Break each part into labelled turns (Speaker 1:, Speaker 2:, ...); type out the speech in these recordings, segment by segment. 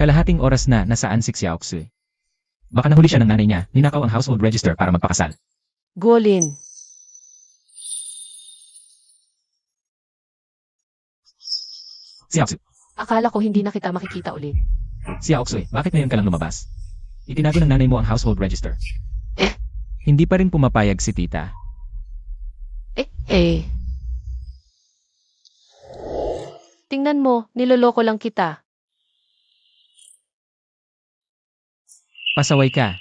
Speaker 1: Kalahating oras na nasaan si Xiaoxue. Baka nahuli siya ng nanay niya, ninakaw ang household register para magpakasal.
Speaker 2: Guolin.
Speaker 1: Xiaoxue,
Speaker 2: Akala ko hindi na kita makikita ulit.
Speaker 1: Xiaoxue, bakit ngayon ka lang lumabas? Itinago ng nanay mo ang household register.
Speaker 2: Eh?
Speaker 1: Hindi pa rin pumapayag si tita.
Speaker 2: Tingnan mo, niloloko lang kita.
Speaker 1: Pasaway ka.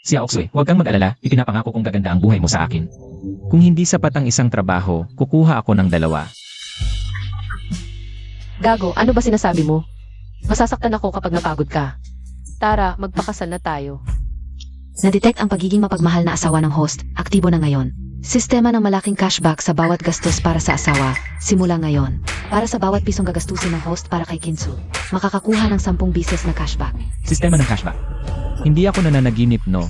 Speaker 1: Xiaoxue, huwag kang mag-alala, ipinapangako kong gaganda ang buhay mo sa akin. Kung hindi sapat ang isang trabaho, kukuha ako ng 2.
Speaker 2: Gago, ano ba sinasabi mo? Masasaktan ako kapag napagod ka. Tara, magpakasal na tayo.
Speaker 3: Na-detect ang pagiging mapagmahal na asawa ng host, aktibo na ngayon. Sistema ng malaking cashback sa bawat gastos para sa asawa, simula ngayon. Para sa bawat pisong gagastusin ng host para kay Kinsu, makakakuha ng 10 bises na cashback.
Speaker 1: Sistema ng cashback. Hindi ako nananaginip, no?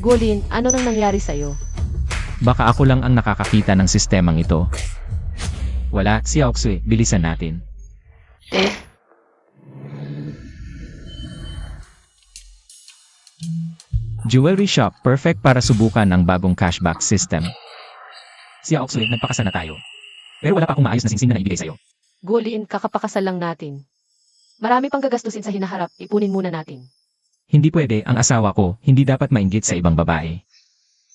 Speaker 2: Guolin, ano nang nangyari sa'yo?
Speaker 1: Baka ako lang ang nakakakita ng sistemang ito. Wala, Xiaoxue, bilisan natin. Jewelry shop, perfect para subukan ang bagong cashback system. Xiaoxue, nagpakasal na tayo. Pero wala pa akong maayos na singsing na naibigay sa'yo.
Speaker 2: Guolin, kakapakasal lang natin. Marami pang gagastusin sa hinaharap, ipunin muna natin.
Speaker 1: Hindi pwede, ang asawa ko, hindi dapat mainggit sa ibang babae.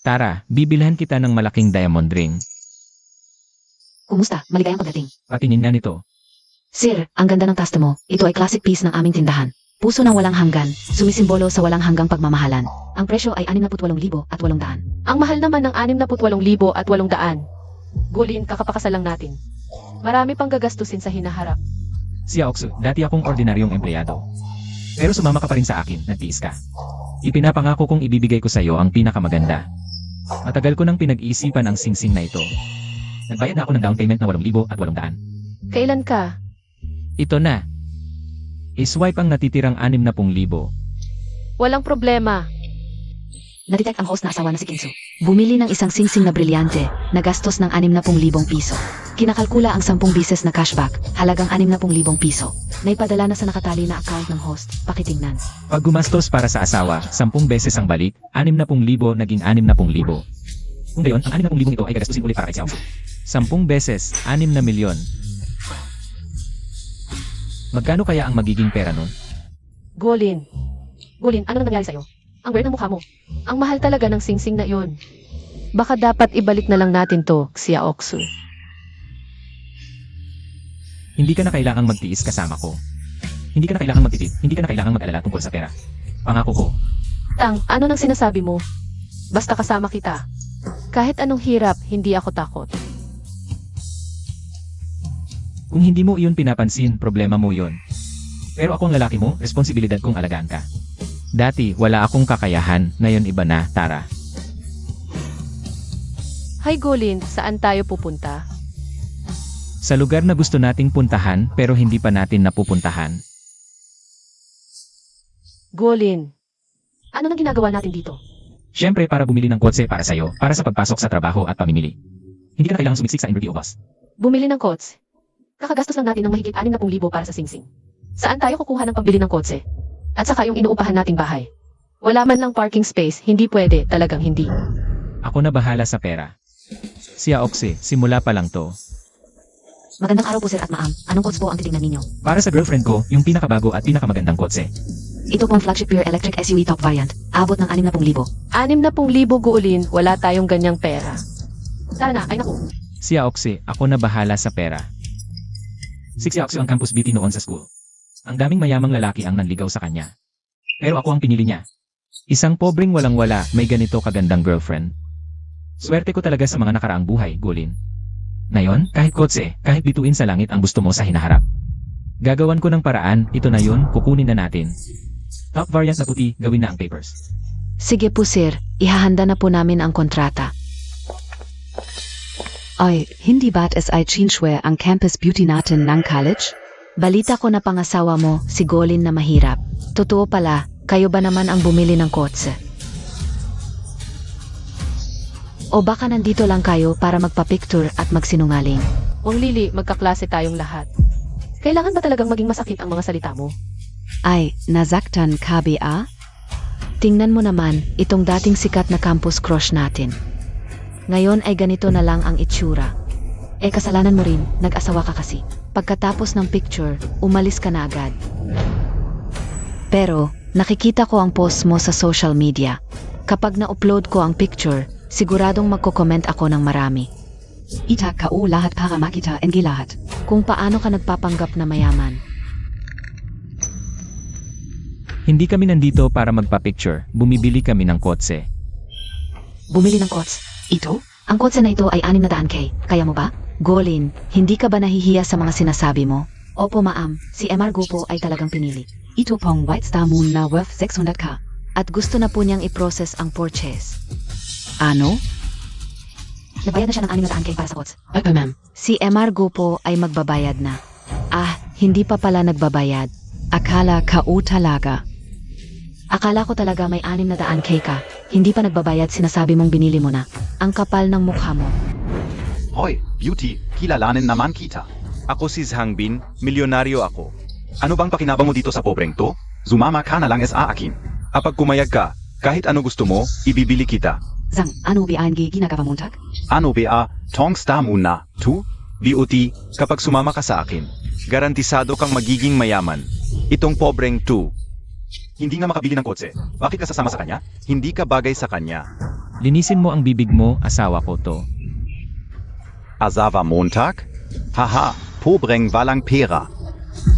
Speaker 1: Tara, bibilhan kita ng malaking diamond ring.
Speaker 3: Kumusta? Maligayang pagdating.
Speaker 1: Patinin nga nito.
Speaker 3: Sir, ang ganda ng taste mo. Ito ay classic piece ng aming tindahan. Puso ng walang hanggan, sumisimbolo sa walang hanggang pagmamahalan. Ang presyo ay 68,800.
Speaker 2: Ang mahal naman ng 68,800. Guolin, kakapakasal lang natin. Marami pang gagastusin sa hinaharap.
Speaker 1: Xiaoxue, dati akong ordinaryong empleyado. Pero sumama ka pa rin sa akin, nagtiis ka. Ipinapangako kong ibibigay ko sa iyo ang pinakamaganda. Matagal ko nang pinag-iisipan ang singsing na ito. Nagbayad na ako ng down payment na 8,800.
Speaker 2: Kailan ka?
Speaker 1: Ito na. I-swipe ang natitirang 60,000.
Speaker 2: Walang problema.
Speaker 3: Na-detect ang host na asawa na si Kinsu. Bumili ng isang singsing na brilyante, nagastos ng 60,000 piso. Kinakalkula ang 10 bises na cashback, halagang 60,000 piso. Naipadala na sa nakatali na account ng host, pakitingnan.
Speaker 1: Pag gumastos para sa asawa, 10 beses ang balik, 60,000 naging 60,000. Kung gayon, ang 60,000 ito ay gagastusin ulit para kay Xiaoxue. 10 beses, 6 na milyon. Magkano kaya ang magiging pera nun?
Speaker 2: Guolin. Guolin, ano nang nangyari sa'yo? Ang weird ng mukha mo. Ang mahal talaga ng singsing na iyon. Baka dapat ibalik na lang natin to, Xiaoxue.
Speaker 1: Hindi ka na kailangang magtiis kasama ko. Hindi ka na kailangang magtitid, hindi ka na kailangang mag-alala tungkol sa pera. Pangako ko.
Speaker 2: Tang, ano nang sinasabi mo? Basta kasama kita. Kahit anong hirap, hindi ako takot.
Speaker 1: Kung hindi mo iyon pinapansin, problema mo iyon. Pero ako ang lalaki mo, responsibilidad kong alagaan ka. Dati, wala akong kakayahan, ngayon iba na, Tara.
Speaker 2: Hi Guolin, saan tayo pupunta?
Speaker 1: Sa lugar na gusto nating puntahan, pero hindi pa natin napupuntahan.
Speaker 2: Guolin, ano nang ginagawa natin dito?
Speaker 1: Siyempre para bumili ng kotse para sa'yo, para sa pagpasok sa trabaho at pamimili. Hindi ka na kailangang sumiksik sa interview boss.
Speaker 2: Bumili ng kotse. Kakagastos lang natin ng mahigit 60,000 para sa singsing. Saan tayo kukuha ng pambili ng kotse? At saka yung inuupahan nating bahay. Wala man lang parking space, hindi pwede, talagang hindi.
Speaker 1: Ako na bahala sa pera. Xiaoxue, simula pa lang to.
Speaker 3: Magandang araw po sir at ma'am. Anong codes po ang titingnan ninyo?
Speaker 1: Para sa girlfriend ko, yung pinakabago at pinakamagandang kotse.
Speaker 3: Ito po ang flagship pure electric SUV top variant. Abot ng 60,000.
Speaker 2: 60,000 Guolin, wala tayong ganyang pera. Sana, ay naku.
Speaker 1: Xiaoxue, ako na bahala sa pera. Si Xiaoxue ang campus beauty noon sa school. Ang daming mayamang lalaki ang nanligaw sa kanya. Pero ako ang pinili niya. Isang pobreng walang-wala, may ganito kagandang girlfriend. Swerte ko talaga sa mga nakaraang buhay, Guolin. Ngayon, kahit kotse, kahit bituin sa langit ang gusto mo sa hinaharap. Gagawan ko ng paraan, ito na yun, kukunin na natin. Top variant na puti, gawin na ang papers.
Speaker 3: Sige po sir, ihahanda na po namin ang kontrata. Ay, hindi ba't SI Chinchwe ang campus beauty natin ng college? Balita ko na pangasawa mo, si Guolin na mahirap. Totoo pala, kayo ba naman ang bumili ng kotse? O baka nandito lang kayo para magpa-picture at magsinungaling?
Speaker 2: Wang Lili, magkaklase tayong lahat. Kailangan ba talagang maging masakit ang mga salita mo?
Speaker 3: Ay, nasaktan ka ba? Tingnan mo naman, itong dating sikat na campus crush natin. Ngayon ay ganito na lang ang itsura. Kasalanan mo rin, nag-asawa ka kasi. Pagkatapos ng picture, umalis ka na agad. Pero, nakikita ko ang post mo sa social media. Kapag na-upload ko ang picture, siguradong magko-comment ako ng marami. Itak ka o lahat para makita ang lahat. Kung paano ka nagpapanggap na mayaman.
Speaker 1: Hindi kami nandito para magpa-picture, bumibili kami ng kotse.
Speaker 3: Bumili ng kots. Ito? Ang kotse na ito ay 600K. Kaya mo ba? Golin, hindi ka ba nahihiya sa mga sinasabi mo? Opo ma'am, si MR Gupo ay talagang pinili. Ito pong White Star Moon na worth 600K. At gusto na po niyang i-process ang purchase. Ano? Nabayad na siya ng 600K para sa kots. Opo ma'am. Si MR Gupo ay magbabayad na. Hindi pa pala nagbabayad. Akala ka o talaga. Akala ko talaga may 600K ka. Hindi pa nagbabayad, sinasabi mong binili mo na. Ang kapal ng mukha mo.
Speaker 4: Hoy, Beauty, kilalanin naman kita.
Speaker 5: Ako si Zhangbin, milyonaryo ako.
Speaker 4: Ano bang pakinabang mo dito sa pobreng to? Sumama ka na lang sa akin.
Speaker 5: Kapag kumayag ka, kahit ano gusto mo, ibibili kita.
Speaker 3: Zang, ano ba ang ginagawa mo tak?
Speaker 4: Ano ba, tong sta muna, tu?
Speaker 5: Beauty, kapag sumama ka sa akin, garantisado kang magiging mayaman. Itong pobreng tu,
Speaker 4: Hindi nga makabili ng kotse. Bakit ka sasama sa kanya?
Speaker 5: hindi ka bagay sa kanya.
Speaker 1: Linisin mo ang bibig mo, asawa ko to.
Speaker 4: Asawa Montag? Haha, pobreng walang pera.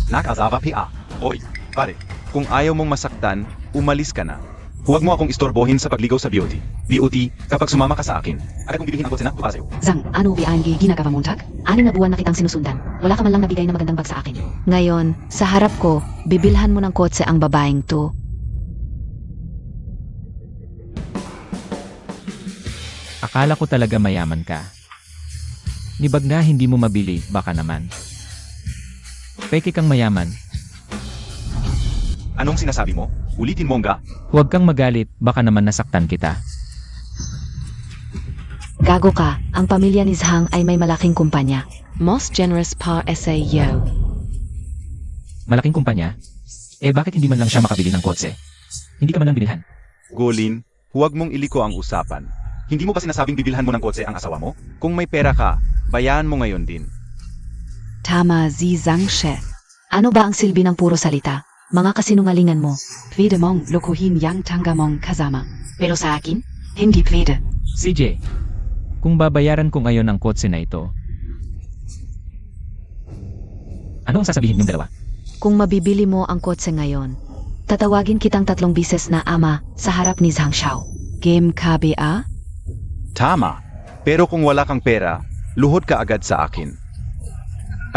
Speaker 4: Nag-asawa PA. Hoy, pare,
Speaker 5: Kung ayaw mong masaktan, umalis ka na.
Speaker 4: huwag mo akong istorbohin sa pagligaw sa Beauty. Beauty, kapag sumama ka sa akin, ay kung bibilhin ang kotse na para sa'yo.
Speaker 3: Zang, ano ba ang ginagawa mo tak? 6 na buwan na kitang sinusundan. Wala ka man lang nabigay na magandang bag sa akin. Ngayon, sa harap ko, bibilhan mo ng kotse ang babaeng to.
Speaker 1: Akala ko talaga mayaman ka. Nibag na hindi mo mabili, baka naman. Peke kang mayaman.
Speaker 4: Anong sinasabi mo? Ulitin mo nga.
Speaker 1: Huwag kang magalit, baka naman nasaktan kita.
Speaker 3: Gago ka, ang pamilya ni Zhang ay may malaking kumpanya. Most generous pa SAO.
Speaker 1: Malaking kumpanya? Bakit hindi man lang siya makabili ng kotse? Hindi ka man lang binilhan.
Speaker 5: Golin, huwag mong iliko ang usapan.
Speaker 4: Hindi mo ba sinasabing bibilhan mo ng kotse ang asawa mo?
Speaker 5: Kung may pera ka, bayaan mo ngayon din.
Speaker 3: Tama, Zhang She. Ano ba ang silbi ng puro salita? Mga kasinungalingan mo. Pwede mong lokohin yang tangga mong kasama. Pero sa akin, hindi pwede.
Speaker 1: CJ, kung babayaran ko ngayon ang kotse na ito, ano ang sasabihin ng dalawa?
Speaker 3: Kung mabibili mo ang kotse ngayon, tatawagin kitang 3 bises na ama sa harap ni Zhang Xiao. Game ka ba?
Speaker 5: Tama. Pero kung wala kang pera, luhod ka agad sa akin.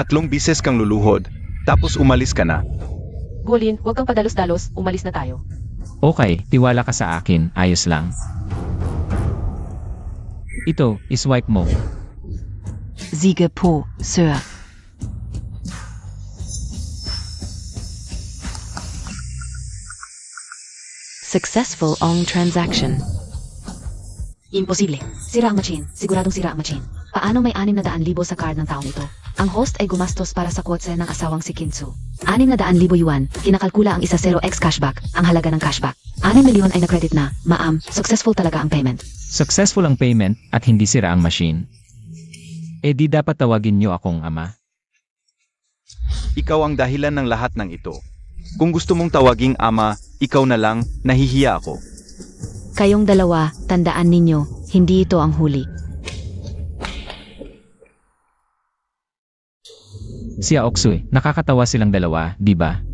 Speaker 5: 3 bises kang luluhod, tapos umalis ka na.
Speaker 2: Golin, huwag kang padalos-dalos, umalis na tayo.
Speaker 1: Okay, tiwala ka sa akin, ayos lang. Ito, iswipe mo.
Speaker 3: Sige po, sir. Successful ang transaction. Imposible. Sira ang machine. Siguradong sira ang machine. Paano may 600,000 sa card ng taong ito? Ang host ay gumastos para sa kotse ng asawang si Kinsu. 600,000 yuan, kinakalkula ang 10x cashback, ang halaga ng cashback. 6 milyon ay na-credit na, ma'am, successful talaga ang payment.
Speaker 1: Successful ang payment at hindi sira ang machine. Di dapat tawagin niyo akong ama.
Speaker 5: Ikaw ang dahilan ng lahat ng ito. Kung gusto mong tawaging ama, ikaw na lang, nahihiya ako.
Speaker 3: Kayong dalawa, tandaan ninyo, hindi ito ang huli.
Speaker 1: Si Aoksui, nakakatawa silang dalawa, di ba?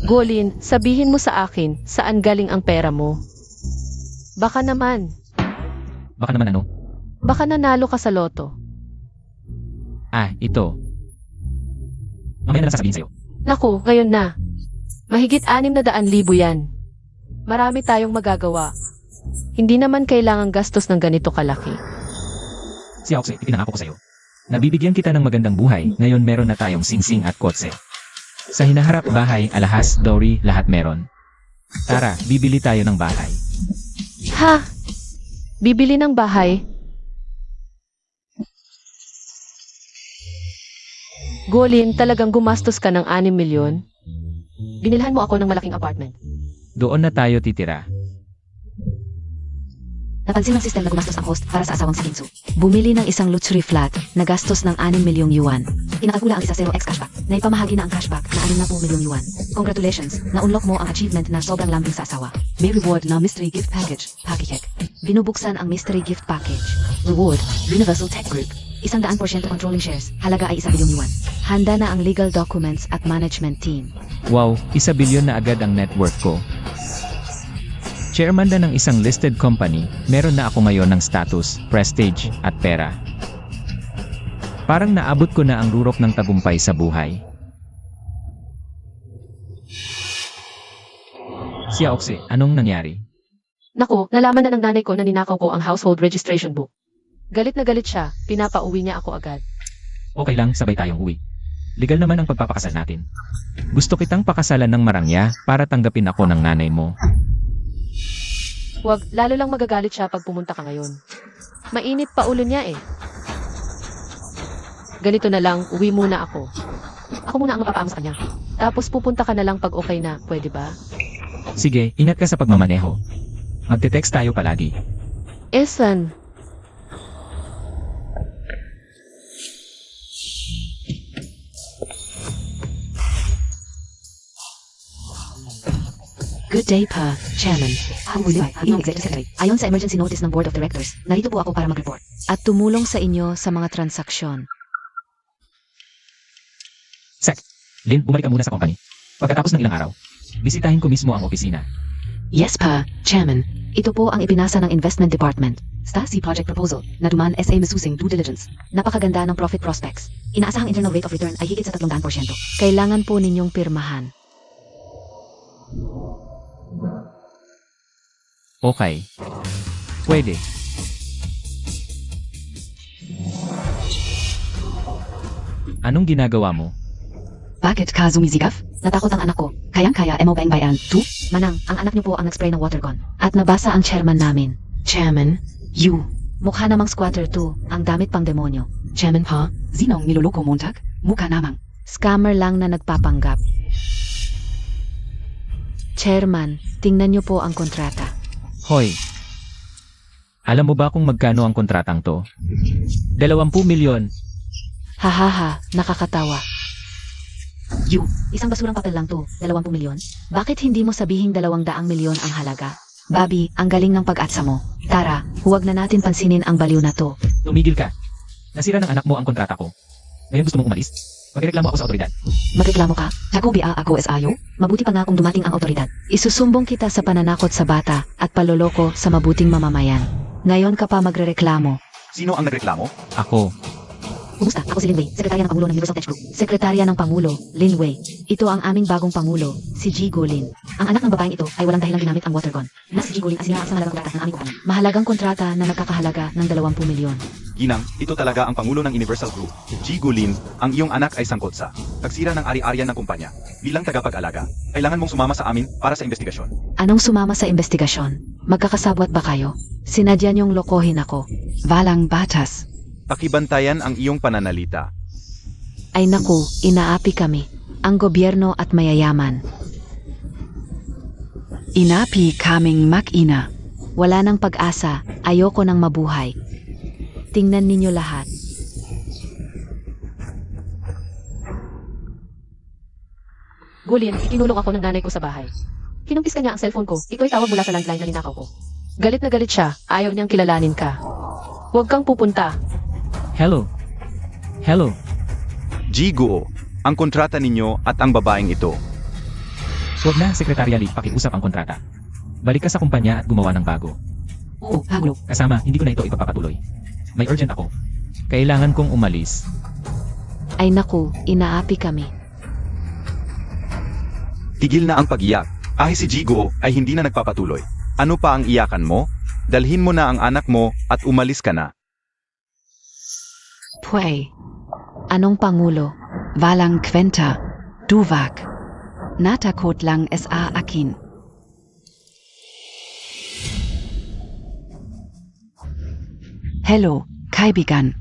Speaker 2: Golin, sabihin mo sa akin, saan galing ang pera mo? Baka naman.
Speaker 1: Baka naman ano?
Speaker 2: Baka nanalo ka sa loto.
Speaker 1: Ito. Mamaya na lang sasabihin sa'yo.
Speaker 2: Naku, ngayon na. Mahigit 600,000 yan. Marami tayong magagawa. Hindi naman kailangang gastos ng ganito kalaki.
Speaker 1: Si Aoksui, ipinangako ko sa'yo. Nabibigyan kita ng magandang buhay, ngayon meron na tayong singsing at kotse. Sa hinaharap bahay, alahas, dowry, lahat meron. Tara, bibili tayo ng bahay.
Speaker 2: Ha? Bibili ng bahay? Golin, talagang gumastos ka ng 6 milyon? Binilhan mo ako ng malaking apartment.
Speaker 1: Doon na tayo titira.
Speaker 3: Napansin ng system na gumastos ang host para sa asawang si Kinsu. Bumili ng isang luxury flat na gastos ng 6 milyong yuan. Pinakagula ang isa 0x cashback na ipamahagi na ang cashback na 60 milyong yuan. Congratulations, na-unlock mo ang achievement na sobrang lambing sa asawa. May reward na mystery gift package, Pakihek. Binubuksan ang mystery gift package. Reward, Universal Tech Group. 100% controlling shares, halaga ay 1 bilyong yuan. Handa na ang legal documents at management team.
Speaker 1: Wow, 1 bilyon na agad ang net worth ko. Chairman na ng isang listed company, meron na ako ngayon ng status, prestige, at pera. Parang naabot ko na ang rurok ng tagumpay sa buhay. Siya Oxe, anong nangyari?
Speaker 2: Naku, nalaman na ng nanay ko na ninakaw ko ang household registration book. Galit na galit siya, pinapauwi niya ako agad.
Speaker 1: Okay lang, sabay tayong uwi. Legal naman ang pagpapakasal natin. Gusto kitang pakasalan ng marangya para tanggapin ako ng nanay mo.
Speaker 2: Huwag, lalo lang magagalit siya pag pumunta ka ngayon. Mainit pa ulo niya eh. Ganito na lang, uwi muna ako. Ako muna ang mapapaam sa kanya. Tapos pupunta ka na lang pag okay na, pwede ba?
Speaker 1: Sige, ingat ka sa pagmamaneho. Magte-text tayo palagi.
Speaker 2: Esan,
Speaker 3: Good day pa, Chairman. Iyong Executive Secretary. Ayon sa emergency notice ng Board of Directors, narito po ako para mag-report. At tumulong sa inyo sa mga transaksyon.
Speaker 1: Sek, Lynn, bumalik ka muna sa company. Pagkatapos ng ilang araw, bisitahin ko mismo ang opisina.
Speaker 3: Yes pa, Chairman. Ito po ang ipinasa ng Investment Department. Stasi Project Proposal na duman SA Masusing Due Diligence. Napakaganda ng profit prospects. Inaasahang internal rate of return ay higit sa 300%. Kailangan po ninyong pirmahan.
Speaker 1: Okay. Pwede. Anong ginagawa mo?
Speaker 3: Bakit ka sumisikap? Natakot ang anak ko. Kayang-kaya mo bang bayan? Manang, ang anak niyo po ang nag-spray ng water gun. At nabasa ang chairman namin. Chairman? You. Mukha namang squatter 2. Ang damit pang demonyo. Chairman pa? Zinong niloloko montag? Mukha namang. Scammer lang na nagpapanggap. Chairman, tingnan niyo po ang kontrata.
Speaker 1: Hoy. Alam mo ba kung magkano ang kontratang to? 20 milyon.
Speaker 3: Hahaha, nakakatawa. You, isang basurang papel lang to, 20 milyon. Bakit hindi mo sabihing 200 milyon ang halaga? Bobby, ang galing ng pag-atsa mo. Tara, huwag na natin pansinin ang baliw na to.
Speaker 1: Tumigil ka. Nasira ng anak mo ang kontrata ko. Ngayon gusto mong umalis? Magreklamo ako sa otoridad.
Speaker 3: Magreklamo ka? Jacobi ako es ayo? Mabuti pa nga kung dumating ang otoridad. Isusumbong kita sa pananakot sa bata at paloloko sa mabuting mamamayan. Ngayon ka pa magrereklamo.
Speaker 4: Sino ang nagreklamo?
Speaker 1: Ako.
Speaker 3: Kumusta? Ako si Lin Wei, Sekretarya ng Pangulo ng Universal Tech Group. Sekretarya ng Pangulo, Lin Wei. Ito ang aming bagong Pangulo, si Jigo Lin. Ang anak ng babaeng ito ay walang dahilang ginamit ang water gun. Na si Jigo Lin ang sinira sa malagang kontrata ng aming kumpanya. Mahalagang kontrata na nagkakahalaga ng 20 milyon.
Speaker 4: Ginang, ito talaga ang Pangulo ng Universal Group. Ji Gulin, ang iyong anak ay sangkot sa pagsira ng ari-arian ng kumpanya. Bilang tagapag-alaga, kailangan mong sumama sa amin para sa investigasyon.
Speaker 3: Anong sumama sa investigasyon? Magkakasabwat ba kayo? Sinadya niyong lokohin ako. Valang batas.
Speaker 5: Pakibantayan ang iyong pananalita.
Speaker 3: Ay naku, inaapi kami. Ang gobyerno at mayayaman. Inapi kaming mag-ina. Wala nang pag-asa, ayoko nang mabuhay. Tingnan ninyo lahat.
Speaker 2: Gulin, ikinulong ako ng nanay ko sa bahay. Kinumpis ka niya ang cellphone ko. Ito ay tawag mula sa landline na ninakaw ko. Galit na galit siya. Ayaw niyang kilalanin ka. Huwag kang pupunta.
Speaker 1: Hello. Hello.
Speaker 5: Jigo, ang kontrata ninyo at ang babaeng ito.
Speaker 1: Huwag na, Sekretarya Lee, pakiusap ang kontrata. Balik ka sa kumpanya at gumawa ng bago.
Speaker 3: Oo, hagulo.
Speaker 1: Kasama, hindi ko na ito ipapapatuloy. May urgent ako. Kailangan kong umalis.
Speaker 3: Ay naku, inaapi kami.
Speaker 5: Tigil na ang pag-iyak. Si Jigo ay hindi na nagpapatuloy. Ano pa ang iyakan mo? Dalhin mo na ang anak mo at umalis ka na.
Speaker 3: Pwey. Anong pangulo? Valang kwenta. Duwag. Natakot lang sa akin. Hello, kaibigan.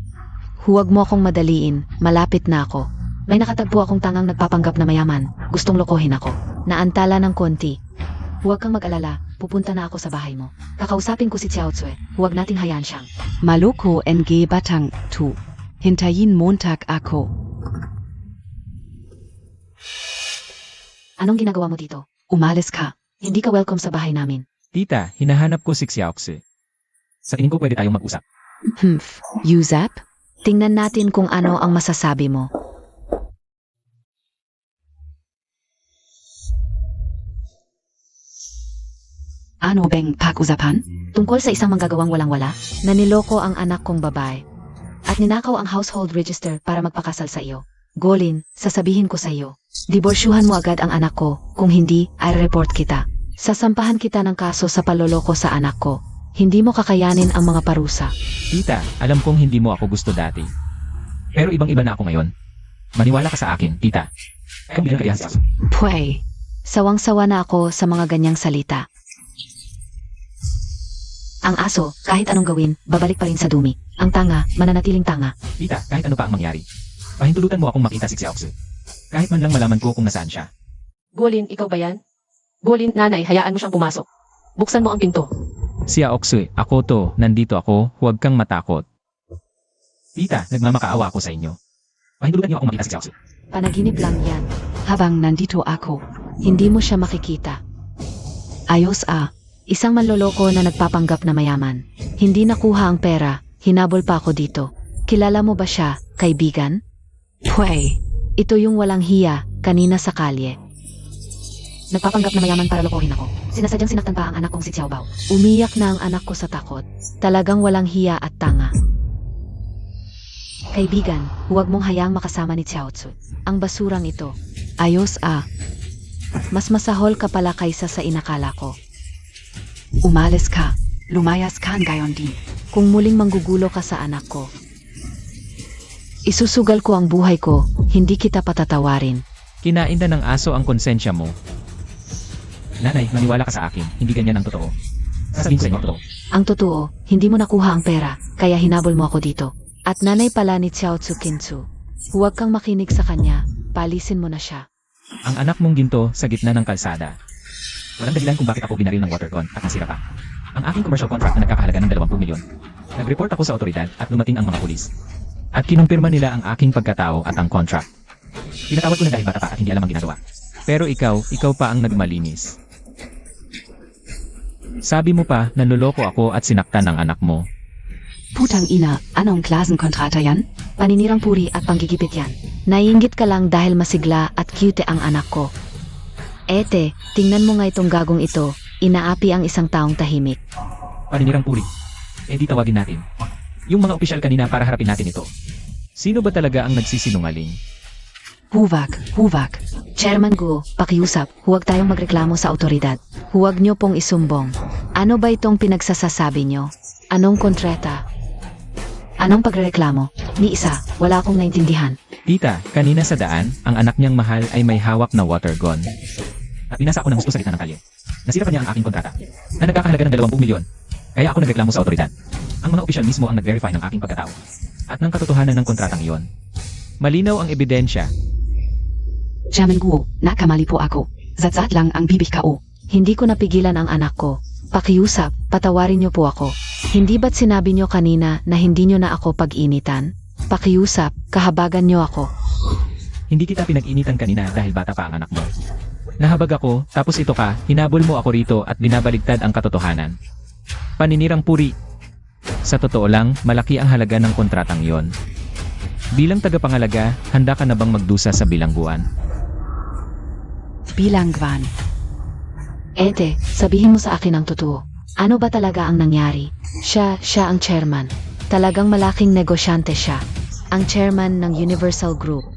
Speaker 3: Huwag mo akong madaliin, malapit na ako. May nakatagpo akong tangang nagpapanggap na mayaman. Gustong lokohin ako. Naantala ng konti. Huwag kang mag-alala. Pupunta na ako sa bahay mo. Kakausapin ko si Xiao Tsue. Huwag nating hayaan siyang.
Speaker 6: Maloko NG Batang 2. Hintayin Montag ako.
Speaker 3: Anong ginagawa mo dito?
Speaker 6: Umalis ka.
Speaker 3: Hindi ka welcome sa bahay namin.
Speaker 1: Tita, hinahanap ko si Xiaoxi. Sa tingin ko pwede tayong mag-usap.
Speaker 6: Yuzap?
Speaker 3: Tingnan natin kung ano ang masasabi mo.
Speaker 6: Ano bang pag-usapan?
Speaker 3: Tungkol sa isang manggagawang walang-wala, naniloko ang anak kong babae. At ninakaw ang household register para magpakasal sa iyo. Golin, sasabihin ko sa iyo. Diborsyuhan mo agad ang anak ko, kung hindi, ay report kita. Sasampahan kita ng kaso sa paloloko sa anak ko. Hindi mo kakayanin ang mga parusa.
Speaker 1: Tita, alam kong hindi mo ako gusto dati. Pero ibang-iba na ako ngayon. Maniwala ka sa akin, tita. Kung bilang kaya si Xiaoxi.
Speaker 3: Pwey, sawang-sawa na ako sa mga ganyang salita. Ang aso, kahit anong gawin, babalik pa rin sa dumi. Ang tanga, mananatiling tanga.
Speaker 1: Tita, kahit ano pa ang mangyari. Pahintulutan mo akong makita si Xiaoxi. Kahit man lang malaman ko kung nasaan siya.
Speaker 2: Golin, ikaw ba yan? Golin, nanay, hayaan mo siyang pumasok. Buksan mo ang pinto.
Speaker 1: Xiaoxi, ako to, nandito ako, huwag kang matakot. Tita, nagmamakaawa ako sa inyo. Pahintulutan niyo akong makita si Xiaoxi.
Speaker 3: Panaginip lang yan.
Speaker 6: Habang nandito ako.
Speaker 3: Hindi mo siya makikita.
Speaker 6: Ayos
Speaker 3: Isang manloloko na nagpapanggap na mayaman. Hindi nakuha ang pera, hinabol pa ako dito. Kilala mo ba siya, kaibigan?
Speaker 6: Pwey.
Speaker 3: Ito yung walang hiya, kanina sa kalye. Nagpapanggap na mayaman para lokohin ako. Sinasadyang sinaktan pa ang anak kong si Xiaobao. Umiyak na ang anak ko sa takot. Talagang walang hiya at tanga. Kaibigan, huwag mong hayaang makasama ni Xiao Tsue. Ang basurang ito.
Speaker 6: Ayos
Speaker 3: Mas masahol ka pala kaysa sa inakala ko.
Speaker 6: Umalis ka. Lumayas ka ngayon din.
Speaker 3: Kung muling manggugulo ka sa anak ko, isusugal ko ang buhay ko, hindi kita patatawarin.
Speaker 1: Kinain na ng aso ang konsensya mo. Nanay, maniwala ka sa akin, hindi ganyan ang totoo. Sasabihin ko sa inyo ang totoo.
Speaker 3: Ang totoo, hindi mo nakuha ang pera, kaya hinabol mo ako dito. At nanay pala ni Xiao Tzu Kinsu. Huwag kang makinig sa kanya, palisin mo na siya.
Speaker 1: Ang anak mong ginto sa gitna ng kalsada. Walang dahilan kung bakit ako binaril ng water gun at nasira pa. Ang aking commercial contract na nagkakahalaga ng 20 milyon. Nag-report ako sa otoridad at dumating ang mga pulis. At kinumpirma nila ang aking pagkatao at ang contract. Pinatawad ko na dahil bata pa at hindi alam ang ginagawa. Pero ikaw pa ang nagmalinis. Sabi mo pa, nanloloko ako at sinaktan ang anak mo.
Speaker 6: Putang ina, anong klaseng kontrata yan?
Speaker 3: Paninirang puri at panggigipit yan. Naiinggit ka lang dahil masigla at cute ang anak ko. Ete, tingnan mo nga itong gagong ito, inaapi ang isang taong tahimik.
Speaker 1: Paninirang puri. Di tawagin natin. Yung mga opisyal kanina para harapin natin ito. Sino ba talaga ang nagsisinungaling?
Speaker 6: Huwag.
Speaker 3: Chairman Guo, pakiusap, huwag tayong magreklamo sa otoridad. Huwag nyo pong isumbong. Ano ba itong pinagsasasabi nyo? Anong kontrata? Anong pagrereklamo? Ni isa, wala akong naintindihan.
Speaker 1: Tita, kanina sa daan, ang anak niyang mahal ay may hawak na water gun. At pinasa ako ng gusto sa gitna ng kalye. Nasira pa niya ang aking kontrata, na nagkakahalaga ng 20 milyon. Kaya ako nagreklamo sa otoridad. Ang mga opisyal mismo ang nag-verify ng aking pagkatao. At ng katotohanan ng kontratang iyon. Malinaw ang ebidensya.
Speaker 6: Chairman Guo, nakamali po ako. Zatzat lang ang bibig ko.
Speaker 3: Hindi ko napigilan ang anak ko. Pakiusap, patawarin niyo po ako. Hindi ba't sinabi niyo kanina na hindi niyo na ako pag-initan? Pakiusap, kahabagan niyo ako.
Speaker 1: Hindi kita pinag-initan kanina dahil bata pa ang anak mo. Nahabag ako, tapos ito ka, hinabol mo ako rito at binabaligtad ang katotohanan. Paninirang puri. Sa totoo lang, malaki ang halaga ng kontratang iyon. Bilang tagapangalaga, handa ka na bang magdusa sa bilangguan?
Speaker 6: Bilangguan.
Speaker 3: Ete, sabihin mo sa akin ang totoo. Ano ba talaga ang nangyari? Siya ang chairman. Talagang malaking negosyante siya. Ang chairman ng Universal Group.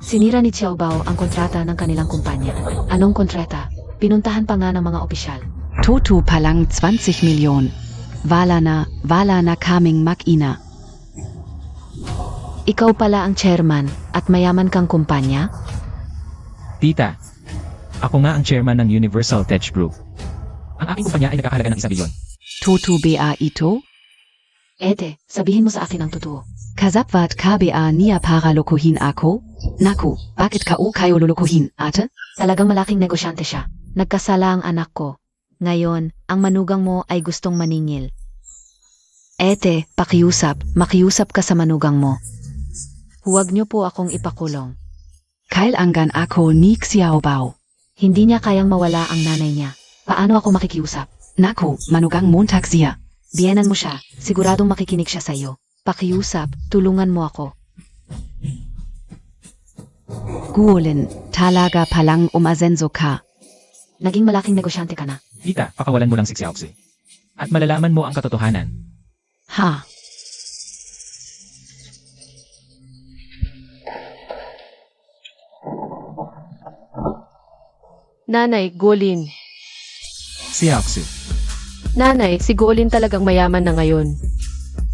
Speaker 3: Sinira ni Xiaobao ang kontrata ng kanilang kumpanya. Anong kontrata? Pinuntahan pa nga ng mga opisyal.
Speaker 6: Toto palang 20 milyon. Wala na kaming makina.
Speaker 3: Ikaw pala ang chairman at mayaman kang kumpanya?
Speaker 1: Tita, ako nga ang chairman ng Universal Tech Group. Ang aking kumpanya ay nagkakahalaga ng 1 bilyon.
Speaker 6: Toto ba ito?
Speaker 3: Ete, sabihin mo sa akin ang totoo.
Speaker 6: Kasapvat KBA niya para lokohin ako? Naku, bakit ka kayo lulukuhin, ate?
Speaker 3: Talagang malaking negosyante siya. Nagkasala ang anak ko. Ngayon, ang manugang mo ay gustong maningil.
Speaker 6: Ete, makiusap ka sa manugang mo.
Speaker 3: Huwag niyo po akong ipakulong.
Speaker 6: Kailangan ako ni Xiaobao.
Speaker 3: Hindi niya kayang mawala ang nanay niya. Paano ako makikiusap?
Speaker 6: Naku, manugang montag siya.
Speaker 3: Biyenan mo siya. Siguradong makikinig siya sa'yo. Pakiusap, tulungan mo ako.
Speaker 6: Guolin, talaga palang umasenso ka.
Speaker 3: Naging malaking negosyante ka na.
Speaker 1: Tita, pakawalan mo lang si Xiaoxi. At malalaman mo ang katotohanan.
Speaker 6: Ha,
Speaker 2: Nanay, Golin.
Speaker 1: Xiaoxi.
Speaker 2: Nanay, si Golin talagang mayaman na ngayon.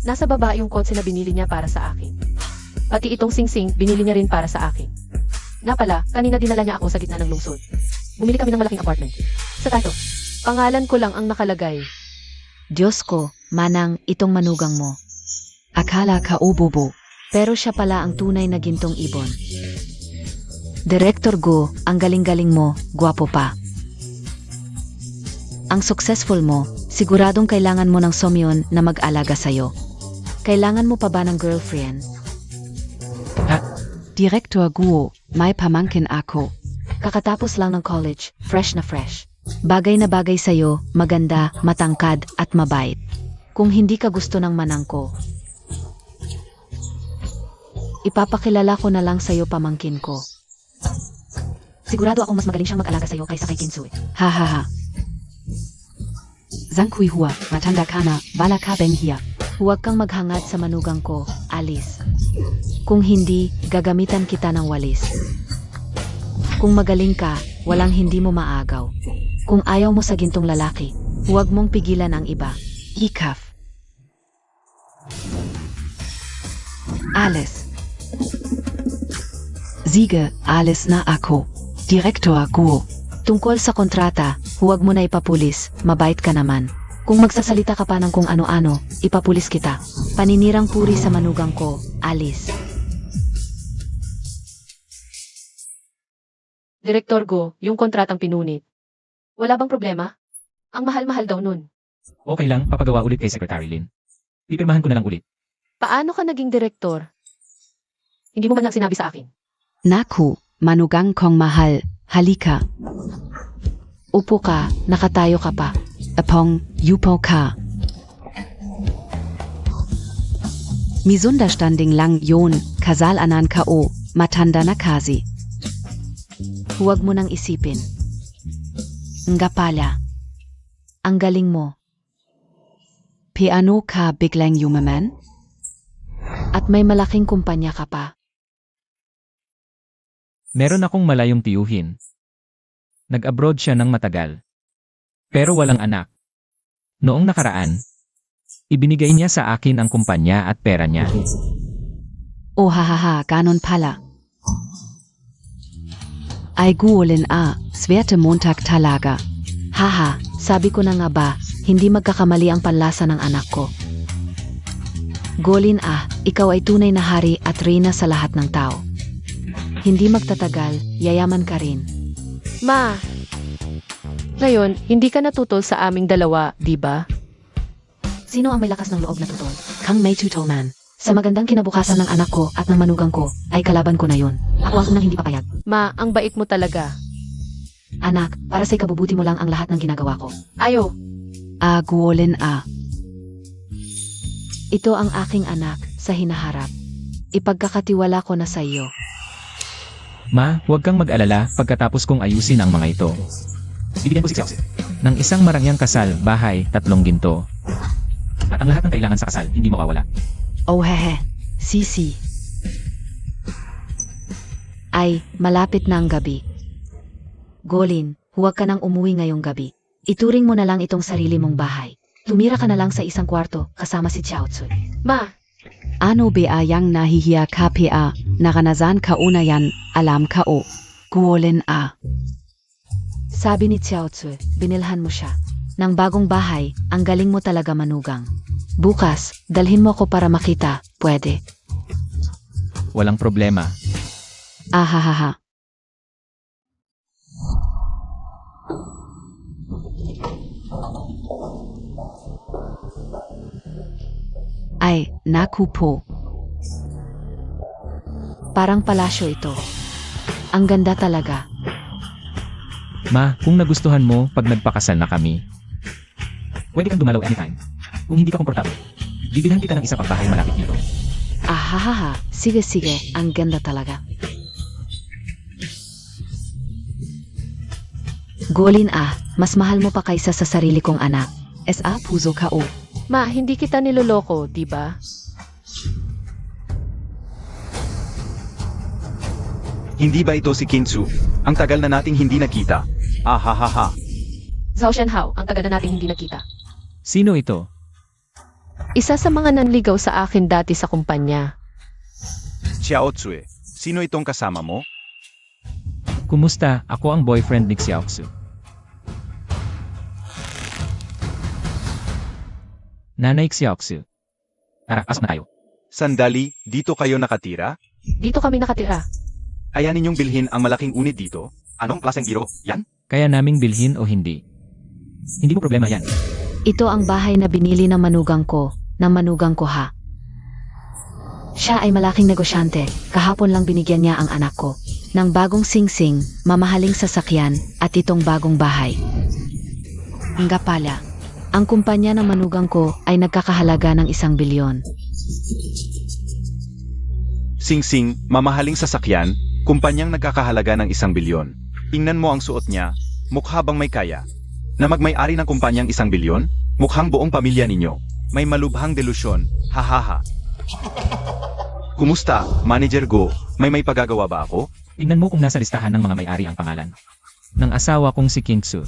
Speaker 2: Nasa baba yung kotse na binili niya para sa akin. Pati itong singsing, binili niya rin para sa akin. Nga pala, kanina dinala niya ako sa gitna ng lungsod. Bumili kami ng malaking apartment. Sa tato, pangalan ko lang ang nakalagay.
Speaker 3: Diyos ko, manang itong manugang mo.
Speaker 6: akala ka ububo.
Speaker 3: Pero siya pala ang tunay na gintong ibon. Director Go, ang galing-galing mo, gwapo pa. Ang successful mo, siguradong kailangan mo ng somyon na mag-alaga sa'yo. Kailangan mo pa ba ng girlfriend?
Speaker 6: Direktor Guo, may pamangkin ako.
Speaker 3: Kakatapos lang ng college, fresh na fresh. Bagay na bagay sa'yo, maganda, matangkad, at mabait. Kung hindi ka gusto ng manang ko, ipapakilala ko na lang sa'yo pamangkin ko. Sigurado akong mas magaling siyang mag-alaga sa'yo kaysa kay Kinsu.
Speaker 6: Hahaha. Zangkui hua, matanda ka na, bala ka beng hiya.
Speaker 3: Huwag kang maghangad sa manugang ko, Alice. Kung hindi, gagamitan kita ng walis. Kung magaling ka, walang hindi mo maagaw. Kung ayaw mo sa gintong lalaki, huwag mong pigilan ang iba.
Speaker 6: Ikaf. Alice. Sige, Alice na ako. Direktor Guo.
Speaker 3: Tungkol sa kontrata, huwag mo na ipapulis, mabait ka naman. Kung magsasalita ka pa ng kung ano-ano, ipapulis kita. Paninirang puri sa manugang ko, Alice.
Speaker 2: Direktor Go, yung kontratang pinunit. Wala bang problema? Ang mahal-mahal daw nun.
Speaker 1: Okay lang, papagawa ulit kay Secretary Lin. Pipirmahan ko na lang ulit.
Speaker 2: Paano ka naging direktor? Hindi mo man lang sinabi sa akin.
Speaker 6: Naku, manugang kong mahal, halika.
Speaker 3: Upo ka, nakatayo ka pa.
Speaker 6: Apong, yupo ka. Misunderstanding lang yon, kasalanan ka o, matanda na kasi.
Speaker 3: Huwag mo nang isipin.
Speaker 6: Nga pala,
Speaker 3: Ang galing mo.
Speaker 6: piano ka biglang yumaman?
Speaker 3: At may malaking kumpanya ka pa.
Speaker 1: Meron akong malayong tiyuhin. Nag-abroad siya ng matagal. Pero walang anak. Noong nakaraan, ibinigay niya sa akin ang kumpanya at pera niya.
Speaker 6: Oh hahaha, ganon pala. Ay guolin swerte Montag talaga.
Speaker 3: Haha, sabi ko na nga ba, hindi magkakamali ang panlasa ng anak ko. Golin ikaw ay tunay na hari at reyna sa lahat ng tao. Hindi magtatagal, yayaman ka rin.
Speaker 2: Ma! Ngayon, hindi ka natutol sa aming dalawa, di ba?
Speaker 3: Sino ang may lakas ng loob na tutol?
Speaker 6: Kang may tutol man.
Speaker 3: Sa magandang kinabukasan ng anak ko at ng manugang ko, ay kalaban ko na yon. Ako ang unang hindi papayag.
Speaker 2: Ma, ang bait mo talaga.
Speaker 3: Anak, para sa ikabubuti mo lang ang lahat ng ginagawa ko.
Speaker 2: Ayo!
Speaker 6: Guolin
Speaker 3: Ito ang aking anak sa hinaharap. Ipagkakatiwala ko na sa iyo.
Speaker 1: Ma, huwag kang mag-alala pagkatapos kong ayusin ang mga ito. Bibigyan ko si Xiaoxi ng isang marangyang kasal, bahay, 3 ginto. At ang lahat ng kailangan sa kasal, hindi mawawala.
Speaker 6: Oh hehe, sisi.
Speaker 3: Ay, malapit na ang gabi. Golin, huwag ka nang umuwi ngayong gabi. Ituring mo na lang itong sarili mong bahay. Tumira ka na lang sa isang kwarto kasama si Xiao Tsui.
Speaker 2: Ma!
Speaker 6: Ano ba yang nahihiya ka pa, naranasan ka una yan, alam ka o. Guolin
Speaker 3: Sabi ni Xiao Tsui, binilhan mo siya. Ng bagong bahay, ang galing mo talaga manugang. Bukas, dalhin mo ako para makita, pwede.
Speaker 1: Walang problema.
Speaker 6: Ahahaha. Ay, naku po. Parang palasyo ito. Ang ganda talaga.
Speaker 1: Ma, kung nagustuhan mo pag nagpakasal na kami, pwede kang dumalaw anytime. Kung hindi ka komportable, bibilhan kita ng isa pang bahay malapit dito.
Speaker 6: Ahahaha. Sige, sige. Ang ganda talaga. Golin mas mahal mo pa kaysa sa sarili kong anak. S.A. puso ka o.
Speaker 2: Ma, hindi kita niloloko, di ba?
Speaker 5: Hindi ba ito si Kinsu? Ang tagal na nating hindi nakita. Ahahaha.
Speaker 2: Zhao Shenhao, ang tagal na nating hindi nakita.
Speaker 1: Sino ito?
Speaker 2: Isa sa mga nanligaw sa akin dati sa kumpanya.
Speaker 5: Xiao Tsue, sino itong kasama mo?
Speaker 1: Kumusta? Ako ang boyfriend ni Xiaoxu. Nanay Xiaoxu. Tara, pasok na tayo.
Speaker 5: Sandali, dito kayo nakatira?
Speaker 2: Dito kami nakatira.
Speaker 5: Ayaw ninyong bilhin ang malaking unit dito? Anong klaseng biro? Yan?
Speaker 1: Kaya naming bilhin o hindi. Hindi mo problema yan.
Speaker 3: Ito ang bahay na binili ng manugang ko ha. Siya ay malaking negosyante. Kahapon lang binigyan niya ang anak ko ng bagong singsing, mamahaling sasakyan, at itong bagong bahay. Nga pala, ang kumpanya ng manugang ko ay nagkakahalaga ng 1 bilyon.
Speaker 5: Sing-sing, mamahaling sasakyan, kumpanyang nagkakahalaga ng 1 bilyon. Tingnan mo ang suot niya, mukha bang may kaya? Na magmay-ari ng kumpanyang 1 bilyon? Mukhang buong pamilya ninyo. May malubhang delusyon, hahaha. Kumusta, Manager Go? May pagagawa ba ako?
Speaker 1: Tingnan mo kung nasa listahan ng mga may-ari ang pangalan ng asawa kong si Kingsu.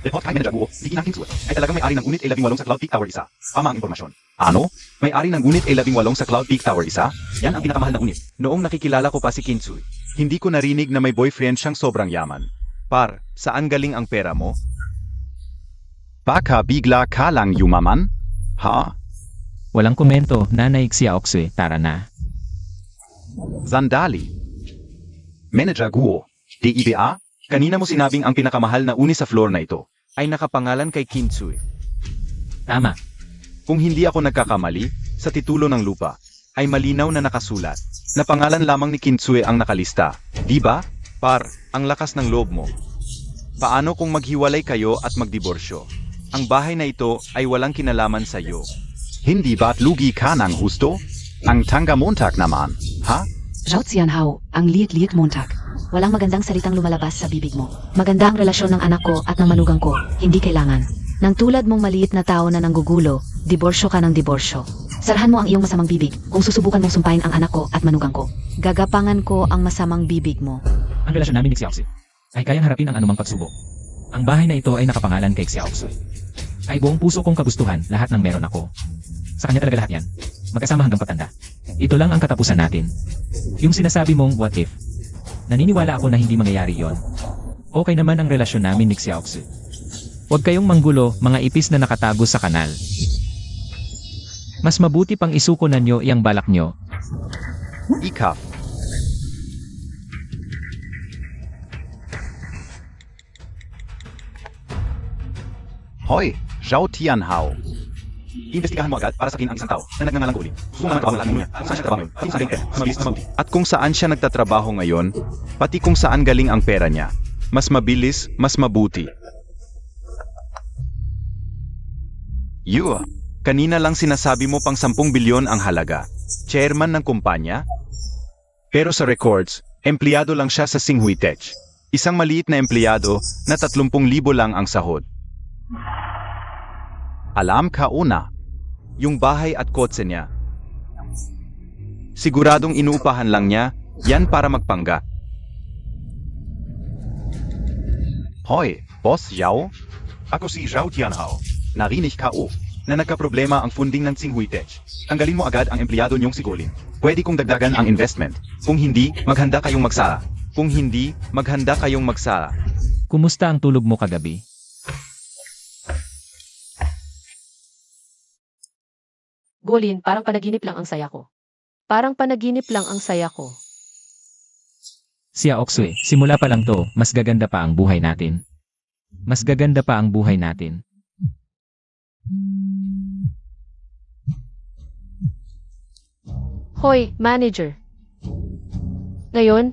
Speaker 4: Report kay Manager Guo, si Ginang Kinsu ay talagang may-ari ng unit A18 sa Cloud Peak Tower 1. Tama ang impormasyon. Ano? May-ari ng unit A18 sa Cloud Peak Tower 1? Yan ang pinakamahal na unit.
Speaker 5: Noong nakikilala ko pa si Kinsu, hindi ko narinig na may boyfriend siyang sobrang yaman. Par, saan galing ang pera mo? Baka bigla ka lang yumaman? Ha?
Speaker 1: Walang komento, Nanay Xiaoxu. Tara na.
Speaker 5: Sandali.
Speaker 4: Manager Guo, DIBA? Kanina mo sinabing ang pinakamahal na unit sa floor na ito
Speaker 5: Ay nakapangalan kay Kinsu.
Speaker 1: Tama.
Speaker 5: Kung hindi ako nagkakamali, sa titulo ng lupa, ay malinaw na nakasulat, na pangalan lamang ni Kinsu ang nakalista. Di ba? Par, ang lakas ng loob mo. Paano kung maghiwalay kayo at magdiborsyo? Ang bahay na ito ay walang kinalaman sa iyo.
Speaker 4: Hindi ba't lugi ka ng husto? Ang tangga Montag naman, ha?
Speaker 3: Zhao Xianhao, ang liit-liit Montag. Walang magandang salitang lumalabas sa bibig mo. Maganda ang relasyon ng anak ko at ng manugang ko. Hindi kailangan. Nang tulad mong maliit na tao na nanggugulo, diborsyo ka ng diborsyo. Sarahan mo ang iyong masamang bibig kung susubukan mong sumpain ang anak ko at manugang ko. Gagapangan ko ang masamang bibig mo.
Speaker 1: Ang relasyon namin ni Xiaoxu ay kayang harapin ang anumang pagsubok. Ang bahay na ito ay nakapangalan kay Xiaoxu. Ay buong puso kong kagustuhan lahat ng meron ako. Sa kanya talaga lahat yan. Magkasama hanggang patanda. Ito lang ang katapusan natin. Yung sinasabi mong what if. Naniniwala ako na hindi mangyayari yon. Okay naman ang relasyon namin ni Xiaoxu. Huwag kayong manggulo, mga ipis na nakatago sa kanal. Mas mabuti pang isuko na nyo iyang balak nyo.
Speaker 5: Ikaf.
Speaker 4: Hoy, Zhao Tianhao. Imbestigahan mo agad para sakin ang isang tao na nagngangalang uli. Kung naman trabaho ng niya, kung saan siya trabaho, at kung saan mas mabilis mas mabuti.
Speaker 5: At kung saan siya nagtatrabaho ngayon, pati kung saan galing ang pera niya. Mas mabilis, mas mabuti. Kanina lang sinasabi mo pang 10 bilyon ang halaga. Chairman ng kumpanya? Pero sa records, empleyado lang siya sa Xinhui Tech. Isang maliit na empleyado na 30,000 lang ang sahod. Alam ka una, yung bahay at kotse niya. Siguradong inuupahan lang niya, yan para magpangga.
Speaker 4: Hoy, Boss Zhao? Ako si Zhao Tianhao. Narinig ka na nagka-problema ang funding ng Xinhui Tech. Tanggalin mo agad ang empleyado niyong si Golin. Pwede kong dagdagan ang investment. Kung hindi, maghanda kayong magsara.
Speaker 5: Kung hindi, maghanda kayong magsara.
Speaker 1: Kumusta ang tulog mo kagabi?
Speaker 2: Golin, parang panaginip lang ang saya ko. Parang panaginip lang ang saya ko.
Speaker 1: Siya Oksue, simula pa lang to, mas gaganda pa ang buhay natin. Mas gaganda pa ang buhay natin.
Speaker 2: Hoy, manager. Ngayon?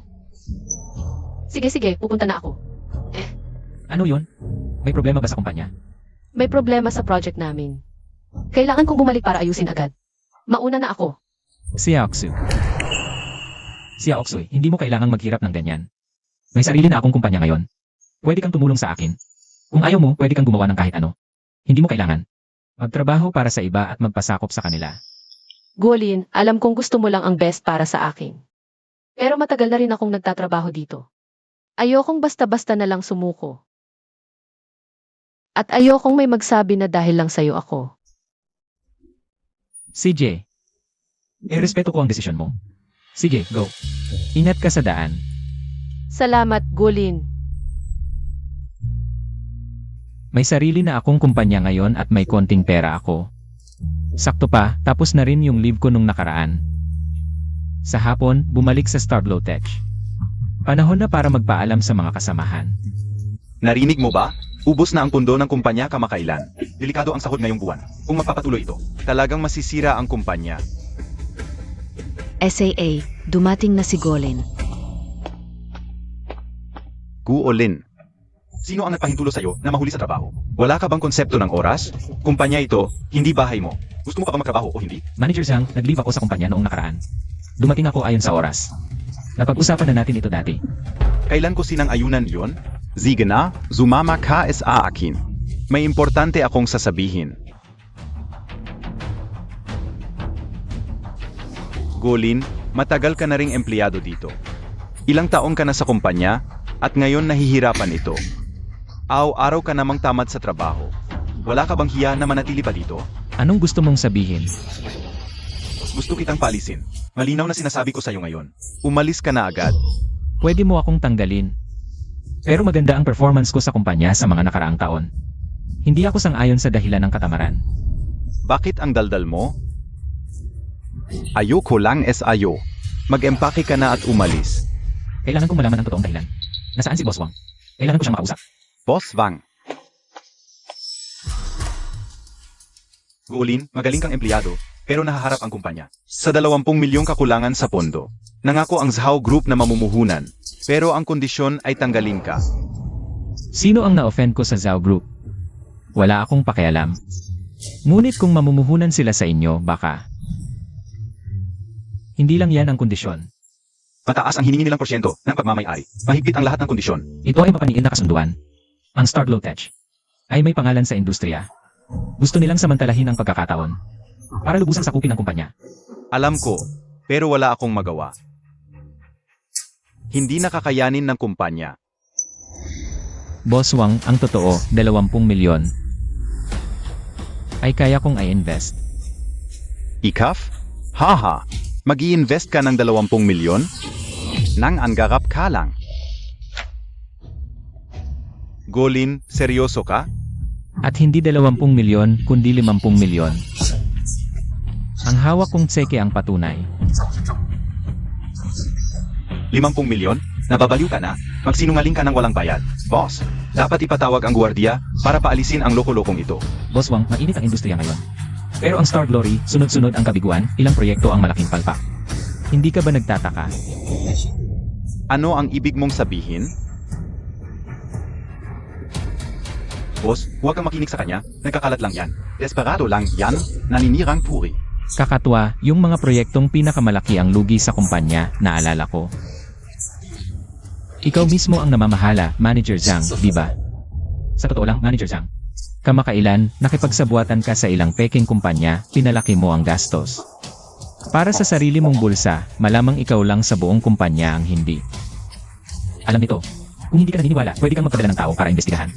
Speaker 2: Sige, pupunta na ako.
Speaker 1: Ano yun? May problema ba sa kumpanya?
Speaker 2: May problema sa project namin. Kailangan kong bumalik para ayusin agad. Mauna na ako.
Speaker 1: Siya Oksue. Siya Oksue, hindi mo kailangang maghirap ng ganyan. May sarili na akong kumpanya ngayon. Pwede kang tumulong sa akin. Kung ayaw mo, pwede kang gumawa ng kahit ano. Hindi mo kailangan. Magtrabaho para sa iba at magpasakop sa kanila.
Speaker 2: Golin, alam kong gusto mo lang ang best para sa akin. Pero matagal na rin akong nagtatrabaho dito. Ayokong basta-basta na lang sumuko. At ayokong may magsabi na dahil lang sa'yo ako.
Speaker 1: CJ, irespeto ko ang desisyon mo. Sige, go. Ingat ka sa daan.
Speaker 2: Salamat, Golin.
Speaker 1: May sarili na akong kumpanya ngayon at may konting pera ako. Sakto pa, tapos na rin yung leave ko nung nakaraan. Sa hapon, bumalik sa Starblow Tech. Panahon na para magpaalam sa mga kasamahan.
Speaker 4: Narinig mo ba? Ubos na ang pundo ng kumpanya kamakailan. Delikado ang sahod ngayong buwan. Kung magpapatuloy ito,
Speaker 5: Talagang masisira ang kumpanya.
Speaker 6: SAA, dumating na si Golin.
Speaker 4: Guolin. Sino ang nagpahintulo sa'yo na mahuli sa trabaho? Wala ka bang konsepto ng oras? Kumpanya ito, hindi bahay mo. Gusto mo pa ba magtrabaho o hindi?
Speaker 1: Manager Zhang, nag-leave ako sa kumpanya noong nakaraan. Dumating ako ayon sa oras. Napag-usapan na natin ito dati.
Speaker 4: Kailan ko sinang-ayunan yon? Sige na, sumama ka sa akin.
Speaker 5: May importante akong sasabihin. Golin, matagal ka na ring empleyado dito. Ilang taon ka na sa kumpanya, at ngayon nahihirapan ito. Araw-araw ka namang tamad sa trabaho. Wala ka bang hiya na manatili pa dito?
Speaker 1: Anong gusto mong sabihin?
Speaker 4: Gusto kitang paalisin. Malinaw na sinasabi ko sa'yo ngayon.
Speaker 5: Umalis ka na agad.
Speaker 1: Pwede mo akong tanggalin. Pero maganda ang performance ko sa kumpanya sa mga nakaraang taon. Hindi ako sang-ayon sa dahilan ng katamaran.
Speaker 5: Bakit ang daldal mo? Ayoko lang ayo. Mag-empake ka na at umalis.
Speaker 1: Kailangan kong malaman ang totoong dahilan. Nasaan si Boss Wang? Kailangan ko siyang makausap.
Speaker 5: Boss Wang,
Speaker 4: Guolin, magaling kang empleyado, pero nahaharap ang kumpanya. Sa 20 milyong kakulangan sa pondo.
Speaker 5: nangako ang Zhao Group na mamumuhunan. Pero ang kondisyon ay tanggalin ka.
Speaker 1: Sino ang na-offend ko sa Zhao Group? Wala akong pakialam. Ngunit kung mamumuhunan sila sa inyo, baka. Hindi lang yan ang kondisyon.
Speaker 4: Mataas ang hiningi nilang porsyento ng pagmamayari. Mahigpit ang lahat ng kondisyon.
Speaker 1: Ito ay mapaniin na kasunduan. Ang Starblow Tech ay may pangalan sa industriya. Gusto nilang samantalahin ang pagkakataon para lubusang sakupin ang kumpanya.
Speaker 5: Alam ko, pero wala akong magawa. Hindi nakakayanin ng kumpanya.
Speaker 1: Boss Wang, ang totoo, 20 milyon ay kaya kong i-invest.
Speaker 5: Ikaf? Haha, mag-i-invest ka ng 20 milyon? Nang anggarap ka lang. Golin, seryoso ka?
Speaker 1: At hindi 20 milyon, kundi 50 milyon. Ang hawak kong tseke ang patunay.
Speaker 4: 50 milyon? Nababaliw ka na? Magsinungaling ka ng walang bayad. Boss, dapat ipatawag ang gwardiya para paalisin ang loko-lokong ito.
Speaker 1: Boss Wang, mainit ang industriya ngayon. Pero ang Star Glory, sunod-sunod ang kabiguan, ilang proyekto ang malaking palpak. Hindi ka ba nagtataka?
Speaker 5: Ano ang ibig mong sabihin?
Speaker 4: Boss, huwag kang makinig sa kanya. Nagkakalat lang yan. Desperado lang yan. Naninirang puri.
Speaker 1: Kakatwa, yung mga proyektong pinakamalaki ang lugi sa kumpanya, naalala ko. Ikaw mismo ang namamahala, Manager Zhang, di ba? Sa totoo lang, Manager Zhang. Kamakailan, nakipagsabuatan ka sa ilang peking kumpanya, pinalaki mo ang gastos. Para sa sarili mong bulsa, malamang ikaw lang sa buong kumpanya ang hindi. Alam nito, kung hindi ka naniniwala, pwede kang magpadala ng tao para imbestigahan.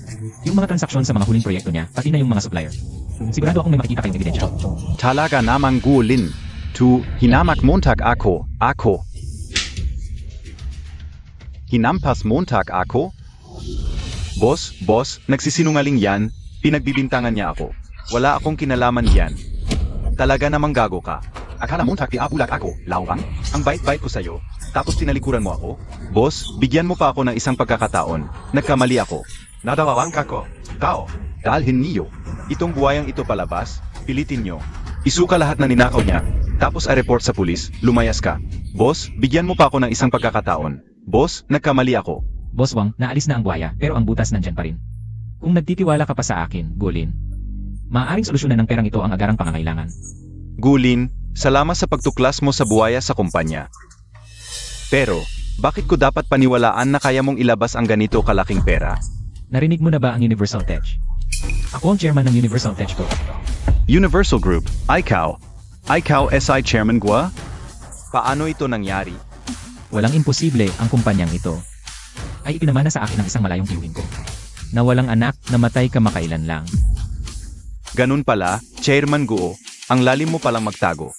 Speaker 1: Yung mga transaksyon sa mga huling proyekto niya, pati na yung mga supplier. Sigurado akong may makikita kayong ebidensya.
Speaker 5: Talaga namang Golin. Tu, hinamak Montag ako. Hinampas Montag ako?
Speaker 4: Boss, nagsisinungaling yan. Pinagbibintangan niya ako.
Speaker 5: Wala akong kinalaman yan. Talaga namang gago ka.
Speaker 4: Akala mo taktiabulat ako, lawang?
Speaker 5: Ang bait-bait ko sa'yo, tapos tinalikuran mo ako? Boss, bigyan mo pa ako ng isang pagkakataon. Nagkamali ako.
Speaker 4: Nadawawang kako. Tao. Dalhin niyo.
Speaker 5: Itong buwayang ito palabas, pilitin nyo. Isuka lahat na ninakaw niya, tapos i-report sa pulis, lumayas ka. Boss, bigyan mo pa ako ng isang pagkakataon. Boss, nagkamali ako.
Speaker 1: Boss Wang, naalis na ang buhaya, pero ang butas nandyan pa rin. Kung nagtitiwala ka pa sa akin, Gulin, maaaring solusyonan ng perang ito ang agarang pangangailangan.
Speaker 5: Gulin, salamat sa pagtuklas mo sa buwaya sa kumpanya. Pero, bakit ko dapat paniwalaan na kaya mong ilabas ang ganito kalaking pera?
Speaker 1: Narinig mo na ba ang Universal Tech? Ako ang chairman ng Universal Tech Group.
Speaker 5: Universal Group, ICAO. ICAO SI Chairman Gua? Paano ito nangyari?
Speaker 1: Walang imposible ang kumpanyang ito. Ay ipinamana sa akin ng isang malayong tiyuhin ko. Na walang anak, namatay kamakailan lang.
Speaker 5: Ganun pala, Chairman Guo, ang lalim mo palang magtago.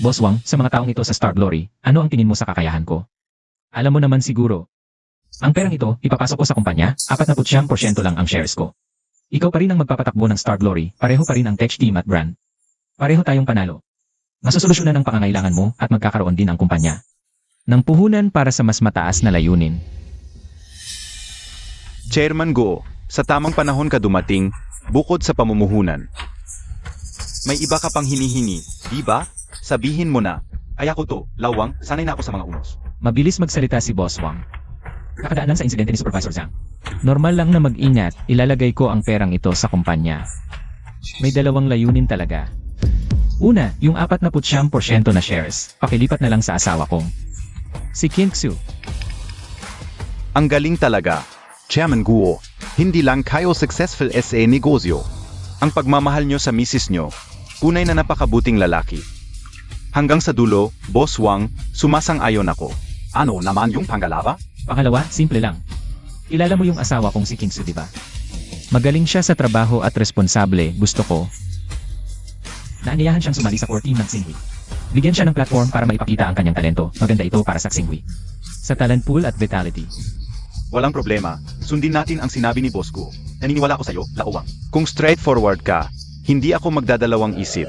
Speaker 1: Boss Wang, sa mga taong ito sa Star Glory, ano ang tingin mo sa kakayahan ko? Alam mo naman siguro. Ang perang ito, ipapasok ko sa kumpanya, 49% lang ang shares ko. Ikaw pa rin ang magpapatakbo ng Star Glory, pareho pa rin ang tech team at brand. Pareho tayong panalo. Masosolusyonan ang pangangailangan mo at magkakaroon din ang kumpanya ng puhunan para sa mas mataas na layunin.
Speaker 5: Chairman Guo, sa tamang panahon ka dumating, bukod sa pamumuhunan. May iba ka pang hinihini, di ba? Sabihin mo na.
Speaker 4: Ay ako to, lawang, sanay na ako sa mga unos.
Speaker 1: Mabilis magsalita si Boss Wang. Kakadaan lang sa insidente ni Supervisor Zhang. Normal lang na mag-ingat, ilalagay ko ang perang ito sa kumpanya. May dalawang layunin talaga. Una, yung 49% na shares, pakilipat na lang sa asawa kong si King Xu.
Speaker 5: Ang galing talaga.
Speaker 4: Chairman Guo, hindi lang kayo successful sa negosyo.
Speaker 5: Ang pagmamahal nyo sa misis nyo, tunay na napakabuting lalaki. Hanggang sa dulo, Boss Wang, sumasang-ayon ako.
Speaker 4: Ano naman yung pangalawa?
Speaker 1: Pangalawa, simple lang. Kilala mo yung asawa kong si King Xu, di ba? Magaling siya sa trabaho at responsable, gusto ko. Naanyayahan siyang sumali sa core team ng Xinhui. Bigyan siya ng platform para maipakita ang kanyang talento. Maganda ito para sa Xinhui. Sa talent pool at vitality.
Speaker 4: Walang problema. Sundin natin ang sinabi ni Boss Guo. Naniniwala ko sa'yo, lawang.
Speaker 5: Kung straightforward ka, hindi ako magdadalawang isip.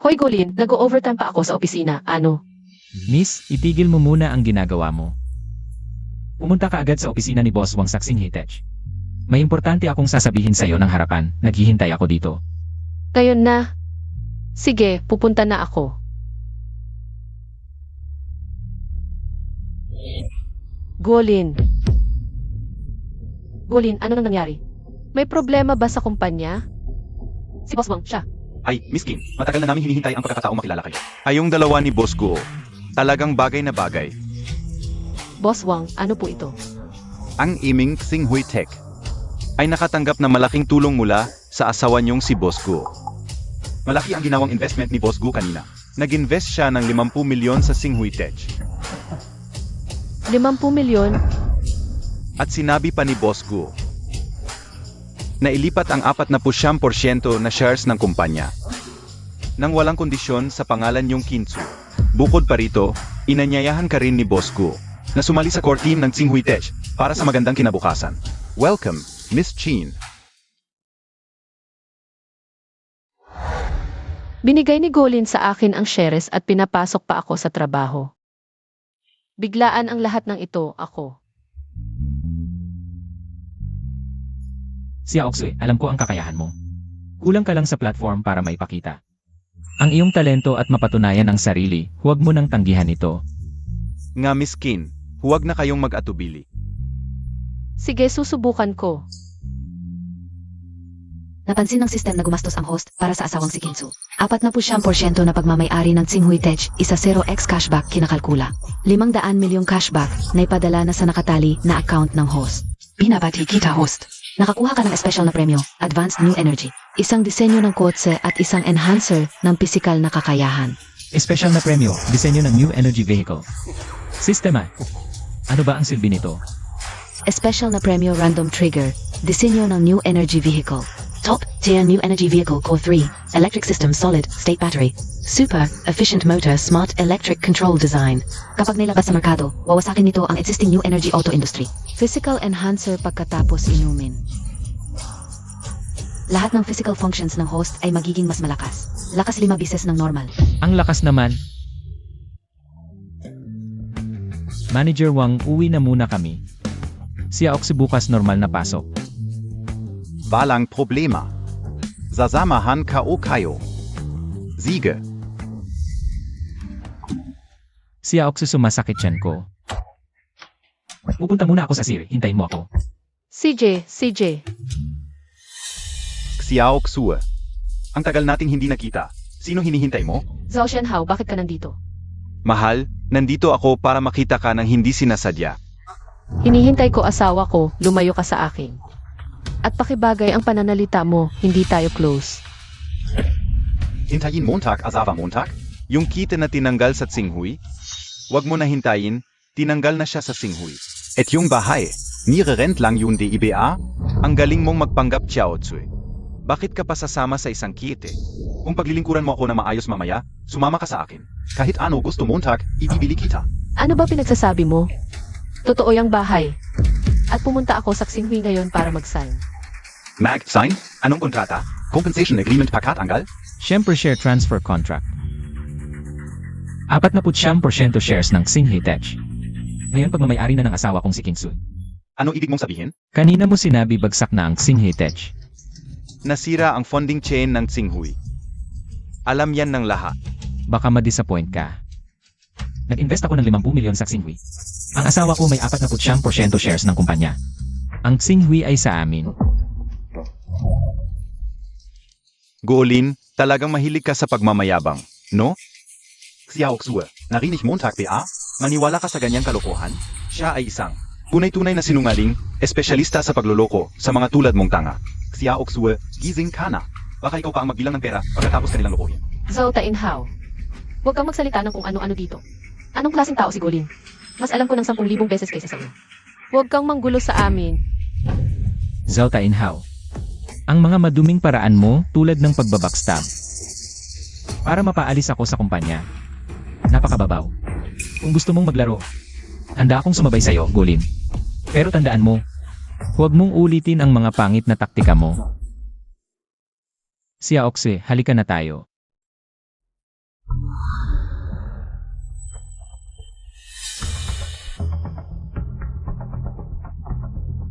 Speaker 2: Hoy Gulin, nag-overtime pa ako sa opisina, ano?
Speaker 1: Miss, itigil mo muna ang ginagawa mo. Pumunta ka agad sa opisina ni Boss Wang sa Xinhui Tech. May importante akong sasabihin sa'yo ng harapan, naghihintay ako dito.
Speaker 2: Ngayon na. Sige, pupunta na ako. Gulin. Gulin, ano nang nangyari? May problema ba sa kumpanya? Si Boss Wang, siya.
Speaker 4: Ay, Miss Kim, matagal na namin hinihintay ang pagkakataong makilala kayo.
Speaker 5: Ayong dalawa ni Boss Guo, talagang bagay na bagay.
Speaker 2: Boss Wang, ano po ito?
Speaker 5: Ang iming Xinhui Tech ay nakatanggap na malaking tulong mula sa asawa niyong si Boss Guo.
Speaker 4: Malaki ang ginawang investment ni Boss Guo kanina.
Speaker 5: Nag-invest siya ng 50 milyon sa Xinhui Tech.
Speaker 2: 50 milyon?
Speaker 5: At sinabi pa ni Boss Guo na ilipat ang 49% na shares ng kumpanya nang walang kondisyon sa pangalan niyong Kinsu. Bukod pa rito, inanyayahan ka rin ni Boss Guo
Speaker 4: Na sumali sa core team ng Xinhui Tech para sa magandang kinabukasan.
Speaker 5: Welcome, Miss Chin.
Speaker 2: Binigay ni Golin sa akin ang shares at pinapasok pa ako sa trabaho. Biglaan ang lahat ng ito, ako.
Speaker 1: Si Aoxue, alam ko ang kakayahan mo. Kulang ka lang sa platform para maipakita ang iyong talento at mapatunayan ang sarili, huwag mo nang tanggihan ito.
Speaker 5: Nga Miss Kin, huwag na kayong mag-atubili.
Speaker 2: Sige, susubukan ko.
Speaker 3: Napansin ng system na gumastos ang host para sa asawang si Kinsu. 49% na pagmamay-ari ng Xinhui Tech, isa 0x cashback kinakalkula. 500 milyong cashback na ipadala na sa nakatali na account ng host. Binabati kita host. Nakakuha ka ng special na premyo, Advanced New Energy. Isang disenyo ng kotse at isang enhancer ng pisikal na kakayahan.
Speaker 1: Espesyal na premyo, disenyo ng New Energy Vehicle. Sistema. Ano ba ang silbi nito?
Speaker 3: Special na premyo Random Trigger, disenyo ng New Energy Vehicle. Top Tier New Energy Vehicle Core 3, Electric System Solid State Battery, Super Efficient Motor Smart Electric Control Design. Kapag nilabas sa merkado, wawasakin nito ang existing new energy auto industry. Physical Enhancer pagkatapos inumin. Lahat ng physical functions ng host ay magiging mas malakas. Lakas 5 bises ng normal.
Speaker 1: Ang lakas naman. Manager Wang, uwi na muna kami. Si Aoxy bukas normal na pasok.
Speaker 4: Walang problema. Sasamahan K.O. kayo. Siege.
Speaker 1: Si Aoxy sumasakit siyan ko. Pupunta muna ako sa Siri, hintayin mo ako.
Speaker 2: CJ.
Speaker 4: Xiao Xue. Ang tagal nating hindi nakita. Sino hinihintay mo?
Speaker 2: Zhao Shenhao, bakit ka nandito?
Speaker 5: Mahal, nandito ako para makita ka ng hindi sinasadya.
Speaker 2: Hinihintay ko asawa ko, lumayo ka sa akin. At pakibagay ang pananalita mo, hindi tayo close.
Speaker 4: Hintayin Montag, Asawa Montag?
Speaker 5: Yung kita na tinanggal sa Tsinghui, wag mo na hintayin, tinanggal na siya sa Tsinghui.
Speaker 4: Et yung bahay. Nire-rent lang yung DIBA?
Speaker 5: Ang galing mong magpanggap, Chiao Tsui. Bakit ka pa sasama sa isang kite?
Speaker 4: Kung paglilingkuran mo ako na maayos mamaya, sumama ka sa akin. Kahit ano gusto Montag, ibibili kita.
Speaker 2: Ano ba pinagsasabi mo? Totoo yung bahay. At pumunta ako sa Xinhui ngayon para mag-sign.
Speaker 4: Sign? Anong kontrata? Compensation Agreement Pakatanggal?
Speaker 1: Siyempre share transfer contract. 49% shares ng Xinhui Tech. Ngayon pagmamayari na ng asawa kong si Kinsu.
Speaker 4: Ano ibig mong sabihin?
Speaker 1: Kanina mo sinabi bagsak na ang Xinhui Tech.
Speaker 5: Nasira ang funding chain ng Tsinghui. Alam yan ng lahat.
Speaker 1: Baka ma-disappoint ka. Nag-invest ako ng 50 milyon sa Xinhui. Ang asawa ko may 49% shares ng kumpanya. Ang Xinhui ay sa amin.
Speaker 5: Guolin, talagang mahilig ka sa pagmamayabang, no?
Speaker 4: Xiao Xue, narinig Montag PA? Maniwala ka sa ganyang kalokohan? Siya ay isang tunay-tunay na sinungaling, espesyalista sa pagloloko sa mga tulad mong tanga. Xiao Xue, gising ka na. Baka ikaw pa ang magbilang ng pera pagkatapos kanilang lokohin.
Speaker 2: Zhao Tainhao. Huwag kang magsalita ng kung ano-ano dito. Anong klaseng tao si Golin? Mas alam ko ng 10,000 beses kaysa sa'yo. Huwag kang manggulo sa amin.
Speaker 1: Zhao Tainhao. Ang mga maduming paraan mo tulad ng pagbabackstab. Para mapaalis ako sa kumpanya. Napakababaw. Kung gusto mong maglaro, handa akong sumabay sa'yo, Golin. Pero tandaan mo, huwag mong ulitin ang mga pangit na taktika mo. Si Aoxy, halika na tayo.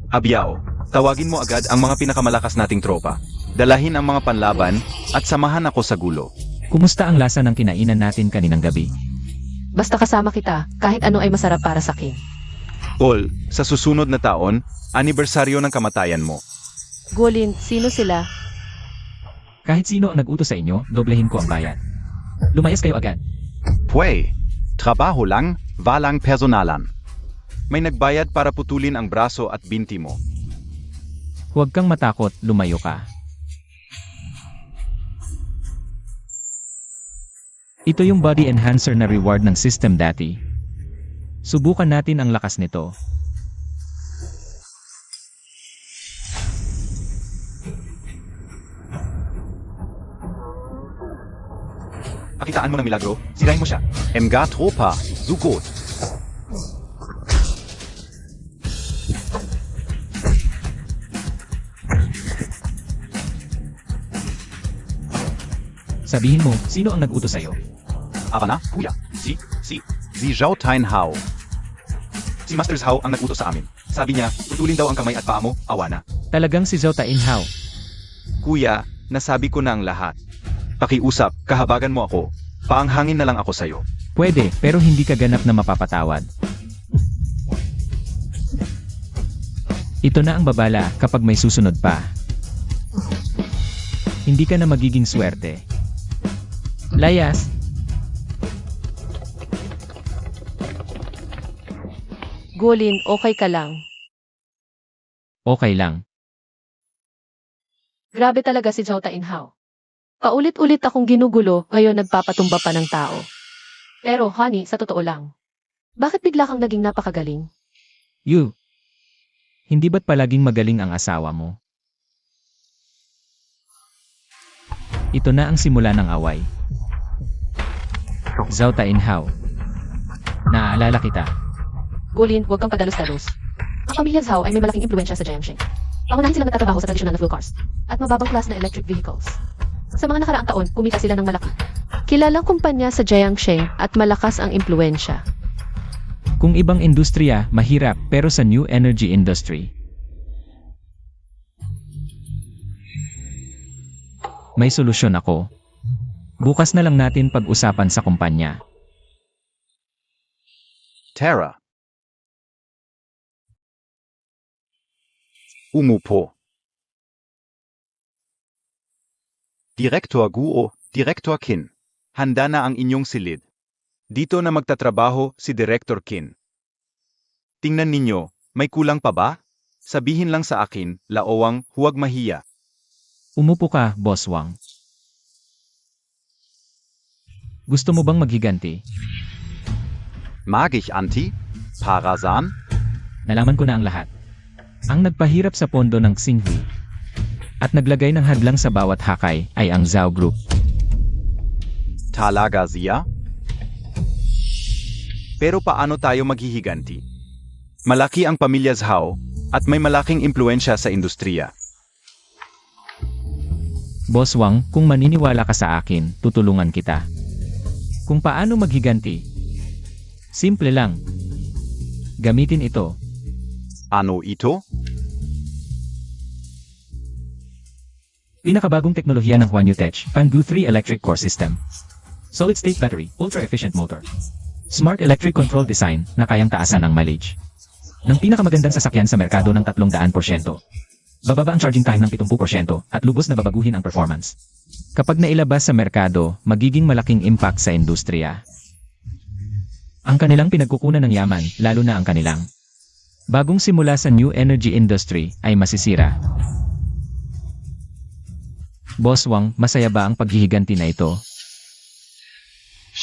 Speaker 5: Abiao, tawagin mo agad ang mga pinakamalakas nating tropa. Dalahin ang mga panlaban at samahan ako sa gulo.
Speaker 1: Kumusta ang lasa ng kinainan natin kaninang gabi?
Speaker 2: Basta kasama kita, kahit ano ay masarap para sa akin.
Speaker 5: Ol, sa susunod na taon, anibersaryo ng kamatayan mo.
Speaker 2: Golin, sino sila?
Speaker 1: Kahit sino ang nag-utos sa inyo, doblehin ko ang bayad. Lumayas kayo agad.
Speaker 4: Pwey, trabaho lang, walang personalan.
Speaker 5: May nagbayad para putulin ang braso at binti mo.
Speaker 1: Huwag kang matakot, lumayo ka. Ito yung body enhancer na reward ng system dati. Subukan natin ang lakas nito.
Speaker 4: Pakitaan mo ng milagro, sirahin mo siya.
Speaker 5: Mga tropa, sugot.
Speaker 1: Sabihin mo, sino ang nag-utos sa'yo?
Speaker 4: Aba na, kuya. Si
Speaker 5: Zhao Tainhao.
Speaker 4: Master Zhao ang nag-utos sa amin. Sabi niya, putulin daw ang kamay at paa mo, awa na.
Speaker 1: Talagang si Zhao Tainhao.
Speaker 5: Kuya, nasabi ko na ang lahat. Pakiusap, kahabagan mo ako. Paanghangin na lang ako sa'yo.
Speaker 1: Pwede, pero hindi ka ganap na mapapatawad. Ito na ang babala kapag may susunod pa. Hindi ka na magiging swerte. Layas!
Speaker 2: Golin, okay ka lang.
Speaker 1: Okay lang.
Speaker 2: Grabe talaga si Zhao Tainhao. Paulit-ulit akong ginugulo, ngayon nagpapatumba pa ng tao. Pero honey, sa totoo lang. Bakit bigla kang naging napakagaling?
Speaker 1: You! Hindi ba't palaging magaling ang asawa mo? Ito na ang simula ng away. Zhao Tainhao. Naaalala kita.
Speaker 2: Golin, huwag kang padalos-dalos. Ang pamilya Zhao ay may malaking impluensya sa Jiangxing. Pangunahin silang nagtatrabaho sa tradisyonal na fuel cars at mababang class na electric vehicles. Sa mga nakaraang taon, kumita sila ng malaki. Kilalang kumpanya sa Jiangsheng at malakas ang impluensya.
Speaker 1: Kung ibang industriya, mahirap, pero sa new energy industry, may solusyon ako. Bukas na lang natin pag-usapan sa kumpanya.
Speaker 5: Tara. Umupo. Direktor Guo, Direktor Qin. Handa na ang inyong silid. Dito na magtatrabaho si Director Qin. Tingnan ninyo, may kulang pa ba? Sabihin lang sa akin, laowang, huwag mahiya.
Speaker 1: Umupo ka, Boss Wang. Gusto mo bang maghiganti?
Speaker 5: Mag ich Anti? Parasan?
Speaker 1: Nalaman ko na ang lahat. Ang nagpahirap sa pondo ng Xinhui at naglagay ng hadlang sa bawat hakay ay ang Zhao Group.
Speaker 5: Talaga siya? Pero paano tayo maghihiganti? Malaki ang pamilya Zhao at may malaking impluensya sa industriya.
Speaker 1: Boss Wang, kung maniniwala ka sa akin, tutulungan kita. Kung paano maghiganti? Simple lang. Gamitin ito.
Speaker 5: Ano ito?
Speaker 1: Pinakabagong teknolohiya ng Huanyu Tech, Pangu 3 Electric Core System. Solid-state battery, ultra-efficient motor. Smart electric control design na kayang taasan ang mileage. Ng pinakamagandang sasakyan sa merkado ng 300%. Bababa ang charging time ng 70% at lubos na babaguhin ang performance. Kapag nailabas sa merkado, magiging malaking impact sa industriya. Ang kanilang pinagkukunan ng yaman, lalo na ang kanilang bagong simula sa new energy industry, ay masisira. Boss Wang, masaya ba ang paghihiganti na ito?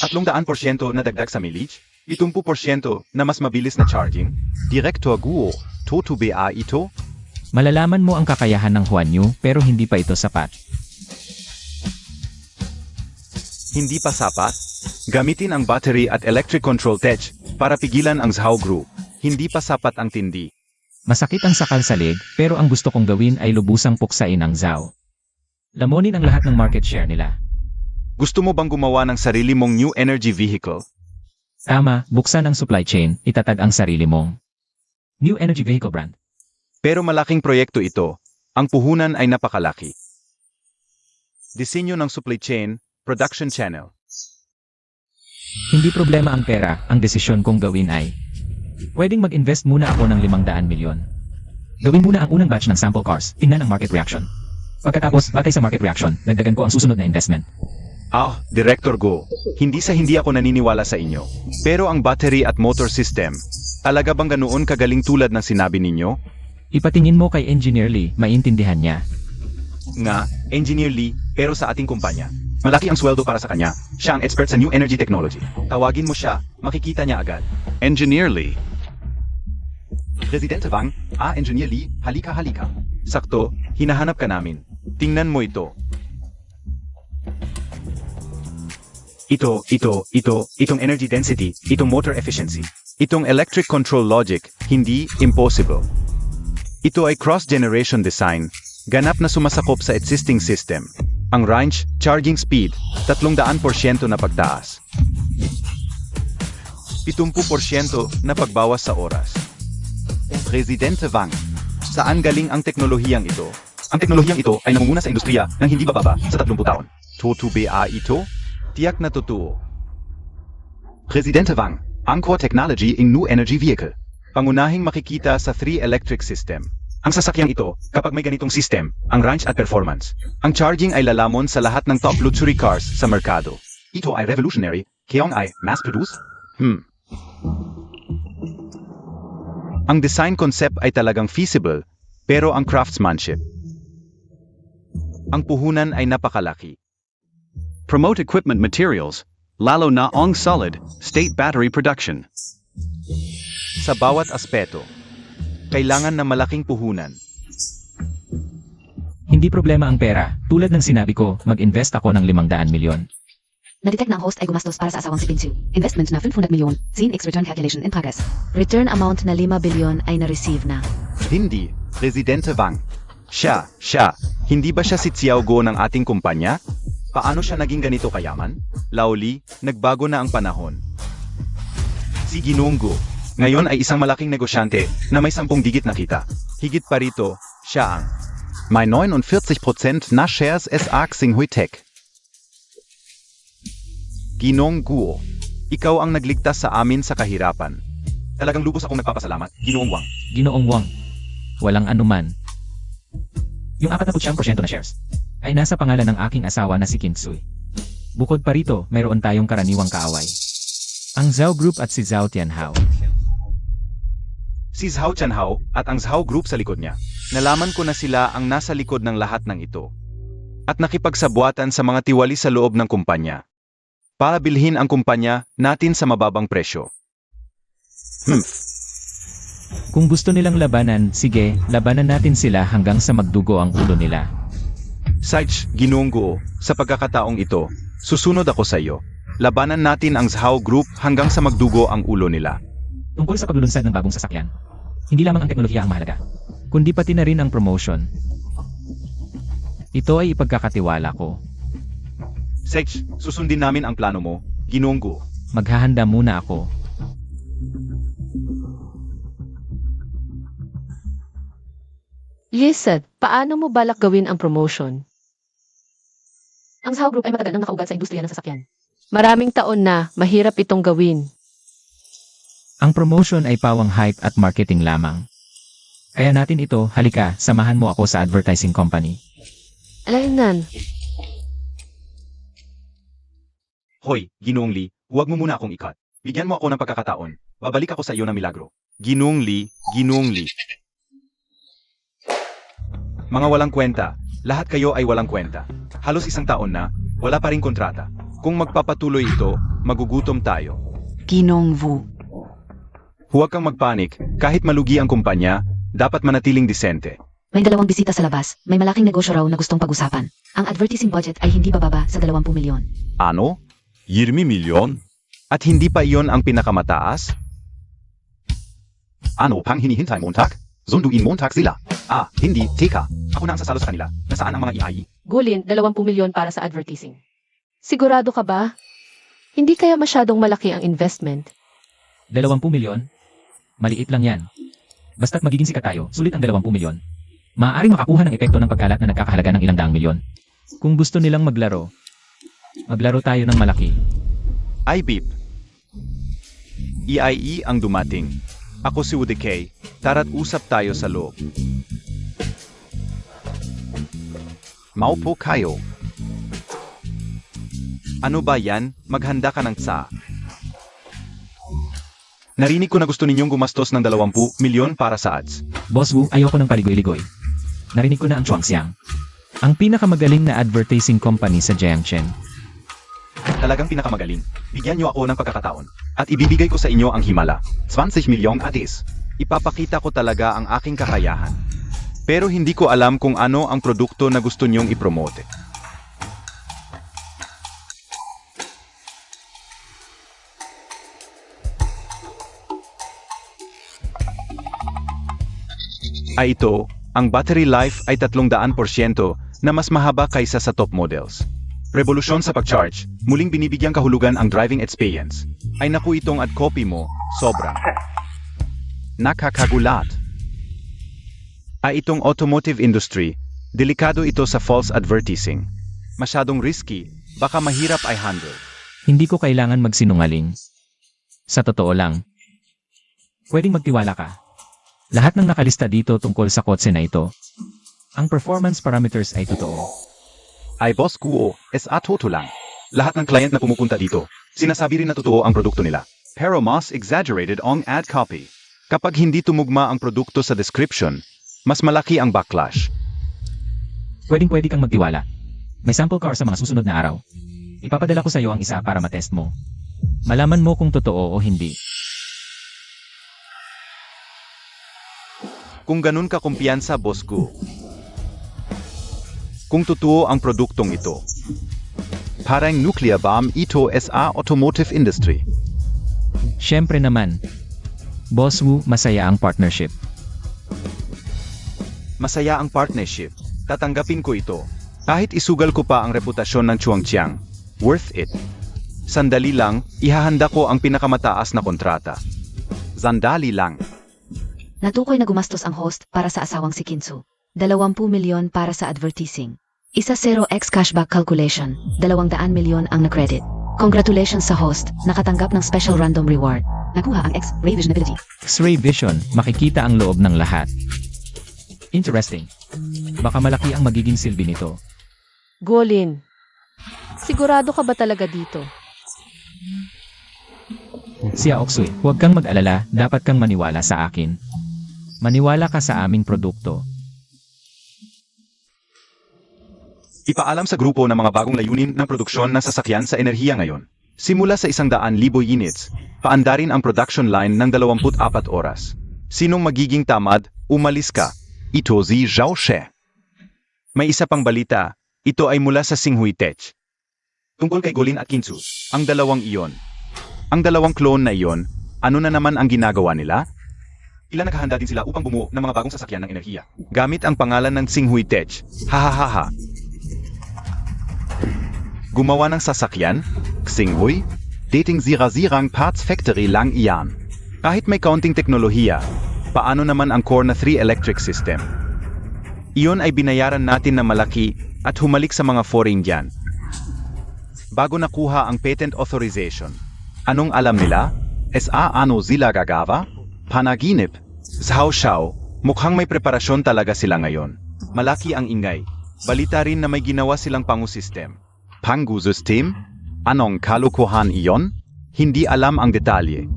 Speaker 5: 300% na dagdag sa mileage? 70% na mas mabilis na charging? Direktor Guo, Toto ba ito?
Speaker 1: Malalaman mo ang kakayahan ng Huanyu, pero hindi pa ito sapat.
Speaker 5: Hindi pa sapat? Gamitin ang battery at electric control tech para pigilan ang Zhao Group. Hindi pa sapat ang tindi.
Speaker 1: Masakit ang sakal sa leg, pero ang gusto kong gawin ay lubusang puksain ang Zhao. Lamunin ang lahat ng market share nila.
Speaker 5: Gusto mo bang gumawa ng sarili mong new energy vehicle?
Speaker 1: Tama, buksan ang supply chain, itatag ang sarili mong new energy vehicle brand.
Speaker 5: Pero malaking proyekto ito. Ang puhunan ay napakalaki. Disenyo ng supply chain, production channel.
Speaker 1: Hindi problema ang pera, ang desisyon kong gawin ay pwedeng mag-invest muna ako ng 500 milyon. Gawin muna ang unang batch ng sample cars, tingnan ang market reaction. Pagkatapos, batay sa market reaction, dagdagan ko ang susunod na investment.
Speaker 5: Director Go, hindi ako naniniwala sa inyo. Pero ang battery at motor system, talaga bang ganoon kagaling tulad ng sinabi ninyo?
Speaker 1: Ipatingin mo kay Engineer Lee, maintindihan niya.
Speaker 5: Nga, Engineer Lee, pero sa ating kumpanya. Malaki ang sweldo para sa kanya. Siya ang expert sa new energy technology. Tawagin mo siya, makikita niya agad. Engineer Lee. Presidente Wang, Engineer Lee, halika. Sakto, hinahanap ka namin. Tingnan mo ito. Itong energy density, itong motor efficiency, itong electric control logic, hindi impossible. Ito ay cross-generation design, ganap na sumasakop sa existing system. Ang range, charging speed, 300% na pagtaas. 70% na pagbawas sa oras. Presidente Wang, saan galing ang teknolohiyang ito? Ang teknolohiyang ito ay namumuna sa industriya ng hindi bababa sa 30 taon. Toto ba ito? Tiyak na totoo. Presidente Wang, Angkor Technology in New Energy Vehicle. Pangunahing makikita sa 3 electric system. Ang sasakyang ito, kapag may ganitong system, ang range at performance. Ang charging ay lalamon sa lahat ng top luxury cars sa merkado. Ito ay revolutionary, kayong ay mass-produce? Ang design concept ay talagang feasible, pero ang craftsmanship. Ang puhunan ay napakalaki.
Speaker 7: Promote equipment materials, lalo na ang solid state battery production.
Speaker 5: Sa bawat aspeto, kailangan na malaking puhunan.
Speaker 1: Hindi problema ang pera. Tulad ng sinabi ko, mag-invest ako ng 500 milyon.
Speaker 3: Na-detect na ang host ay gumastos para sa asawang si Pinsu. Investment na 500 milyon. Scene X return calculation in progress. Return amount na 5 bilyon ay na-receive na.
Speaker 5: Hindi,
Speaker 4: Presidente Wang.
Speaker 5: Siya, hindi ba siya si Xiao Go ng ating kumpanya?
Speaker 4: Paano siya naging ganito kayaman?
Speaker 5: Laoli, nagbago na ang panahon.
Speaker 4: Si Ginoong Gu. Ngayon ay isang malaking negosyante na may 10 digit na kita.
Speaker 5: Higit pa rito, siya ang
Speaker 4: May 49% na shares sa Xinghui Tech.
Speaker 5: Ginoong Guo. Ikaw ang nagligtas sa amin sa kahirapan.
Speaker 4: Talagang lubos akong nagpapasalamat, Ginoong Wang.
Speaker 1: Ginoong Wang. Walang anuman. Yung 49% na shares ay nasa pangalan ng aking asawa na si Kinsui. Bukod pa rito, mayroon tayong karaniwang kaaway. Ang Zhao Group at si Zhao Tianhao.
Speaker 4: Si Zhao Tianhao at ang Zhao Group sa likod niya.
Speaker 5: Nalaman ko na sila ang nasa likod ng lahat ng ito. At nakipagsabuatan sa mga tiwali sa loob ng kumpanya. Para bilhin ang kumpanya natin sa mababang presyo.
Speaker 1: Kung gusto nilang labanan, sige, labanan natin sila hanggang sa magdugo ang ulo nila.
Speaker 5: Sarge, Ginoong Guo, sa pagkakataong ito, susunod ako sa iyo. Labanan natin ang Zhao Group hanggang sa magdugo ang ulo nila.
Speaker 1: Tungkol sa paglulunsad ng bagong sasakyan, hindi lamang ang teknolohiya ang mahalaga, kundi pati na rin ang promotion. Ito ay ipagkakatiwala ko.
Speaker 4: Sage, susundin namin ang plano mo, Ginoong Gu.
Speaker 1: Maghahanda muna ako.
Speaker 2: Lizard, paano mo balak gawin ang promotion? Ang Zhao Group ay matagal nang nakaugat sa industriya ng sasakyan. Maraming taon na, mahirap itong gawin.
Speaker 1: Ang promotion ay pawang hype at marketing lamang. Kaya natin ito, halika, samahan mo ako sa advertising company.
Speaker 2: Alainan,
Speaker 4: Hoy, Ginoong Lee, huwag mo muna akong ikat. Bigyan mo ako ng pagkakataon. Babalik ako sa iyo na milagro.
Speaker 5: Ginoong Lee.
Speaker 4: Mga walang kwenta. Lahat kayo ay walang kwenta. Halos isang taon na, wala pa ring kontrata.
Speaker 5: Kung magpapatuloy ito, magugutom tayo.
Speaker 6: Ginong Vu.
Speaker 5: Huwag kang magpanik, kahit malugi ang kumpanya, dapat manatiling disente.
Speaker 3: May 2 bisita sa labas. May malaking negosyo raw na gustong pag-usapan. Ang advertising budget ay hindi bababa sa 20 milyon.
Speaker 5: Ano? 20 milyon? At hindi pa iyon ang pinakamataas?
Speaker 4: Ano pang hinihintay Montag? Sunduin Montag sila. Hindi, teka. Ako na ang sasalo sa kanila. Nasaan ang mga EI?
Speaker 2: Gulin, 20 milyon para sa advertising. Sigurado ka ba? Hindi kaya masyadong malaki ang investment?
Speaker 1: 20 milyon? Maliit lang yan. Basta't magiging sikat tayo, sulit ang 20 milyon. Maaaring makakuha ng epekto ng pagkalat na nagkakahalaga ng ilang daang milyon. Kung gusto nilang maglaro tayo ng malaki.
Speaker 5: Ay beep. EIE ang dumating. Ako si Woodekay. Tara't usap tayo sa loob.
Speaker 4: Maupo kayo.
Speaker 5: Ano ba yan? Maghanda ka ng tsa.
Speaker 4: Narinig ko na gusto ninyong gumastos ng 20 milyon para sa ads.
Speaker 1: Boss Wu, ayoko ng paligoy-ligoy. Narinig ko na ang Chuangxiang. Ang pinakamagaling na advertising company sa Jiangchen.
Speaker 4: Talagang pinakamagaling. Bigyan niyo ako ng pagkakataon. At ibibigay ko sa inyo ang himala. 20 milyong atis.
Speaker 5: Ipapakita ko talaga ang aking kakayahan. Pero hindi ko alam kung ano ang produkto na gusto niyong ipromote. Ito, ang battery life ay 300% na mas mahaba kaysa sa top models.
Speaker 4: Revolusyon sa pag-charge, muling binibigyang kahulugan ang driving experience.
Speaker 5: Ay naku itong ad copy mo, sobra.
Speaker 4: Nakakagulat.
Speaker 5: Itong automotive industry, delikado ito sa false advertising. Masyadong risky, baka mahirap ay handle.
Speaker 1: Hindi ko kailangan magsinungaling. Sa totoo lang. Pwedeng magtiwala ka. Lahat ng nakalista dito tungkol sa kotse na ito. Ang performance parameters ay totoo.
Speaker 4: Ay boss Guo, totoo lang. Lahat ng client na pumupunta dito, sinasabi rin na totoo ang produkto nila.
Speaker 5: Pero mas exaggerated ang ad copy. Kapag hindi tumugma ang produkto sa description, mas malaki ang backlash.
Speaker 1: Pwedeng-pwede kang magtiwala. May sample car sa mga susunod na araw. Ipapadala ko sa iyo ang isa para matest mo. Malaman mo kung totoo o hindi.
Speaker 5: Kung ganun ka kumpiyansa, boss ko. Kung totoo ang produktong ito.
Speaker 4: Parang nuclear bomb ito sa automotive industry.
Speaker 1: Siyempre naman. Boss Wu, masaya ang partnership.
Speaker 5: Masaya ang partnership. Tatanggapin ko ito. Kahit isugal ko pa ang reputasyon ng Chuangqiang. Worth it. Sandali lang, ihahanda ko ang pinakamataas na kontrata. Sandali lang.
Speaker 3: Natukoy na gumastos ang host para sa asawang si Kinsu. 20 milyon para sa advertising. Isa 0x cashback calculation. 200 milyon ang na-credit. Congratulations sa host, nakatanggap ng special random reward. Nakuha ang X-ray vision ability.
Speaker 1: X-ray vision, makikita ang loob ng lahat. Interesting. Baka malaki ang magiging silbi nito.
Speaker 2: Golin, sigurado ka ba talaga dito?
Speaker 1: Siya Oksui, huwag kang mag-alala, dapat kang maniwala sa akin. Maniwala ka sa aming produkto.
Speaker 5: Ipaalam sa grupo ng mga bagong layunin ng produksyon ng sasakyan sa enerhiya ngayon. Simula sa 100,000 units, paandarin ang production line ng 24 oras. Sinong magiging tamad, umalis ka. Ito si Zhao She. May isa pang balita, ito ay mula sa Xinhui Tech. Tungkol kay Golin at Kinsu, ang dalawang iyon. Ang dalawang clone na iyon, ano na naman ang ginagawa nila? Ilan naghahanda din sila upang bumuo ng mga bagong sasakyan ng enerhiya. Gamit ang pangalan ng Xinhui Tech. Hahaha. Gumawa ng sasakyan? Xinhui? Dating zira-zirang parts factory lang iyan. Kahit may kaunting teknolohiya, paano naman ang core na 3 electric system? Iyon ay binayaran natin na malaki at humalik sa mga foreign yan. Bago nakuha ang patent authorization. Anong alam nila? SA ano sila gagawa? Panaginip. Zhao Xiao, mukhang may preparasyon talaga sila ngayon. Malaki ang ingay. Balita rin na may ginawa silang pangu-system. Pangu-system? Anong kalokohan iyon? Hindi alam ang detalye.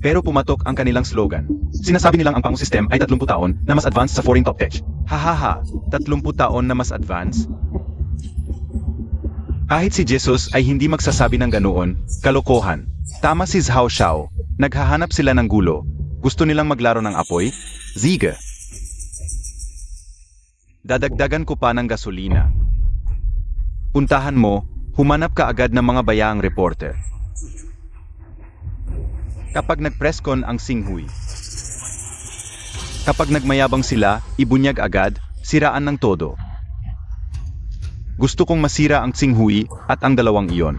Speaker 5: Pero pumatok ang kanilang slogan. Sinasabi nilang ang pangu-system ay 30 taon na mas advanced sa foreign top tech. Hahaha, 30 taon na mas advanced? Kahit si Jesus ay hindi magsasabi ng ganoon, kalokohan. Tama si Zhao Xiao, naghahanap sila ng gulo. Gusto nilang maglaro ng apoy? Sige. Dadagdagan ko pa ng gasolina. Puntahan mo, humanap ka agad ng mga bayaang reporter. Kapag nag-presscon ang Xinhui. Kapag nagmayabang sila, ibunyag agad, siraan ng todo. Gusto kong masira ang Xinhui at ang dalawang iyon.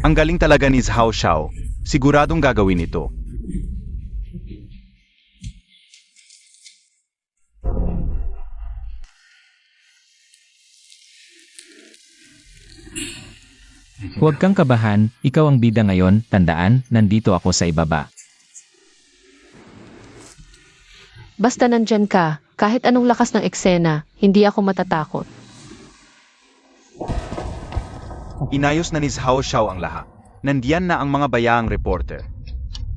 Speaker 5: Ang galing talaga ni Zhao Xiao, siguradong gagawin ito.
Speaker 1: Huwag kang kabahan, ikaw ang bida ngayon, tandaan, nandito ako sa ibaba.
Speaker 2: Basta nandyan ka, kahit anong lakas ng eksena, hindi ako matatakot.
Speaker 5: Inayos na ni Zhao Xiao ang lahat. Nandiyan na ang mga bayaang reporter.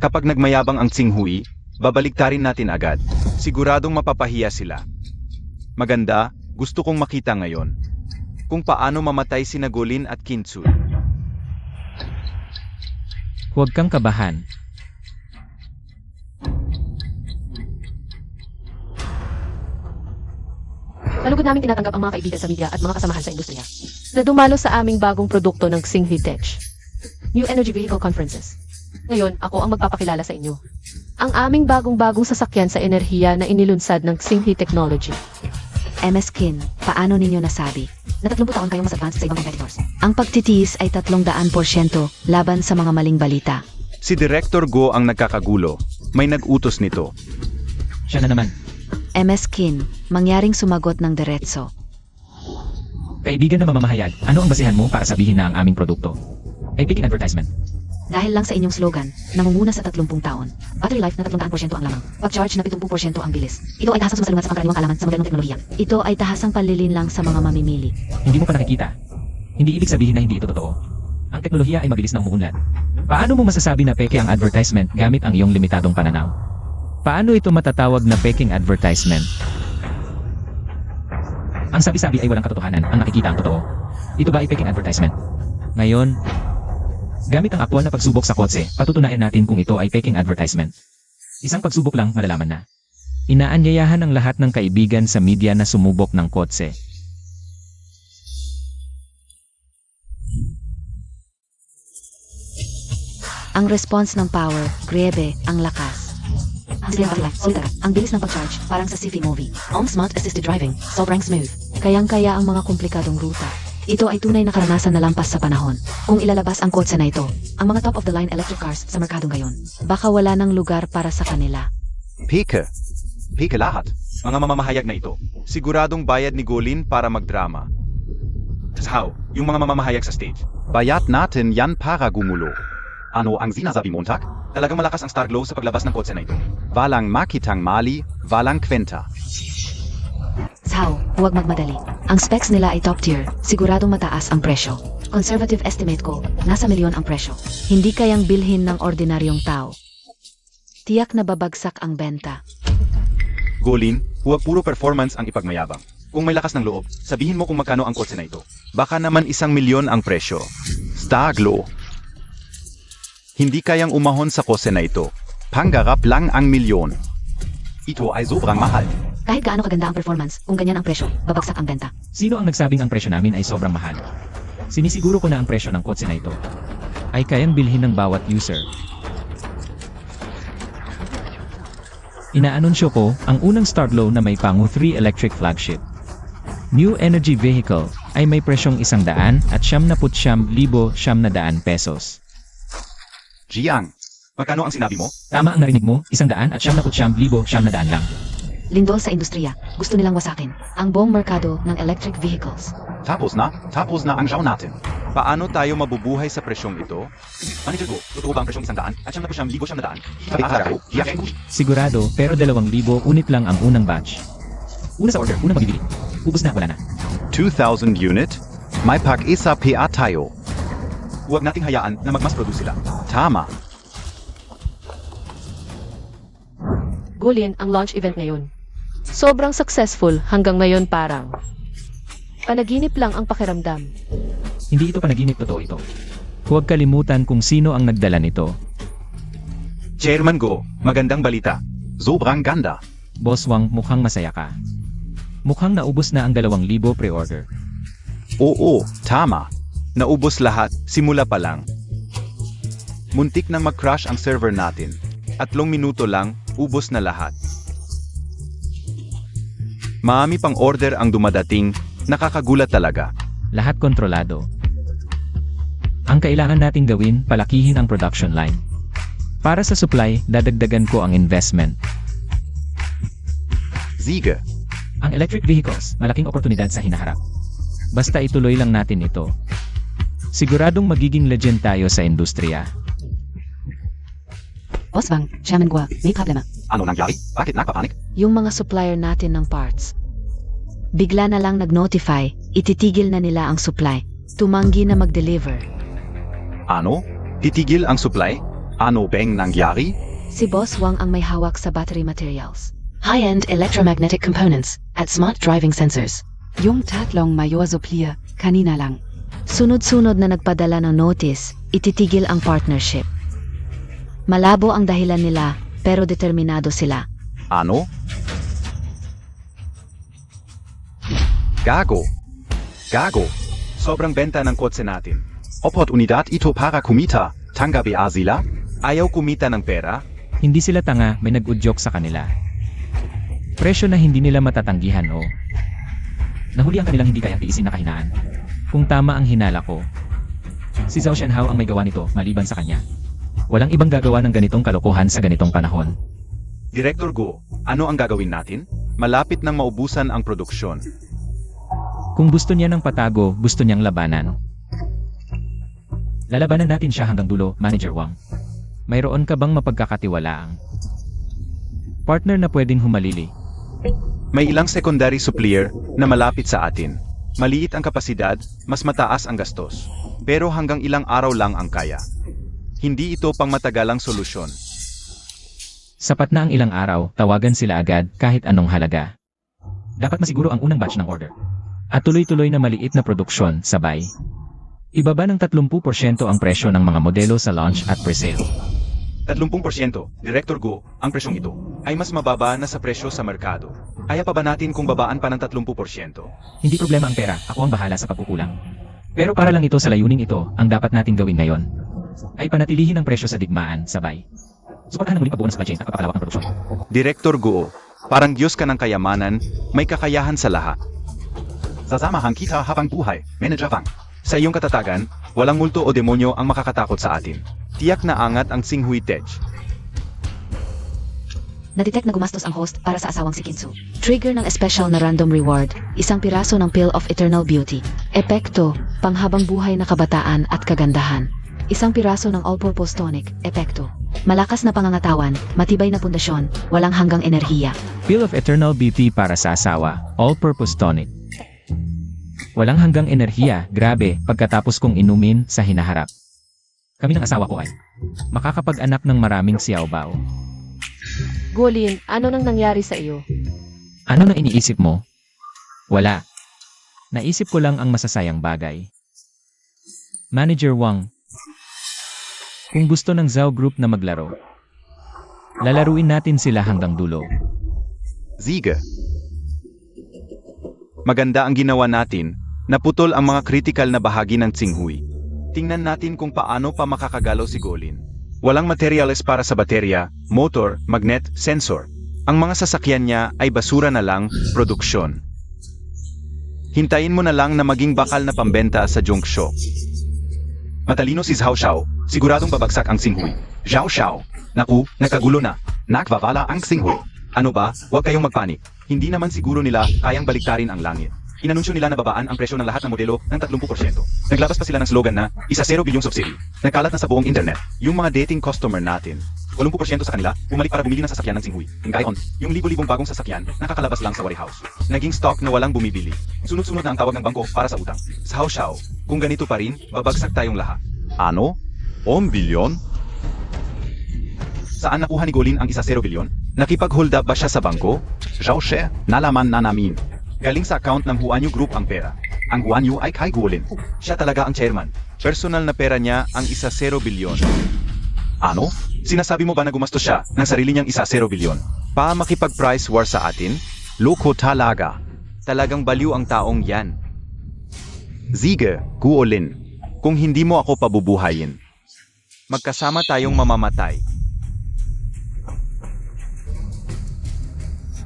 Speaker 5: Kapag nagmayabang ang Xinhui, babaliktarin natin agad. Siguradong mapapahiya sila. Maganda, gusto kong makita ngayon. Kung paano mamatay sina Golin at Kinsu.
Speaker 1: Huwag kang kabahan.
Speaker 2: Malugod namin tinatanggap ang mga kaibigan sa media at mga kasamahan sa industriya na dumalo sa aming bagong produkto ng Xinhui Tech. New Energy Vehicle Conferences. Ngayon, ako ang magpapakilala sa inyo. Ang aming bagong-bagong sasakyan sa enerhiya na inilunsad ng Xinhui Technology.
Speaker 3: MS Kin, paano ninyo nasabi? Na 30 taon kayong mas advanced sa ibang competitors. Ang pagtitiis ay 300% laban sa mga maling balita.
Speaker 5: Si Director Go ang nagkakagulo. May nag-utos nito.
Speaker 1: Siya na naman.
Speaker 3: MS Kin, mangyaring sumagot ng diretso.
Speaker 1: Kaibigan na mamamahayag, ano ang basihan mo para sabihin na ang aming produkto ay peking advertisement?
Speaker 3: Dahil lang sa inyong slogan, nangunguna sa 30 taon. Battery life na 300% ang lamang. Pag-charge na 70% ang bilis. Ito ay tahasang sumasalungat sa pangkaraniwang kaalaman sa modernong teknolohiya. Ito ay tahasang panlilin lang sa mga mamimili.
Speaker 1: Hindi mo pa nakikita. Hindi ibig sabihin na hindi ito totoo. Ang teknolohiya ay mabilis na umuunlad. Paano mo masasabi na peke ang advertisement gamit ang iyong limitadong pananaw? Paano ito matatawag na peking advertisement? Ang sabi-sabi ay walang katotohanan, ang nakikita ang totoo. Ito ba ay peking advertisement? Ngayon, gamit ang aktwal na pagsubok sa kotse, patutunayan natin kung ito ay peking advertisement. Isang pagsubok lang, malalaman na. Inaanyayahan ang lahat ng kaibigan sa media na sumubok ng kotse.
Speaker 3: Ang response ng power, grebe, ang lakas. Sige lang, sulit agad. Ang bilis ng pag-charge, parang sa sci-fi movie. Ang smart assisted driving, sobrang smooth. Kayang-kaya ang mga komplikadong ruta. Ito ay tunay na karanasan na lampas sa panahon. Kung ilalabas ang kotse na ito, ang mga top-of-the-line electric cars sa merkado ngayon, baka wala ng lugar para sa kanila.
Speaker 5: Peke. Peke lahat. Mga mamamahayag na ito. Siguradong bayad ni Golin para magdrama. How? Yung mga mamamahayag sa stage. Bayat natin yan para gumulo. Ano ang sinasabi mo, Montag? Talagang malakas ang Star Glow sa paglabas ng kotse na ito. Walang makitang mali, walang kwenta.
Speaker 3: Sao, huwag magmadali. Ang specs nila ay top tier, siguradong mataas ang presyo. Conservative estimate ko, nasa milyon ang presyo. Hindi kayang bilhin ng ordinaryong tao. Tiyak na babagsak ang benta.
Speaker 5: Golin, huwag puro performance ang ipagmayabang. Kung may lakas ng loob, sabihin mo kung magkano ang kotse na ito. Baka naman 1,000,000 ang presyo. Star Glow. Hindi kayang umahon sa kotse na ito. Pangarap lang ang milyon. Ito ay sobrang mahal.
Speaker 3: Kahit gaano kaganda ang performance, kung ganyan ang presyo, babagsak ang benta.
Speaker 1: Sino ang nagsabing ang presyo namin ay sobrang mahal? Sinisiguro ko na ang presyo ng kotse na ito ay kayang bilhin ng bawat user. Inaanunsyo ko ang unang Star Glow na may Pangu 3 electric flagship. New energy vehicle ay may presyong 100,900,900 pesos.
Speaker 5: Jiang, magkano ang sinabi mo?
Speaker 1: Tama ang narinig mo, 100,900,900 lang.
Speaker 3: Lindol sa industriya, gusto nilang wasakin ang buong merkado ng electric vehicles.
Speaker 5: Tapos na ang show natin. Paano tayo mabubuhay sa presyong ito? Manager ko, totoo ba ang presyong 100,900,900?
Speaker 1: Sigurado, pero 2,000 unit lang ang unang batch. Una sa order, unang mabibili. Ubus na, wala na.
Speaker 5: 2,000 unit? May pag-isa pa tayo. Huwag nating hayaan na mag-mass produce sila. Tama.
Speaker 2: Gulin ang launch event ngayon. Sobrang successful hanggang ngayon parang panaginip lang ang pakiramdam.
Speaker 1: Hindi ito panaginip, totoo ito. Huwag kalimutan kung sino ang nagdala nito.
Speaker 5: Chairman Go, magandang balita. Sobrang ganda.
Speaker 1: Boss Wang, mukhang masaya ka. Mukhang naubos na ang 2,000 pre-order.
Speaker 5: Oo, tama. Naubos lahat, simula pa lang. Muntik nang mag-crash ang server natin. 3 minuto lang, ubos na lahat. Maami pang order ang dumadating, nakakagulat talaga.
Speaker 1: Lahat kontrolado. Ang kailangan nating gawin, palakihin ang production line. Para sa supply, dadagdagan ko ang investment.
Speaker 5: Sige.
Speaker 1: Ang electric vehicles, malaking oportunidad sa hinaharap. Basta ituloy lang natin ito. Siguradong magiging legend tayo sa industriya.
Speaker 3: Boss Wang, Chairman Gua, may problema.
Speaker 5: Ano nangyari? Bakit nagpapanik?
Speaker 3: Yung mga supplier natin ng parts. Bigla na lang nag-notify, ititigil na nila ang supply. Tumanggi na mag-deliver.
Speaker 5: Ano? Titigil ang supply? Ano bang nangyari?
Speaker 3: Si Boss Wang ang may hawak sa battery materials. High-end electromagnetic components at smart driving sensors.
Speaker 6: Yung tatlong mayor supplier, kanina lang.
Speaker 3: Sunod-sunod na nagpadala ng notice, ititigil ang partnership. Malabo ang dahilan nila, pero determinado sila.
Speaker 5: Ano? Gago. Sobrang benta ng kotse natin. Oportunidad ito para kumita. Tanggap sila? Ayaw kumita ng pera?
Speaker 1: Hindi sila tanga, may nag-udyok sa kanila. Presyo na hindi nila matatanggihan o nahuli ang kanilang hindi kayang tiisin na kahinaan. Kung tama ang hinala ko, si Zhao Shenhao ang may gawa nito maliban sa kanya. Walang ibang gagawa ng ganitong kalokohan sa ganitong panahon.
Speaker 5: Director Go, ano ang gagawin natin? Malapit nang maubusan ang produksyon.
Speaker 1: Kung gusto niya ng patago, gusto niyang labanan. Lalabanan natin siya hanggang dulo, Manager Wang. Mayroon ka bang mapagkakatiwalaang partner na pwedeng humalili?
Speaker 5: May ilang secondary supplier na malapit sa atin. Maliit ang kapasidad, mas mataas ang gastos. Pero hanggang ilang araw lang ang kaya. Hindi ito pang matagalang solusyon.
Speaker 1: Sapat na ang ilang araw, tawagan sila agad kahit anong halaga. Dapat masiguro ang unang batch ng order. At tuloy-tuloy na maliit na produksyon, sabay. Ibaba ng 30% ang presyo ng mga modelo sa launch at presale.
Speaker 5: 30%, Director Go, ang presyong ito ay mas mababa na sa presyo sa merkado. Kaya pa ba natin kung babaan pa ng 30%?
Speaker 1: Hindi problema ang pera, ako ang bahala sa pagkukulang. Pero para lang ito sa layuning ito, ang dapat nating gawin ngayon ay panatilihin ang presyo sa digmaan, sabay. Suportahan ng muling pagbuo ng supply chain at pagpapalawak ng produksyon.
Speaker 5: Direktor Guo, parang Diyos ka ng kayamanan, may kakayahan sa lahat.
Speaker 4: Sasamahan kita habang buhay, Manager Wang.
Speaker 5: Sa iyong katatagan, walang multo o demonyo ang makakatakot sa atin. Tiyak na angat ang Xinghui Tech.
Speaker 3: Nadetect na gumastos ang host para sa asawang si Kinsu. Trigger ng special na random reward, isang piraso ng Pill of Eternal Beauty. Epekto, panghabang buhay na kabataan at kagandahan. Isang piraso ng All-Purpose Tonic. Epekto, malakas na pangangatawan, matibay na pundasyon, walang hanggang enerhiya.
Speaker 1: Pill of Eternal Beauty para sa asawa, all-purpose tonic. Walang hanggang enerhiya, grabe, pagkatapos kong inumin sa hinaharap. Kami ng asawa ko ay makakapag-anak ng maraming xiaobao.
Speaker 2: Gulin, ano nang nangyari sa iyo?
Speaker 1: Ano na iniisip mo? Wala. Naisip ko lang ang masasayang bagay. Manager Wang, kung gusto ng Zhao Group na maglaro, lalaruin natin sila hanggang dulo.
Speaker 5: Ziga. Maganda ang ginawa natin, naputol ang mga critical na bahagi ng Xinghui. Tingnan natin kung paano pa makakagalaw si Golin. Walang materyales para sa baterya, motor, magnet, sensor. Ang mga sasakyan niya ay basura na lang, produksyon. Hintayin mo na lang na maging bakal na pambenta sa junk shop.
Speaker 4: Matalino si Zhao Xiao, siguradong babagsak ang Xinghui. Zhao Xiao, naku, nagkagulo na. Nagwawala ang Xinghui. Ano ba, huwag kayong magpanik. Hindi naman siguro nila kayang baliktarin ang langit. Inanunsyo nila na babaan ang presyo ng lahat ng modelo ng 30%. Naglabas pa sila ng slogan na, isa 0 bilyong subsidy. Nagkalat na sa buong internet.
Speaker 5: Yung mga dating customer natin,
Speaker 4: 80% sa kanila, bumalik para bumili ng sasakyan ng Xinghui. Ngayon, yung libo-libong bagong sasakyan, nakakalabas lang sa warehouse.
Speaker 5: naging stock na walang bumibili.
Speaker 4: Sunod-sunod na ang tawag ng bangko para sa utang.
Speaker 5: Zhao Xiao, kung ganito pa rin, babagsak tayong lahat.
Speaker 7: Ano? 1 bilyon?
Speaker 4: Saan nakuha ni Golin ang isa 0 bilyon?
Speaker 5: Nakipag-hold up ba siya sa bangko?
Speaker 4: Zhao She, nalaman na namin. Galing sa account ng Huanyu Group ang pera. Ang Huanyu ay kay Golin. Siya talaga ang chairman.
Speaker 5: Personal na pera niya ang isa 0 bilyon.
Speaker 4: Ano? Sinasabi mo ba na gumastos siya ng sarili niyang isa 0 bilyon?
Speaker 5: Pa makipag-price war sa atin? Loko talaga. Talagang baliw ang taong yan. Ziga, Guolin, kung hindi mo ako pabubuhayin, magkasama tayong mamamatay.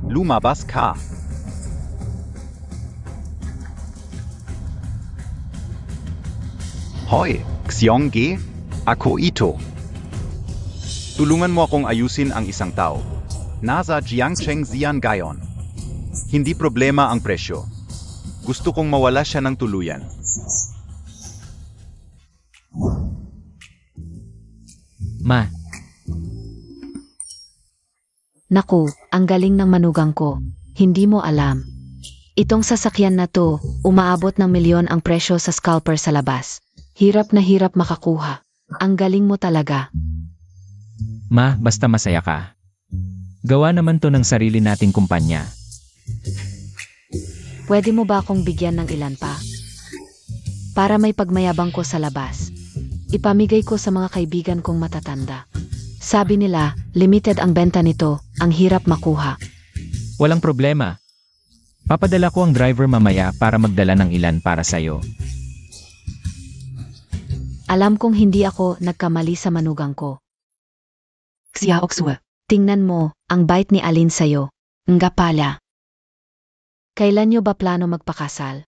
Speaker 4: Lumabas ka. Hoy, Xiongge, ako ito.
Speaker 5: Tulungan mo akong ayusin ang isang tao.
Speaker 4: Nasa Jiangcheng Zian Gayon.
Speaker 5: Hindi problema ang presyo. Gusto kong mawala siya ng tuluyan.
Speaker 1: Ma,
Speaker 3: Naku, ang galing ng manugang ko. Hindi mo alam. Itong sasakyan na to, umaabot ng milyon ang presyo sa scalper sa labas. Hirap na hirap makakuha. Ang galing mo talaga.
Speaker 1: ma, basta masaya ka. Gawa naman to ng sarili nating kumpanya.
Speaker 3: Pwede mo ba akong bigyan ng ilan pa? Para may pagmayabang ko sa labas. Ipamigay ko sa mga kaibigan kong matatanda. Sabi nila, limited ang benta nito, ang hirap makuha.
Speaker 1: Walang problema. Papadala ko ang driver mamaya para magdala ng ilan para sa'yo.
Speaker 3: Alam kong hindi ako nagkamali sa manugang ko. Xiaoxue, tingnan mo, ang bait ni Alin sa'yo. Nga pala. Kailan nyo ba plano magpakasal?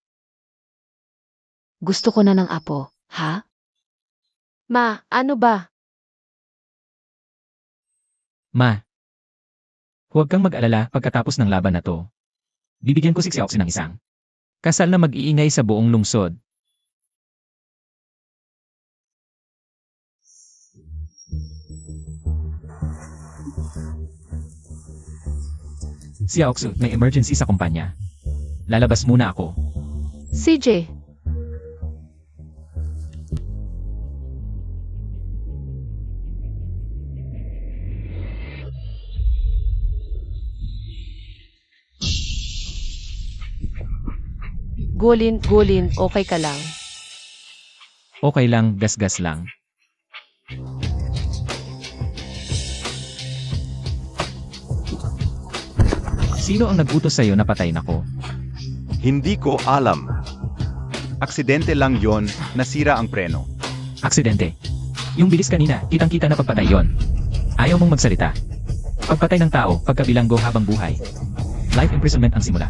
Speaker 3: Gusto ko na ng apo, ha?
Speaker 2: Ma, ano ba?
Speaker 1: Ma, huwag kang mag-alala pagkatapos ng laban na to. Bibigyan ko si Xiaoxi ng isang kasal na mag-iingay sa buong lungsod. Xiaoxi, may emergency sa kumpanya. Lalabas muna ako.
Speaker 2: CJ, Gulin, okay ka lang.
Speaker 1: Okay lang, gas-gas lang. Sino ang nag-utos sa'yo na patayin ako?
Speaker 5: Hindi ko alam. Aksidente lang yon, nasira ang preno.
Speaker 1: Aksidente. Yung bilis kanina, kitang-kita na pagpatay yon. Ayaw mong magsalita. Pagpatay ng tao, pagkabilanggo habang buhay. Life imprisonment ang simula.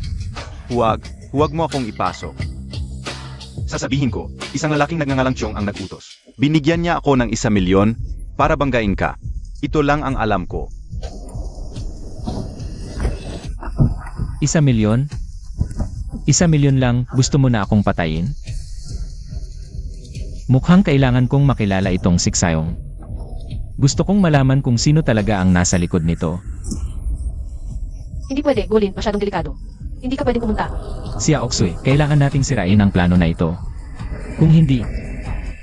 Speaker 5: Huwag mo akong ipasok.
Speaker 4: Sasabihin ko, isang lalaking nagngangalang Chong ang nagutos.
Speaker 5: Binigyan niya ako ng 1,000,000 para banggain ka. Ito lang ang alam ko.
Speaker 1: 1,000,000? 1,000,000 lang, gusto mo na akong patayin? Mukhang kailangan kong makilala itong siksayong. Gusto kong malaman kung sino talaga ang nasa likod nito.
Speaker 2: Hindi pwede, Gulin, masyadong delikado. Hindi ka pwedeng pumunta.
Speaker 1: Si Aoksui, kailangan nating sirain ang plano na ito. Kung hindi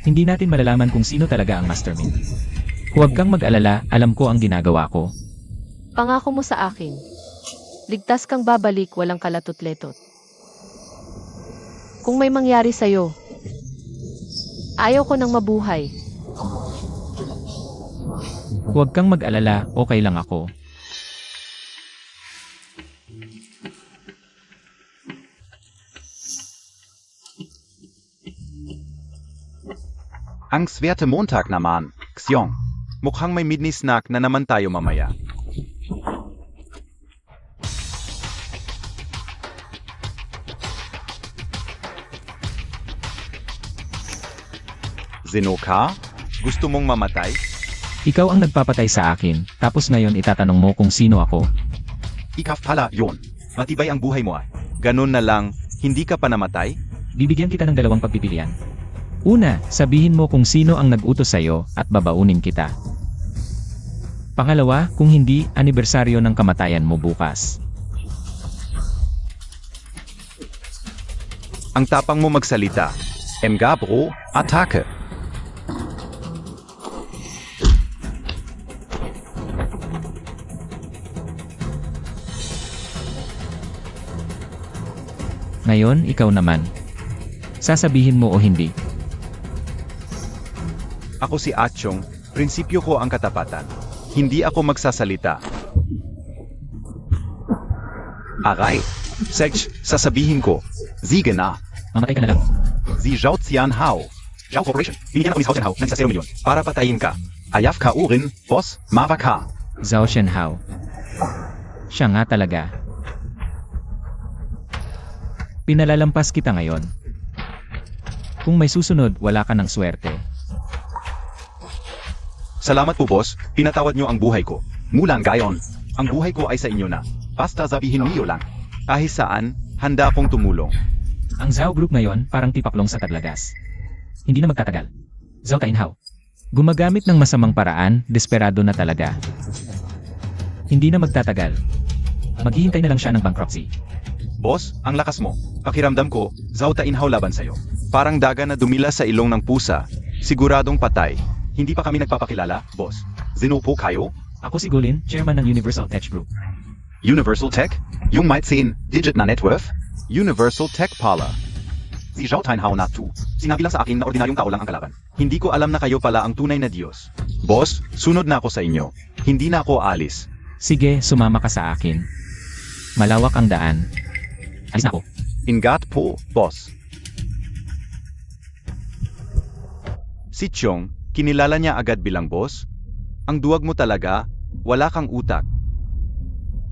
Speaker 1: natin malalaman kung sino talaga ang mastermind. Huwag kang mag-alala, alam ko ang ginagawa ko.
Speaker 2: Pangako mo sa akin. Ligtas kang babalik, walang kalatot-letot. Kung may mangyari sa'yo, ayaw ko nang mabuhay.
Speaker 1: Huwag kang mag-alala, okay lang ako.
Speaker 4: Ang swerte Montag naman, Xiong.
Speaker 5: Mukhang may midnight snack na naman tayo mamaya. Zenoka? Gusto mong mamatay?
Speaker 1: Ikaw ang nagpapatay sa akin, tapos ngayon itatanong mo kung sino ako.
Speaker 4: Ikaw pala yun. Matibay ang buhay mo ah.
Speaker 5: Ganun na lang, hindi ka pa namatay?
Speaker 1: Bibigyan kita ng dalawang pagpipilian. Una, sabihin mo kung sino ang nag-utos sa'yo at babaunin kita. Pangalawa, kung hindi, anibersaryo ng kamatayan mo bukas.
Speaker 5: Ang tapang mo magsalita.
Speaker 4: Mga bro, atake.
Speaker 1: Ngayon, ikaw naman. Sasabihin mo o hindi.
Speaker 5: Ako si Atchong, prinsipyo ko ang katapatan. Hindi ako magsasalita.
Speaker 4: Aray. Sech, sasabihin ko. Sige na.
Speaker 1: Mamatay ka na lang.
Speaker 4: Si Zhao Tianhao. Zhao Corporation. Binigyan ako ni Zhao Tianhao ng 1 milyon para patayin ka. Ayaf ka urin, boss, mawa ka.
Speaker 1: Zhao Shenhao. Siya nga talaga. Pinalalampas kita ngayon. Kung may susunod, wala ka ng swerte.
Speaker 4: Salamat po boss, pinatawad niyo ang buhay ko. Mulan gayon. Ang buhay ko ay sa inyo na. Basta sabihin niyo lang.
Speaker 5: Kahit saan, handa akong tumulong.
Speaker 1: Ang Zhao Group ngayon, parang tipaklong sa taglagas. Hindi na magtatagal. Zhao Tainhao. Gumagamit ng masamang paraan, desperado na talaga. Hindi na magtatagal. Maghihintay na lang siya ng bankruptcy.
Speaker 4: Boss, ang lakas mo. Pakiramdam ko, Zhao Tainhao laban sa'yo.
Speaker 5: Parang daga na dumila sa ilong ng pusa. Siguradong patay.
Speaker 4: Hindi pa kami nagpapakilala, boss. Zinupo kayo?
Speaker 1: Ako si Gulin, chairman ng Universal Tech Group.
Speaker 4: Universal Tech? Yung might seen, digit na net worth?
Speaker 5: Universal Tech pala.
Speaker 4: Si Zhao Tainhao na to. Sinabi lang sa akin na ordinaryong tao lang ang kalaban.
Speaker 5: Hindi ko alam na kayo pala ang tunay na Diyos. Boss, sunod na ako sa inyo. Hindi na ako alis.
Speaker 1: Sige, sumama ka sa akin. Malawak ang daan. Alis na ako.
Speaker 5: Ingat po, boss. Si Chong, kinilala niya agad bilang boss? Ang duwag mo talaga, wala kang utak.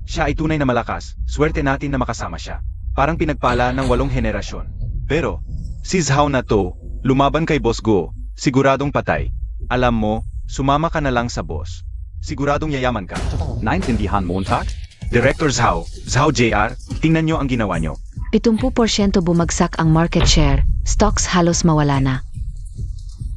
Speaker 4: Siya ay tunay na malakas, swerte natin na makasama siya. Parang pinagpala ng 8 henerasyon.
Speaker 5: Pero, si Zhao na to, lumaban kay Boss Go, siguradong patay. Alam mo, sumama ka na lang sa boss.
Speaker 4: Siguradong yayaman ka. Naintindihan Montag? Director Zhao, Zhao JR, tingnan nyo ang ginawa nyo.
Speaker 3: 70% bumagsak ang market share, stocks halos mawala na.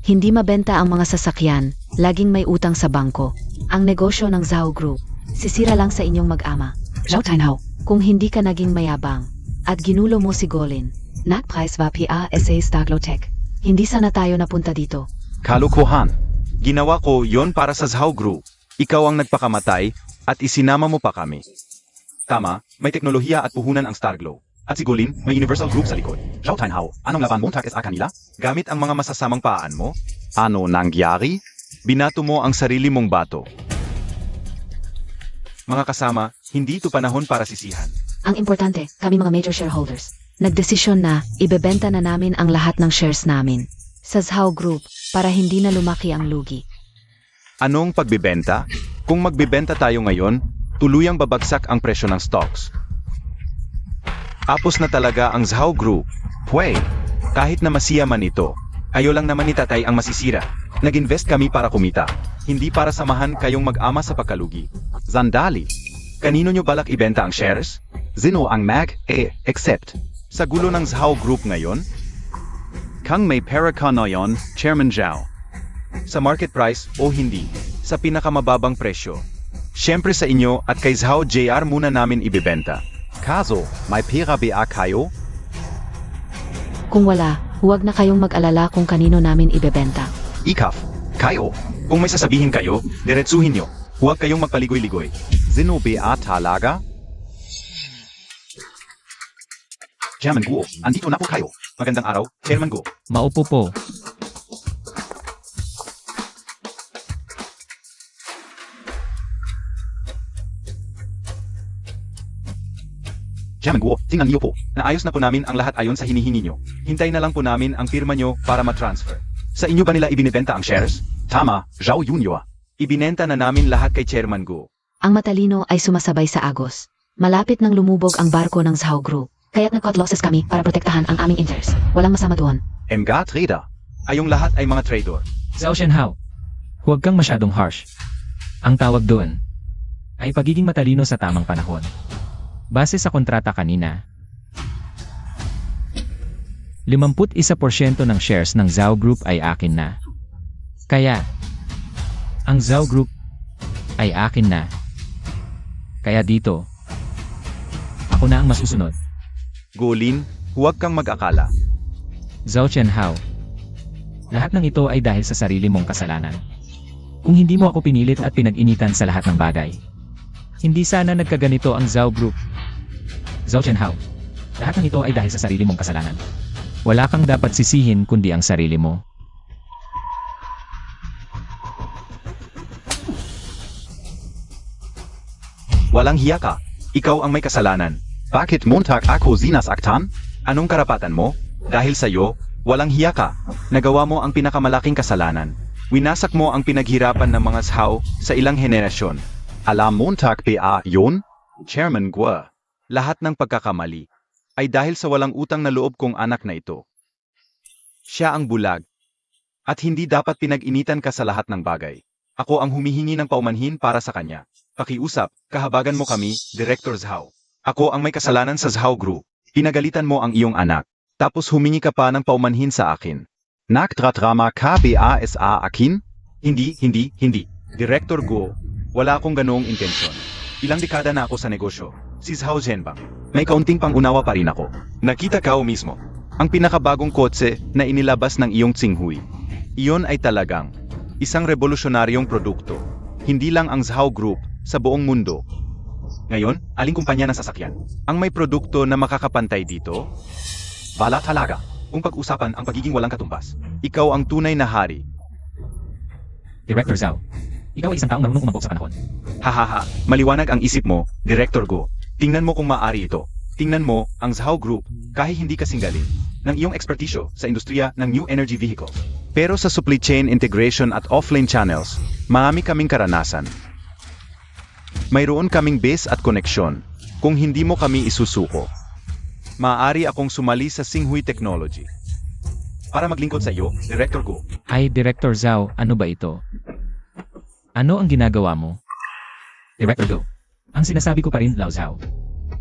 Speaker 3: Hindi mabenta ang mga sasakyan, laging may utang sa bangko. Ang negosyo ng Zhao Group, sisira lang sa inyong mag-ama. Zhao Tainhao, kung hindi ka naging mayabang, at ginulo mo si Golin, Preis war PA-SA Staglotech, hindi sana tayo napunta dito.
Speaker 4: Kalokohan.
Speaker 5: Ginawa ko yon para sa Zhao Group. Ikaw ang nagpakamatay, at isinama mo pa kami.
Speaker 4: Tama, may teknolohiya at puhunan ang Starglow. At si Golin, may Universal Group sa likod. Zhao Tainhao, anong laban Montag sa kanila?
Speaker 5: Gamit ang mga masasamang paan mo?
Speaker 4: Ano nangyari?
Speaker 5: Binato mo ang sarili mong bato. Mga kasama, hindi ito panahon para sisihan.
Speaker 3: Ang importante, kami mga major shareholders, nagdesisyon na ibebenta na namin ang lahat ng shares namin sa Zhao Group para hindi na lumaki ang lugi.
Speaker 5: Anong pagbibenta? Kung magbebenta tayo ngayon, tuluyang babagsak ang presyo ng stocks. Apos na talaga ang Zhao Group. Pwey, kahit na masiya man ito, ayaw lang naman ni tatay ang masisira. Nag-invest kami para kumita, hindi para samahan kayong mag-ama sa pagkalugi. Zandali, kanino nyo balak ibenta ang shares?
Speaker 4: Sino ang except.
Speaker 5: Sa gulo ng Zhao Group ngayon?
Speaker 7: Kung may pera ka ngayon, Chairman Zhao.
Speaker 5: Sa market price o hindi, sa pinakamababang presyo. Siyempre sa inyo at kay Zhao JR muna namin ibibenta.
Speaker 4: Kaso, may pera ba kayo?
Speaker 3: Kung wala, huwag na kayong mag-alala kung kanino namin ibebenta.
Speaker 4: Ikaf, kayo.
Speaker 5: Kung may sasabihin kayo, diretsuhin nyo. Huwag kayong magpaligoy-ligoy.
Speaker 4: Sino ba talaga? Chairman Guo, andito na po kayo.
Speaker 5: Magandang araw, Chairman Go.
Speaker 1: Maupo po.
Speaker 4: Chairman Guo, tingnan niyo po.
Speaker 5: Naayos na po namin ang lahat ayon sa hinihingi nyo. Hintay na lang po namin ang firma nyo para ma-transfer. Sa inyo ba nila ibinibenta ang shares?
Speaker 4: Tama, Zhao Junior.
Speaker 5: Ibinenta na namin lahat kay Chairman Go.
Speaker 3: Ang matalino ay sumasabay sa agos. Malapit nang lumubog ang barko ng Zhao Group. Kaya't nag-cut losses kami para protektahan ang aming interest. Walang masama doon.
Speaker 4: Mga trader.
Speaker 5: Ayong lahat ay mga trader.
Speaker 1: Zhao Shenhao, huwag kang masyadong harsh. Ang tawag doon ay pagiging matalino sa tamang panahon. Base sa kontrata kanina, 51% ng shares ng Zhao Group ay akin na. Kaya, ang Zhao Group ay akin na. Kaya dito, ako na ang masusunod.
Speaker 5: Golin, huwag kang mag-akala.
Speaker 1: Zhao Shenhao, lahat ng ito ay dahil sa sarili mong kasalanan. Kung hindi mo ako pinilit at pinag-initan sa lahat ng bagay, hindi sana nagkaganito ang Zhao Group. Zhao Shenhao, lahat ng ito ay dahil sa sarili mong kasalanan. Wala kang dapat sisihin kundi ang sarili mo.
Speaker 5: Walang hiya ka. Ikaw ang may kasalanan.
Speaker 4: Bakit Montag ako sinasaktan?
Speaker 5: Anong karapatan mo? Dahil sa'yo, walang hiya ka. Nagawa mo ang pinakamalaking kasalanan. Winasak mo ang pinaghirapan ng mga Zhao sa ilang henerasyon.
Speaker 4: Alam Montag ba yun?
Speaker 5: Chairman Guo, lahat ng pagkakamali ay dahil sa walang utang na loob kong anak na ito. Siya ang bulag. At hindi dapat pinag-initan ka sa lahat ng bagay. Ako ang humihingi ng paumanhin para sa kanya. Pakiusap, kahabagan mo kami, Director Zhao. Ako ang may kasalanan sa Zhao Group. Pinagalitan mo ang iyong anak. Tapos humingi ka pa ng paumanhin sa akin.
Speaker 4: Nagdradrama ka ba sa akin?
Speaker 5: Hindi. Director Guo, wala akong ganoong intensyon. Ilang dekada na ako sa negosyo. Si Zhao Zhenbang. May kaunting pangunawa pa rin ako. Nakita ka o mismo. Ang pinakabagong kotse na inilabas ng iyong Tsinghui. Iyon ay talagang isang revolusyonaryong produkto. Hindi lang ang Zhao Group sa buong mundo. Ngayon, aling kumpanya ng sasakyan ang may produkto na makakapantay dito?
Speaker 4: Wala talaga.
Speaker 5: Kung pag-usapan ang pagiging walang katumbas, ikaw ang tunay na hari.
Speaker 1: Director Zhao, ikaw ay isang taong marunong umangkop sa panahon.
Speaker 5: Hahaha, maliwanag ang isip mo, Director Go. Tingnan mo kung maaari ito. Tingnan mo ang Zhao Group kahit hindi kasing galing ng iyong ekspertisyo sa industriya ng new energy vehicle. Pero sa supply chain integration at offline channels, marami kaming karanasan. Mayroon kaming base at koneksyon. Kung hindi mo kami isusuko, maaari akong sumali sa Tsinghui Technology para maglingkod sa iyo, Director Go.
Speaker 1: Ay, Director Zhao, ano ba ito? Ano ang ginagawa mo? Director Go, ang sinasabi ko pa rin, Lao Zhao.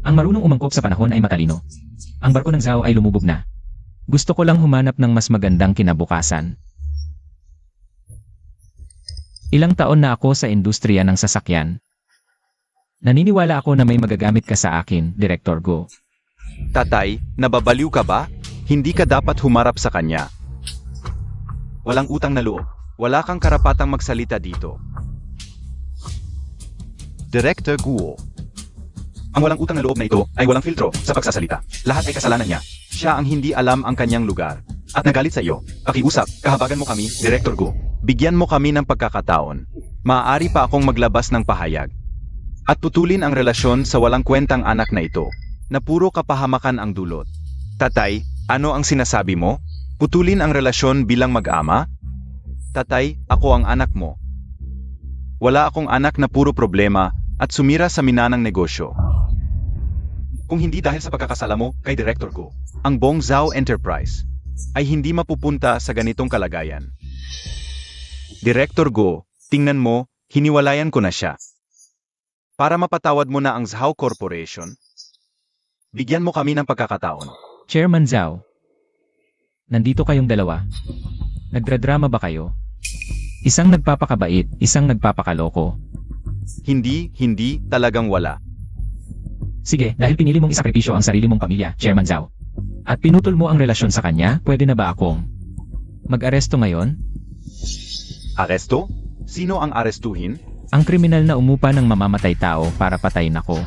Speaker 1: Ang marunong umangkop sa panahon ay matalino. Ang barko ng Zhao ay lumubog na. Gusto ko lang humanap ng mas magandang kinabukasan. Ilang taon na ako sa industriya ng sasakyan. Naniniwala ako na may magagamit ka sa akin, Director Go.
Speaker 5: Tatay, nababaliw ka ba? Hindi ka dapat humarap sa kanya. Walang utang na loob. Wala kang karapatang magsalita dito.
Speaker 4: Director Guo.
Speaker 5: Ang walang utang na loob na ito ay walang filtro sa pagsasalita. Lahat ay kasalanan niya. Siya ang hindi alam ang kanyang lugar. At nagalit sa iyo. Pakiusap, kahabagan mo kami, Director Go. Bigyan mo kami ng pagkakataon. Maaari pa akong maglabas ng pahayag. At putulin ang relasyon sa walang kwentang anak na ito, na puro kapahamakan ang dulot. Tatay, ano ang sinasabi mo? Putulin ang relasyon bilang mag-ama? Tatay, ako ang anak mo. Wala akong anak na puro problema at sumira sa minanang negosyo.
Speaker 4: Kung hindi dahil sa pagkakasala mo kay Director Go,
Speaker 5: Ang Bong Zhao Enterprise ay hindi mapupunta sa ganitong kalagayan. Director Go, tingnan mo, hiniwalayan ko na siya. Para mapatawad mo na ang Zhao Corporation,
Speaker 4: bigyan mo kami ng pagkakataon.
Speaker 1: Chairman Zhao, nandito kayong dalawa. Nagdradrama ba kayo? Isang nagpapakabait, isang nagpapakaloko.
Speaker 5: hindi talagang wala.
Speaker 1: Sige, dahil pinili mong isakripisyo ang sarili mong pamilya, Chairman Zhao. At pinutol mo ang relasyon sa kanya, pwede na ba akong mag-aresto ngayon?
Speaker 4: Aresto? Sino ang arestuhin?
Speaker 1: Ang kriminal na umupa ng mamamatay tao para patayin ako.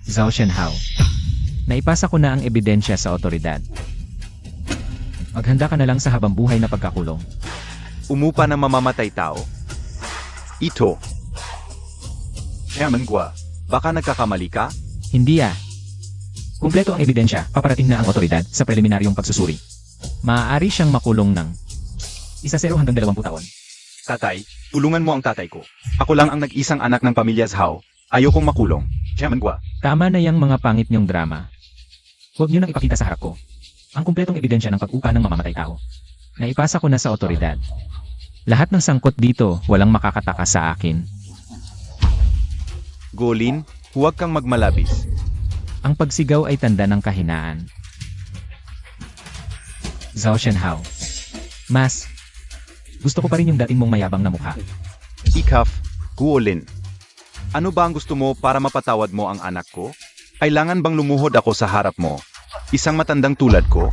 Speaker 1: Zhao Shenhao. Naipasa ko na ang ebidensya sa otoridad. Maghanda ka na lang sa habang buhay na pagkakulong.
Speaker 5: Umupa ng mamamatay tao. Ito,
Speaker 4: Chairman Gua,
Speaker 5: baka nagkakamali ka?
Speaker 1: Hindi Kumpleto ang ebidensya, paparating na ang otoridad sa preliminaryong pagsusuri. Maaari siyang makulong ng 10 hanggang 20 taon.
Speaker 4: tatay, tulungan mo ang tatay ko. Ako lang ang nag-isang anak ng pamilya Zhao. Ayokong makulong. Chairman Gua,
Speaker 1: Tama na yang mga pangit niyong drama. Huwag niyo nang ipakita sa harap ko ang kumpletong ebidensya ng pag-upa ng mamamatay tao. Naipasa ko na sa otoridad. Lahat ng sangkot dito, walang makakataka sa akin.
Speaker 5: Golin, huwag kang magmalabis.
Speaker 1: Ang pagsigaw ay tanda ng kahinaan. Zhao Shenhao. Mas, gusto ko pa rin yung dating mong mayabang na mukha.
Speaker 5: Ikaf, Guolin. Ano ba ang gusto mo para mapatawad mo ang anak ko? Kailangan bang lumuhod ako sa harap mo? Isang matandang tulad ko?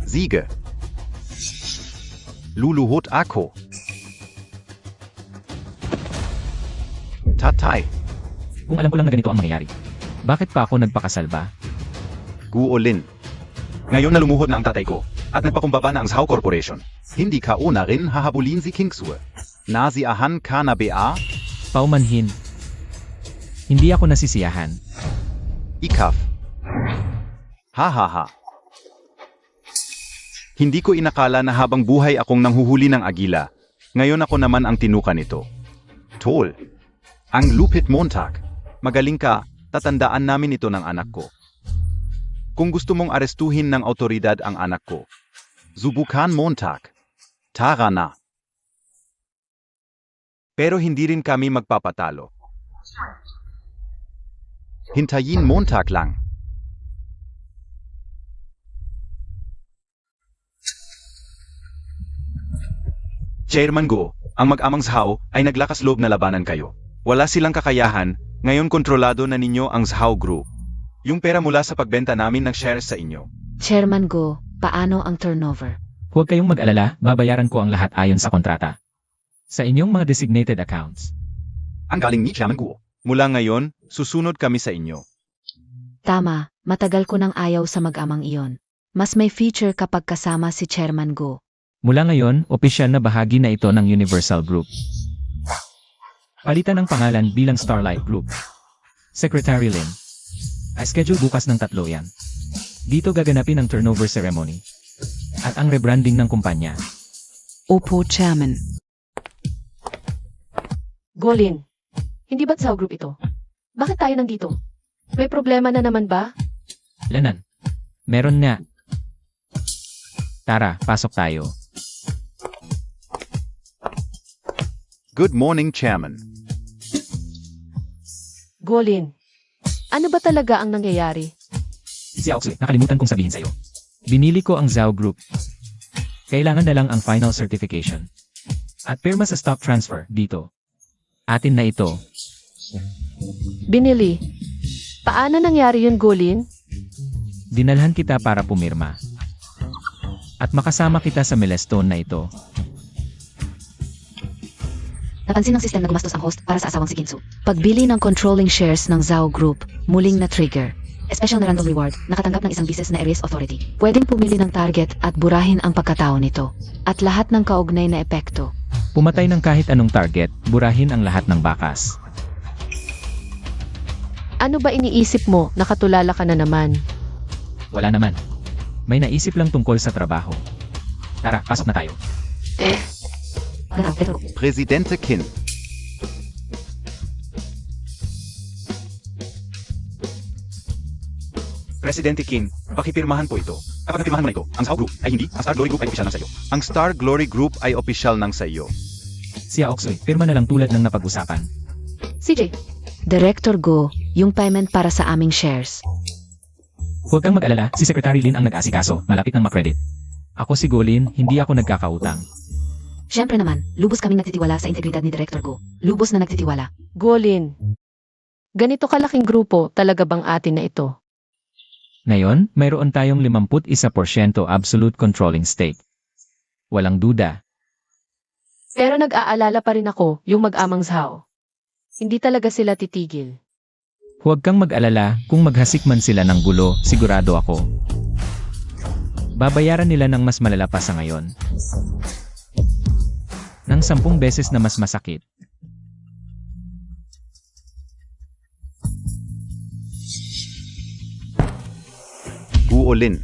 Speaker 5: Sige. Luluhod ako. Tatay,
Speaker 1: Kung alam ko lang na ganito ang mangyayari, bakit pa ako nagpakasal ba?
Speaker 5: Guolin.
Speaker 4: ngayon na lumuhod na ang tatay ko at nagpakumbaba na ang Zhao Corporation. Hindi ka una rin hahabulin si Kingsue.
Speaker 5: Naziahan ka na ba?
Speaker 1: Paumanhin. Hindi ako nasisiyahan.
Speaker 5: Ikaf. Ha. Hindi ko inakala na habang buhay akong nanghuhuli ng agila. Ngayon ako naman ang tinuka nito.
Speaker 4: Tol. Ang Lupit Montag.
Speaker 5: Magaling ka, tatandaan namin ito ng anak ko. Kung gusto mong arestuhin ng autoridad ang anak ko, subukan Montag. Tara na. Pero hindi rin kami magpapatalo. Hintayin Montag lang.
Speaker 4: Chairman Go, ang mag-amang Zhao ay naglakas loob na labanan kayo.
Speaker 5: Wala silang kakayahan, ngayon kontrolado na ninyo ang Zhao Group.
Speaker 4: Yung pera mula sa pagbenta namin ng shares sa inyo.
Speaker 3: Chairman Go, paano ang turnover?
Speaker 1: Huwag kayong mag-alala, babayaran ko ang lahat ayon sa kontrata. Sa inyong mga designated accounts.
Speaker 4: Ang galing ni Chairman Go.
Speaker 5: Mula ngayon, susunod kami sa inyo.
Speaker 3: Tama, matagal ko nang ayaw sa mag-amang iyon. Mas may feature kapag kasama si Chairman Go.
Speaker 1: Mula ngayon, opisyal na bahagi na ito ng Universal Group. Palitan ang pangalan bilang Starlight Group. Secretary Lin. I-schedule bukas ng 3 yan. Dito gaganapin ang turnover ceremony. At ang rebranding ng kumpanya.
Speaker 6: Opo, Chairman.
Speaker 2: Golin, hindi ba't Zhao Group ito? Bakit tayo nandito? May problema na naman ba?
Speaker 1: Lanan. Meron nga. Tara, pasok tayo.
Speaker 5: Good morning, Chairman.
Speaker 2: Golin, ano ba talaga ang nangyayari?
Speaker 1: Si Aoxley, nakalimutan kong sabihin sa'yo. Binili ko ang Zhao Group. Kailangan na lang ang final certification. At pirma sa stock transfer dito. Atin na ito.
Speaker 2: Binili. Paano nangyari yun, Golin?
Speaker 1: Dinalhan kita para pumirma. At makasama kita sa milestone na ito.
Speaker 3: Napansin ng sistema na gumastos ang host para sa asawang si Kinsu. Pagbili ng controlling shares ng Zhao Group, muling na-trigger. Special na random reward, nakatanggap ng isang business na Aries Authority. Pwedeng pumili ng target at burahin ang pagkatao nito. At lahat ng kaugnay na epekto.
Speaker 1: Pumatay ng kahit anong target, burahin ang lahat ng bakas.
Speaker 2: Ano ba iniisip mo? Nakatulala ka na naman.
Speaker 1: Wala naman. May naisip lang tungkol sa trabaho. Tara, pasok na tayo.
Speaker 3: Ganap, Director Go.
Speaker 5: Presidente Kin.
Speaker 4: Presidente King, pakipirmahan po ito. Kapag napirmahan mo na ito, ang Sao Group ay hindi, ang Star Glory Group ay opisyal ng sayo.
Speaker 5: Ang Star Glory Group ay opisyal ng sa iyo.
Speaker 1: Siya Oksoy, pirma na lang tulad ng napag-usapan.
Speaker 2: CJ,
Speaker 3: Director Go, yung payment para sa aming shares.
Speaker 1: Huwag kang mag-alala, si Secretary Lin ang nag-asikaso, malapit ng makredit. Ako si Golin, hindi ako nagkakautang.
Speaker 3: Siyempre naman, lubos kaming nagtitiwala sa integridad ni Director Go. Lubos na nagtitiwala.
Speaker 2: Golin. Ganito kalaking grupo talaga bang atin na ito?
Speaker 1: Ngayon, mayroon tayong 51% absolute controlling stake. Walang duda.
Speaker 2: Pero nag-aalala pa rin ako yung mag-amang Zhao. Hindi talaga sila titigil.
Speaker 1: Huwag kang mag-alala, kung maghasik man sila ng gulo, sigurado ako. Babayaran nila ng mas malala pa sa ngayon. Nang 10 beses na mas masakit.
Speaker 5: Guolin.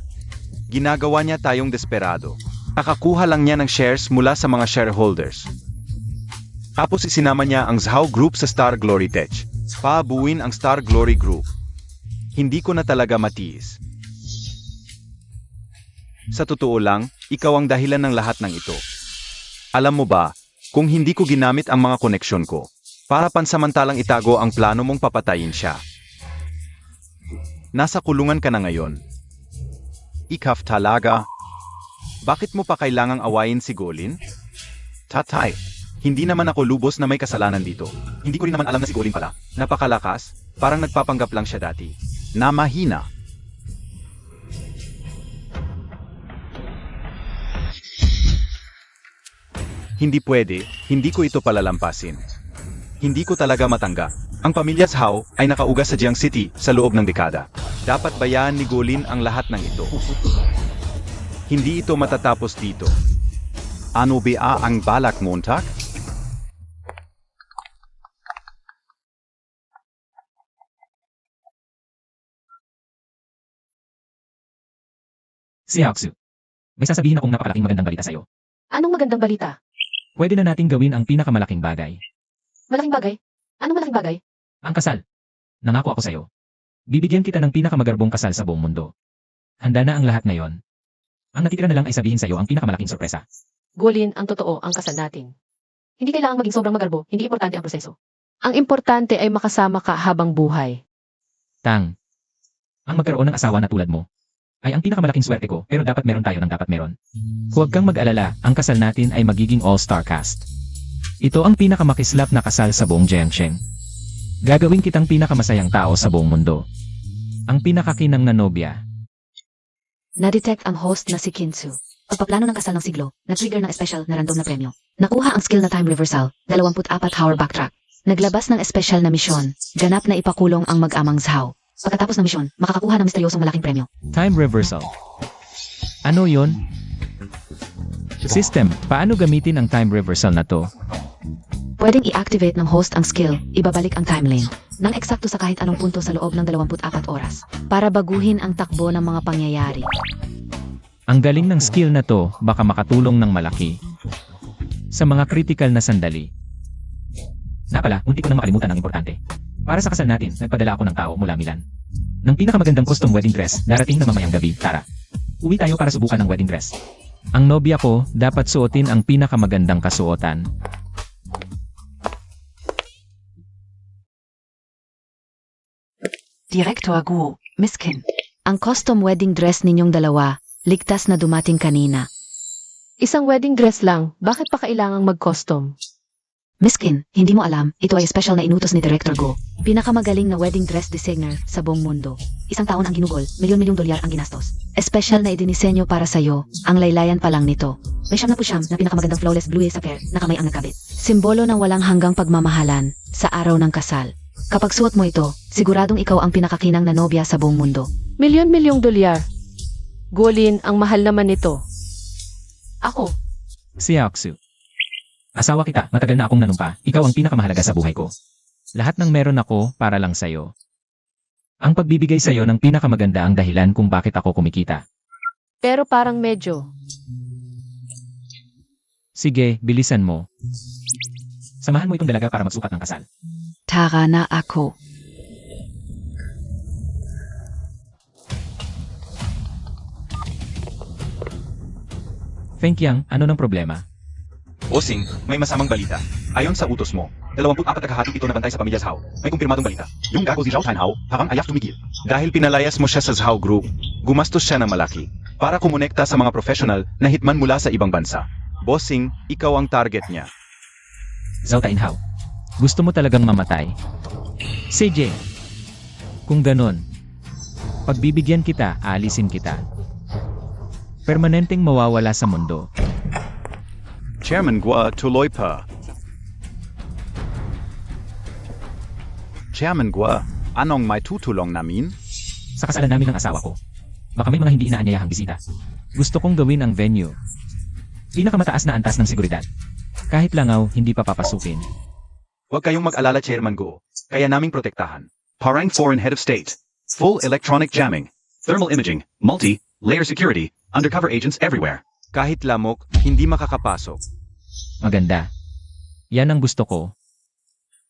Speaker 5: Ginagawa niya tayong desperado. Nakakuha lang niya ng shares mula sa mga shareholders. Tapos isinama niya ang Zhao Group sa Star Glory Tech. Paabuin ang Star Glory Group. Hindi ko na talaga matiis. Sa totoo lang, ikaw ang dahilan ng lahat ng ito. Alam mo ba, kung hindi ko ginamit ang mga koneksyon ko, para pansamantalang itago ang plano mong papatayin siya. Nasa kulungan ka na ngayon. Ikaw talaga. Bakit mo pa kailangang awayin si Golin? Tatay, hindi naman ako lubos na may kasalanan dito. Hindi ko rin naman alam na si Golin pala. Napakalakas, parang nagpapanggap lang siya dati. Na mahina. Hindi pwede, hindi ko ito palalampasin. Hindi ko talaga matanggap. Ang pamilya Zhao ay nakaugas sa Jiang City sa loob ng dekada. Dapat bayaan ni Golin ang lahat ng ito. Hindi ito matatapos dito. Ano ba ang balak Montag?
Speaker 1: Si Haoksu. May sasabihin akong napakalaking magandang balita sa'yo.
Speaker 2: Anong magandang balita?
Speaker 1: Pwede na nating gawin ang pinakamalaking bagay.
Speaker 2: Malaking bagay? Anong malaking bagay?
Speaker 1: Ang kasal. Nangako ako sa'yo. Bibigyan kita ng pinakamagarbong kasal sa buong mundo. Handa na ang lahat ngayon. Ang natitira na lang ay sabihin sa'yo ang pinakamalaking sorpresa.
Speaker 2: Golin, ang totoo, ang kasal natin. Hindi kailangang maging sobrang magarbo, hindi importante ang proseso. Ang importante ay makasama ka habang buhay.
Speaker 1: Tang. Ang magkaroon ng asawa na tulad mo ay ang pinakamalaking swerte ko, pero dapat meron tayo ng dapat meron. Huwag kang mag-alala, ang kasal natin ay magiging all-star cast. Ito ang pinakamakislap na kasal sa buong Jiangsheng. Gagawin kitang pinakamasayang tao sa buong mundo. Ang pinakakinang na nobya.
Speaker 3: Na-detect ang host na si Kinsu. Pagpaplano ng kasal ng siglo, nag-trigger ng espesyal na random na premyo. Nakuha ang skill na time reversal, 24-hour backtrack. Naglabas ng espesyal na misyon, ganap na ipakulong ang mag-amang Zhao. Pagkatapos ng misyon, makakakuha ng misteryosong malaking premyo.
Speaker 1: Time reversal. Ano yon? System, paano gamitin ang time reversal na to?
Speaker 3: Pwedeng i-activate ng host ang skill, ibabalik ang timeline, nang eksakto sa kahit anong punto sa loob ng 24 oras, para baguhin ang takbo ng mga pangyayari.
Speaker 1: Ang galing ng skill na to, baka makatulong ng malaki. Sa mga critical na sandali. Napala, munti ko nang makalimutan ang importante. Para sa kasal natin, nagpadala ako ng tao mula Milan. Ng pinakamagandang custom wedding dress, darating na mamayang gabi, tara. Uwi tayo para subukan ng wedding dress. Ang nobya ko, dapat suotin ang pinakamagandang kasuotan.
Speaker 3: Director Gu, Miss Kim. Ang custom wedding dress ninyong dalawa, ligtas na dumating kanina.
Speaker 2: Isang wedding dress lang, bakit pa kailangang mag-custom?
Speaker 3: Miss Kim, hindi mo alam, ito ay special na inutos ni Director Go. Pinakamagaling na wedding dress designer sa buong mundo. Isang taon ang ginugol, milyon-milyong dolyar ang ginastos. Espesyal na idinisenyo para sa'yo, ang laylayan pa lang nito. May siyam na pinakamagandang flawless blue lace affair na kamay ang nagkabit. Simbolo ng walang hanggang pagmamahalan sa araw ng kasal. Kapag suot mo ito, siguradong ikaw ang pinakakinang na nobya sa buong mundo.
Speaker 2: Milyon-milyong dolyar. Golin, ang mahal naman nito. Ako,
Speaker 1: Si Haoksu. Asawa kita, matagal na akong nanumpa, ikaw ang pinakamahalaga sa buhay ko. Lahat ng meron ako, para lang sa'yo. Ang pagbibigay sa'yo ng pinakamaganda ang dahilan kung bakit ako kumikita.
Speaker 2: pero parang medyo.
Speaker 1: Sige, bilisan mo. Samahan mo itong dalaga para magsukat ng kasal.
Speaker 6: Tara na ako.
Speaker 1: Feng Yang, ano ng problema?
Speaker 4: Bossing, may masamang balita. Ayon sa utos mo, 24 na kahati ito na bantay sa pamilya Zhao. May kumpirmadong balita. Yung gago si Zhao Tianhao, parang ayaw tumigil.
Speaker 5: Dahil pinalayas mo siya sa Zhao Group, gumastos siya ng malaki para kumonekta sa mga professional na hitman mula sa ibang bansa. Bossing, ikaw ang target niya.
Speaker 1: Zhao Tainhao, gusto mo talagang mamatay? CJ, kung ganon, pagbibigyan kita, aalisin kita. Permanenteng mawawala sa mundo.
Speaker 7: Chairman Gua tuloy pa.
Speaker 5: Chairman Gua, anong may tutulong namin?
Speaker 1: Sa kasalan namin ng asawa ko. Baka may mga hindi inaanyayahang bisita. Gusto kong gawin ang venue. Pinakamataas na antas ng seguridad. Kahit langaw, hindi pa papasukin.
Speaker 4: Huwag kayong mag-alala, Chairman Go. Kaya naming protektahan.
Speaker 7: Parang foreign head of state. Full electronic jamming. Thermal imaging. Multi-layer security. Undercover agents everywhere.
Speaker 5: Kahit lamok, hindi makakapasok.
Speaker 1: Maganda. Yan ang gusto ko.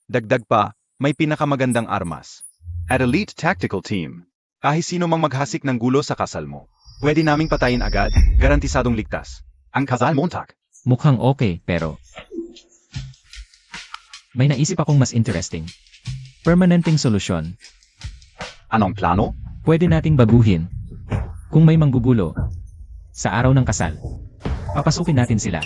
Speaker 5: Dagdag pa, may pinakamagandang armas.
Speaker 7: At elite tactical team.
Speaker 5: Kahit sino mang maghasik ng gulo sa kasal mo, pwede naming patayin agad, garantisadong ligtas.
Speaker 4: Ang kasal Montag.
Speaker 1: Mukhang okay, pero... May naisip akong mas interesting. Permanenteng solusyon.
Speaker 4: Anong plano?
Speaker 1: Pwede nating baguhin. Kung may manggugulo, sa araw ng kasal, papasukin natin sila.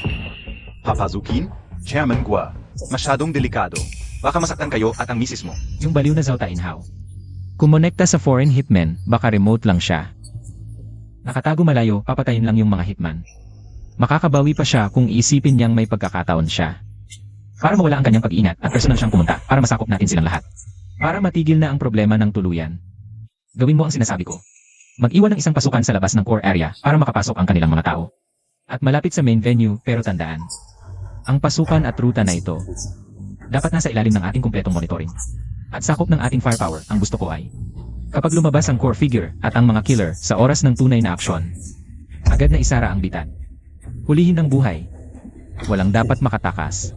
Speaker 4: Papazukin?
Speaker 5: Chairman Gua, masyadong delikado.
Speaker 4: Baka masaktan kayo at ang misis mo.
Speaker 1: Yung baliw na Zhao Tainhao. Kumonekta sa foreign hitman, baka remote lang siya. Nakatago malayo, papatayin lang yung mga hitman. Makakabawi pa siya kung isipin niyang may pagkakataon siya. Para mawala ang kanyang pag-iingat at personal siyang pumunta para masakop natin silang lahat. Para matigil na ang problema ng tuluyan. Gawin mo ang sinasabi ko. Mag-iwan ng isang pasukan sa labas ng core area para makapasok ang kanilang mga tao. At malapit sa main venue, pero tandaan. Ang pasukan at ruta na ito, dapat nasa ilalim ng ating kumpletong monitoring. At sakop ng ating firepower, ang gusto ko ay, kapag lumabas ang core figure at ang mga killer sa oras ng tunay na aksyon, agad na isara ang bitan. Hulihin ang buhay. Walang dapat makatakas.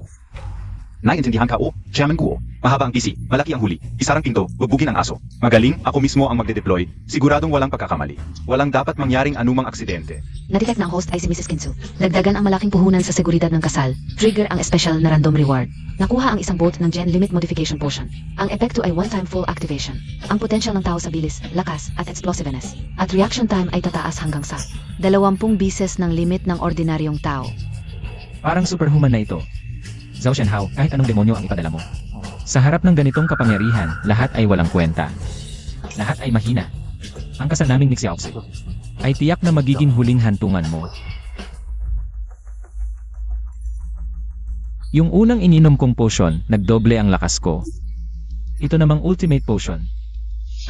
Speaker 4: Naiintindihan ka o, Chairman Guo. Mahaba ang PC, malaki ang huli, isarang pinto, bubugin ang aso. Magaling, ako mismo ang magde-deploy, siguradong walang pagkakamali. Walang dapat mangyaring anumang aksidente.
Speaker 3: Na-detect na ang host ay si Mrs. Kinsu. Dagdagan ang malaking puhunan sa seguridad ng kasal. Trigger ang special na random reward. Nakuha ang isang bolt ng Gen Limit Modification Potion. Ang epekto ay one-time full activation. Ang potential ng tao sa bilis, lakas, at explosiveness. At reaction time ay tataas hanggang sa 20 bises ng limit ng ordinaryong tao.
Speaker 1: Parang superhuman na ito. Zhao Shenhao, kahit anong demonyo ang ipadala mo. Sa harap ng ganitong kapangyarihan, lahat ay walang kwenta. Lahat ay mahina. Ang kasal naming ni Xiaoxi ay tiyak na magiging huling hantungan mo. Yung unang ininom kong potion, nagdoble ang lakas ko. Ito namang ultimate potion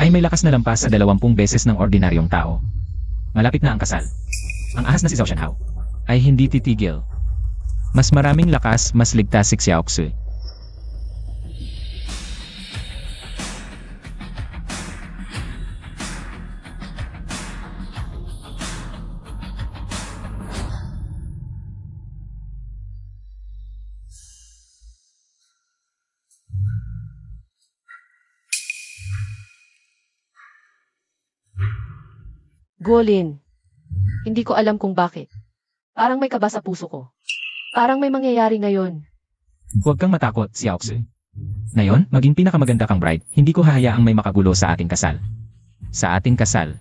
Speaker 1: ay may lakas na lampas sa 20 beses ng ordinaryong tao. Malapit na ang kasal. Ang ahas na si Zhao Shenhao ay hindi titigil. Mas maraming lakas, mas ligtas si Xiaoxi.
Speaker 2: Golin. Hindi ko alam kung bakit. Parang may kaba sa puso ko. Parang may mangyayari ngayon.
Speaker 1: Huwag kang matakot, Xiaoxi. Ngayon, maging pinakamaganda kang bride, hindi ko hahayaang may makagulo sa ating kasal. Sa ating kasal.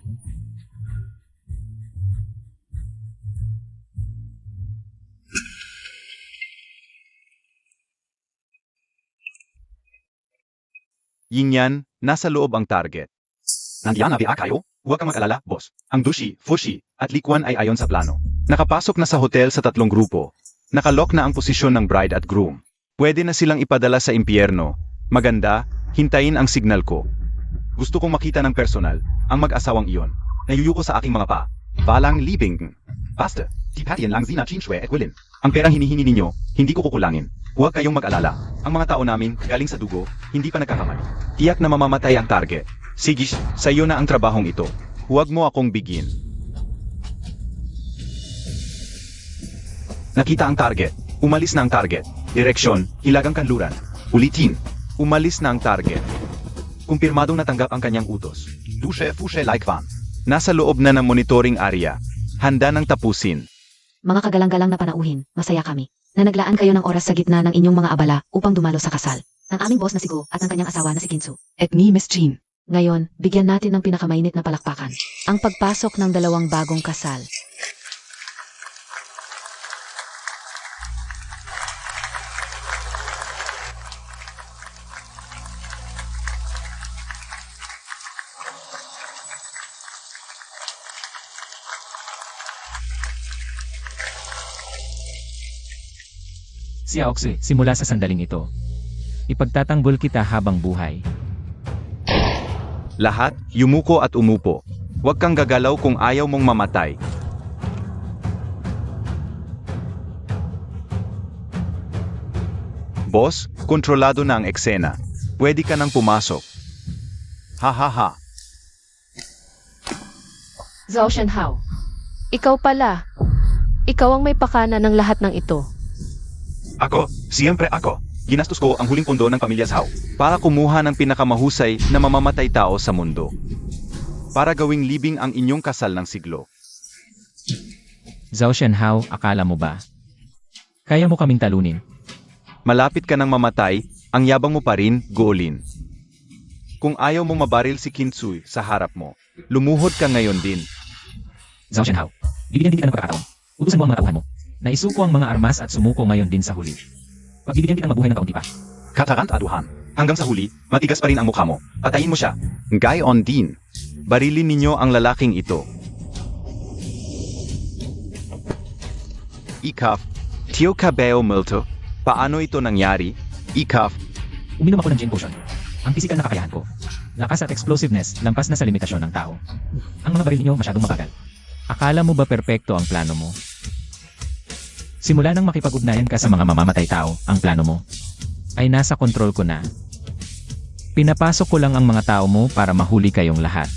Speaker 5: Yingyan, nasa loob ang target.
Speaker 4: Nandiyan na biya kayo? Huwag kang mag-alala, boss. Ang Dushi, Fushi, at Likwan ay ayon sa plano.
Speaker 5: Nakapasok na sa hotel sa 3 grupo. Nakalock na ang posisyon ng bride at groom. Pwede na silang ipadala sa impyerno. Maganda, hintayin ang signal ko.
Speaker 4: Gusto kong makita ng personal, ang mag-asawang iyon. Nayuyuko sa aking mga pa. Balang libing. Basta, di patian lang zina chinshwe at wilin. Ang perang hinihingi ninyo, hindi ko kukulangin. Huwag kayong mag-alala. Ang mga tao namin, galing sa dugo, hindi pa nagkakamali.
Speaker 5: Tiyak na mamamatay ang target. Sige, sa iyo na ang trabahong ito. Huwag mo akong bigin.
Speaker 4: Nakita ang target.
Speaker 7: Umalis na ang target. Direksyon, Hilagang Kanluran. Ulitin.
Speaker 5: Umalis na ang target.
Speaker 7: Kumpirmadong natanggap ang kanyang utos.
Speaker 4: Dusche Fusche Laikwan.
Speaker 5: Nasa loob na ng monitoring area. Handa nang tapusin.
Speaker 3: Mga kagalang-galang na panauhin, masaya kami na naglaan kayo ng oras sa gitna ng inyong mga abala upang dumalo sa kasal ng aming boss na si Go at ng kanyang asawa na si Kinsu.
Speaker 6: At ni Miss Jean.
Speaker 3: Ngayon, bigyan natin ng pinakamainit na palakpakan. Ang pagpasok ng dalawang bagong kasal.
Speaker 1: Si Aoxue, simula sa sandaling ito. Ipagtatanggol kita habang buhay.
Speaker 5: Lahat, yumuko at umupo. Huwag kang gagalaw kung ayaw mong mamatay. Boss, kontrolado na ang eksena. Pwede ka nang pumasok. Ha ha ha.
Speaker 2: Zhao Shenhao. Ikaw pala. Ikaw ang may pakana ng lahat ng ito.
Speaker 7: Ako, siyempre ako. Ginastos ko ang huling pondo ng pamilya Zhao.
Speaker 5: Para kumuha ng pinakamahusay na mamamatay tao sa mundo. Para gawing libing ang inyong kasal ng siglo.
Speaker 1: Zhao Shenhao, akala mo ba? Kaya mo kaming talunin.
Speaker 5: Malapit ka nang mamatay, ang yabang mo pa rin, Guolin. Kung ayaw mong mabaril si Kinsu sa harap mo, lumuhod ka ngayon din.
Speaker 1: Zhao Shenhao, bibigyan din kita ng pagkakataon. Utusan mo ang mga tauhan mo. Naisuko ang mga armas at sumuko ngayon din sa huli. Pagbibigyan kita ng mabuhay ng kaunti pa.
Speaker 7: Katarant aduhan. Hanggang sa huli, matigas pa rin ang mukha mo. Patayin mo siya.
Speaker 5: Gayon din. Barilin ninyo ang lalaking ito. Ikaf, Tio Cabello Milto, paano ito nangyari? Ikaf,
Speaker 1: Uminom ako ng Jane Potion. Ang pisikal na kakayahan ko. Lakas at explosiveness, lampas na sa limitasyon ng tao. Ang mga baril ninyo masyadong mabagal. Akala mo ba perpekto ang plano mo? Simula nang makipag-ugnayan ka sa mga mamamatay tao, ang plano mo ay nasa kontrol ko na. Pinapasok ko lang ang mga tao mo para mahuli kayong lahat.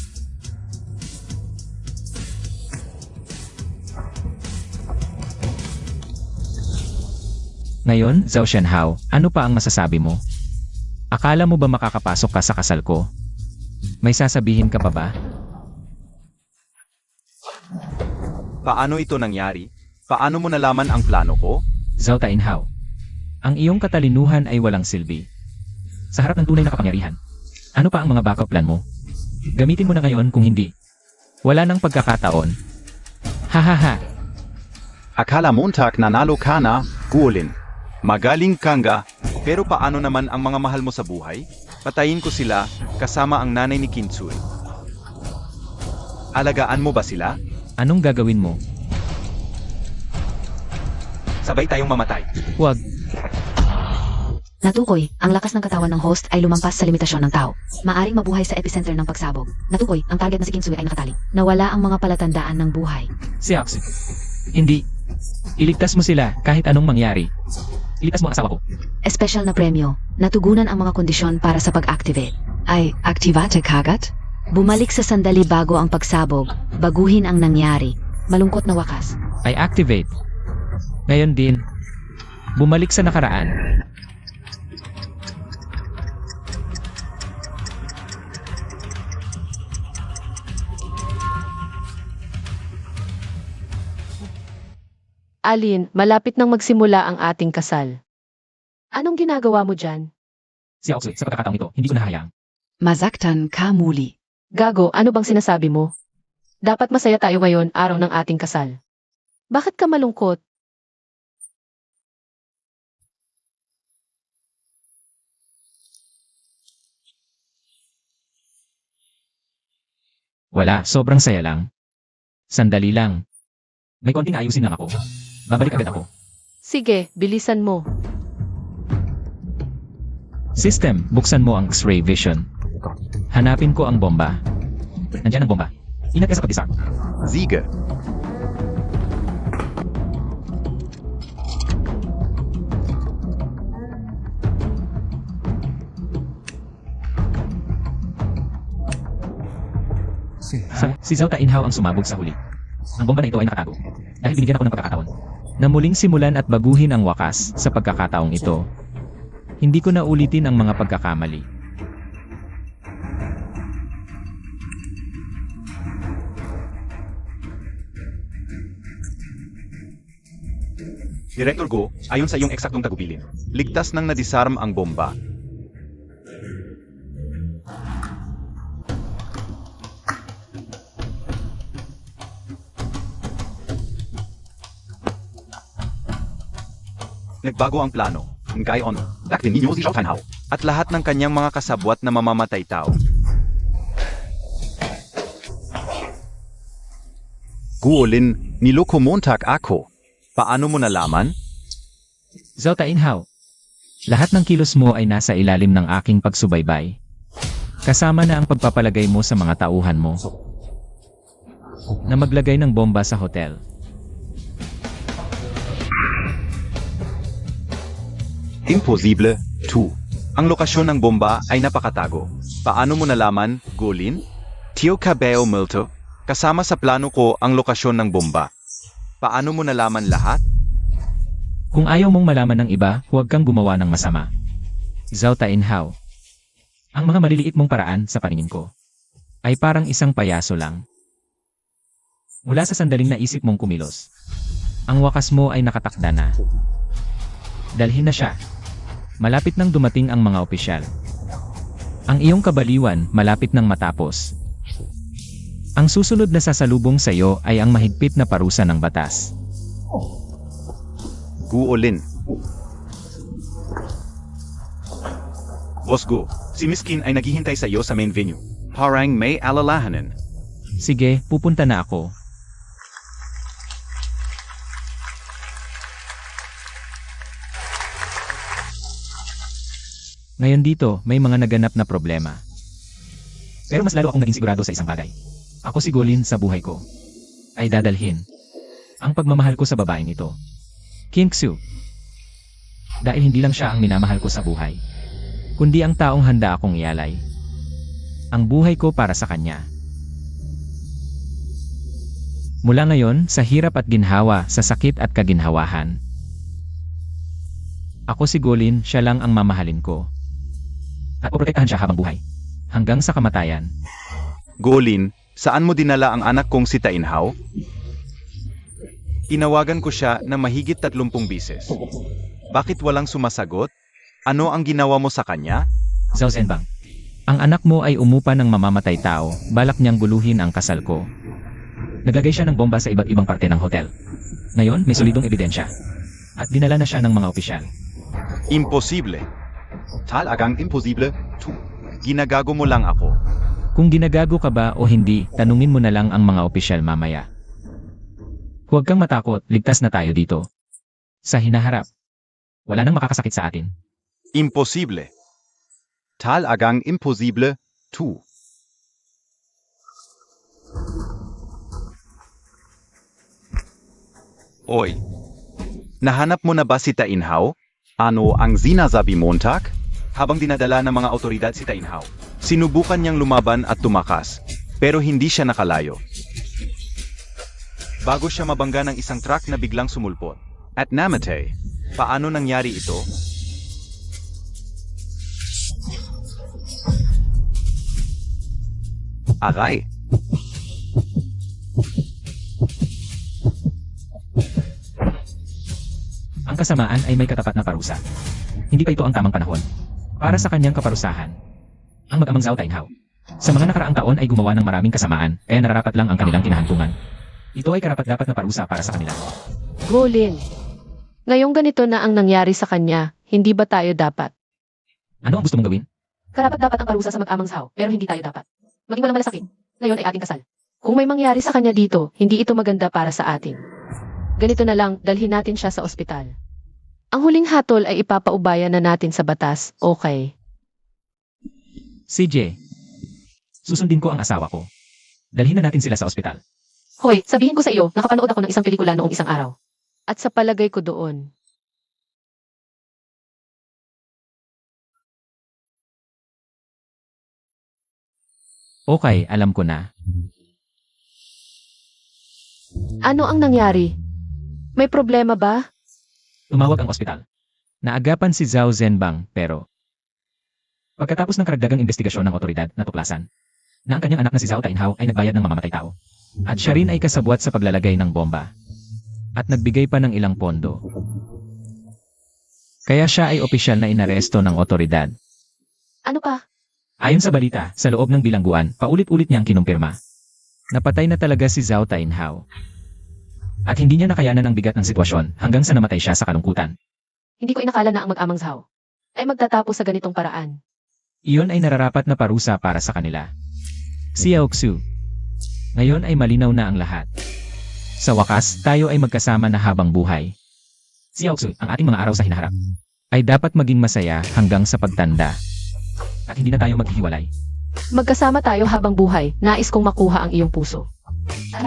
Speaker 1: Ngayon, Zhao Shenhao, ano pa ang masasabi mo? Akala mo ba makakapasok ka sa kasal ko? May sasabihin ka pa ba?
Speaker 5: paano ito nangyari? Paano mo nalaman ang plano ko?
Speaker 1: Zhao Tainhao, ang iyong katalinuhan ay walang silbi. Sa harap ng tunay na kapangyarihan, ano pa ang mga backup plan mo? Gamitin mo na ngayon kung hindi. Wala nang pagkakataon. Hahaha.
Speaker 5: Akala Montag nanalo ka na, Guolin. Magaling kanga, pero paano naman ang mga mahal mo sa buhay? Patayin ko sila, kasama ang nanay ni Kinsu. Alagaan mo ba sila?
Speaker 1: Anong gagawin mo?
Speaker 7: Sabay tayong mamatay.
Speaker 1: Huwag.
Speaker 3: Natukoy, ang lakas ng katawan ng host ay lumampas sa limitasyon ng tao. Maaring mabuhay sa epicenter ng pagsabog. Natukoy, ang target na si Kinsui ay nakatali. Nawala ang mga palatandaan ng buhay.
Speaker 1: Si Aoxue. Hindi. Iligtas mo sila kahit anong mangyari. Iligtas mo ang asawa ko.
Speaker 3: Espesyal na premyo. Natugunan ang mga kondisyon para sa pag-activate.
Speaker 6: Ay, aktivate kagat?
Speaker 3: Bumalik sa sandali bago ang pagsabog. Baguhin ang nangyari. Malungkot na wakas.
Speaker 1: I activate. Ngayon din. Bumalik sa nakaraan.
Speaker 2: Alin, malapit nang magsimula ang ating kasal. Anong ginagawa mo dyan?
Speaker 1: Si Aoxue, sa pagkakataong ito, hindi ko nahayaang.
Speaker 6: Mazaktan ka muli.
Speaker 2: Gago, ano bang sinasabi mo? Dapat masaya tayo ngayon, araw ng ating kasal. Bakit ka malungkot?
Speaker 1: Wala, sobrang saya lang. Sandali lang. May konting ayusin lang ako. Babalik agad ako.
Speaker 2: Sige, bilisan mo.
Speaker 1: System, buksan mo ang X-ray vision. Hanapin ko ang bomba. Nandiyan ang bomba. Ingat ka sa pag-disarm.
Speaker 5: Siege.
Speaker 1: Si Zhao Tainhao ang sumabog sa huli. Ang bomba na ito ay nakatago. Dahil binigyan ako ng pagkakataon. Na muling simulan at baguhin ang wakas sa pagkakataong ito. Hindi ko na ulitin ang mga pagkakamali.
Speaker 4: Director Go, ayon sa iyong eksaktong tagubilin,
Speaker 5: Ligtas nang nadisarm ang bomba.
Speaker 4: nagbago ang plano. Ngayon, daktin ninyo si Zhao Tianhao.
Speaker 5: At lahat ng kanyang mga kasabwat na mamamatay tao. Guolin, niloko Montag ako. Paano mo nalaman?
Speaker 1: Zhao Tainhao, lahat ng kilos mo ay nasa ilalim ng aking pagsubaybay. Kasama na ang pagpapalagay mo sa mga tauhan mo na maglagay ng bomba sa hotel.
Speaker 5: Imposible. 2. Ang lokasyon ng bomba ay napakatago. Paano mo nalaman, Golin? Tio Cabello Milto, kasama sa plano ko ang lokasyon ng bomba. Paano mo nalaman lahat?
Speaker 1: Kung ayaw mong malaman ng iba, huwag kang gumawa ng masama. Zhao Tainhao, ang mga maliliit mong paraan sa paningin ko ay parang isang payaso lang. Mula sa sandaling naisip mong kumilos, ang wakas mo ay nakatakda na. Dalhin na siya. Malapit nang dumating ang mga opisyal. Ang iyong kabaliwan malapit nang matapos. Ang susunod na sasalubong sa iyo ay ang mahigpit na parusa ng batas.
Speaker 5: Guolin.
Speaker 4: Boss Go, si Miskin ay naghihintay sa iyo sa main venue.
Speaker 5: Parang may alalahanin.
Speaker 1: Sige, pupunta na ako. Ngayon dito, may mga naganap na problema. Pero mas lalo akong naging sigurado sa isang bagay. Ako si Golin sa buhay ko ay dadalhin ang pagmamahal ko sa babaeng ito. King Xu. Dahil hindi lang siya ang minamahal ko sa buhay, kundi ang taong handa akong ialay ang buhay ko para sa kanya. Mula ngayon, sa hirap at ginhawa, sa sakit at kaginhawahan, ako si Golin, siya lang ang mamahalin ko. At poprotektahan siya habang buhay. Hanggang sa kamatayan.
Speaker 5: Golin, saan mo dinala ang anak kong si Tainhao? Tinawagan ko siya na mahigit 30 bises. Bakit walang sumasagot? Ano ang ginawa mo sa kanya?
Speaker 1: Zhao Zhenbang, ang anak mo ay umupa ng mamamatay tao, balak niyang guluhin ang kasal ko. Naglagay siya ng bomba sa iba't ibang parte ng hotel. Ngayon, may solidong ebidensya. At dinala na siya ng mga opisyal.
Speaker 5: Imposible.
Speaker 4: Talagang imposible.
Speaker 5: 2. Ginagago mo lang ako.
Speaker 1: Kung ginagago ka ba o hindi, tanungin mo na lang ang mga opisyal mamaya. Huwag kang matakot, ligtas na tayo dito. Sa hinaharap, wala nang makakasakit sa atin.
Speaker 5: Imposible.
Speaker 4: Talagang imposible.
Speaker 5: 2. Oy. Nahanap mo na ba si Tainhao?
Speaker 4: Ano ang sinasabi Montag?
Speaker 5: Habang dinadala ng mga otoridad si Tainhao, sinubukan niyang lumaban at tumakas, pero hindi siya nakalayo. Bago siya mabangga ng isang truck na biglang sumulpot.
Speaker 4: At namatay.
Speaker 5: Paano nangyari ito?
Speaker 4: Aray.
Speaker 1: Ang kasamaan ay may katapat na parusa. Hindi pa ito ang tamang panahon para sa kanyang kaparusahan. Ang mag-amang Zhao Tainhao, sa mga nakaraang taon ay gumawa ng maraming kasamaan, kaya nararapat lang ang kanilang kinahantungan. Ito ay karapat-dapat na parusa para sa kanila.
Speaker 2: Golin. Ngayong ganito na ang nangyari sa kanya, hindi ba tayo dapat?
Speaker 1: Ano ang gusto mong gawin?
Speaker 2: Karapat-dapat ang parusa sa mag-amang Zhao, pero hindi tayo dapat. Maging walang malasakit. Ngayon ay ating kasal. Kung may mangyari sa kanya dito, hindi ito maganda para sa atin. Ganito na lang, dalhin natin siya sa ospital. Ang huling hatol ay ipapaubaya na natin sa batas, okay?
Speaker 1: CJ, susundin ko ang asawa ko. Dalhin na natin sila sa ospital.
Speaker 2: Hoy, sabihin ko sa iyo, nakapanood ako ng isang pelikula noong isang araw. At sa palagay ko doon,
Speaker 1: Okay, alam ko na.
Speaker 2: ano ang nangyari? May problema ba?
Speaker 1: Tumawag ang ospital. Naagapan si Zhao Zhenbang pero pagkatapos ng karagdagang investigasyon ng otoridad, natuklasan na ang kanyang anak na si Zhao Tainhao ay nagbayad ng mamamatay tao. At siya rin ay kasabwat sa paglalagay ng bomba. At nagbigay pa ng ilang pondo. Kaya siya ay opisyal na inaresto ng otoridad.
Speaker 2: Ano pa?
Speaker 1: Ayon sa balita, sa loob ng bilangguan, paulit-ulit niyang kinumpirma. Napatay na talaga si Zhao Tainhao. At hindi niya nakayanan ang bigat ng sitwasyon hanggang sa namatay siya sa kalungkutan.
Speaker 2: Hindi ko inakala na ang mag-amang Zhao ay magtatapos sa ganitong paraan.
Speaker 1: Iyon ay nararapat na parusa para sa kanila. Si Yaoxu. Ngayon ay malinaw na ang lahat. Sa wakas, tayo ay magkasama na habang buhay. Si Yaoxu, ang ating mga araw sa hinaharap, ay dapat maging masaya hanggang sa pagtanda. At hindi na tayo maghihiwalay.
Speaker 2: Magkasama tayo habang buhay, nais kong makuha ang iyong puso. At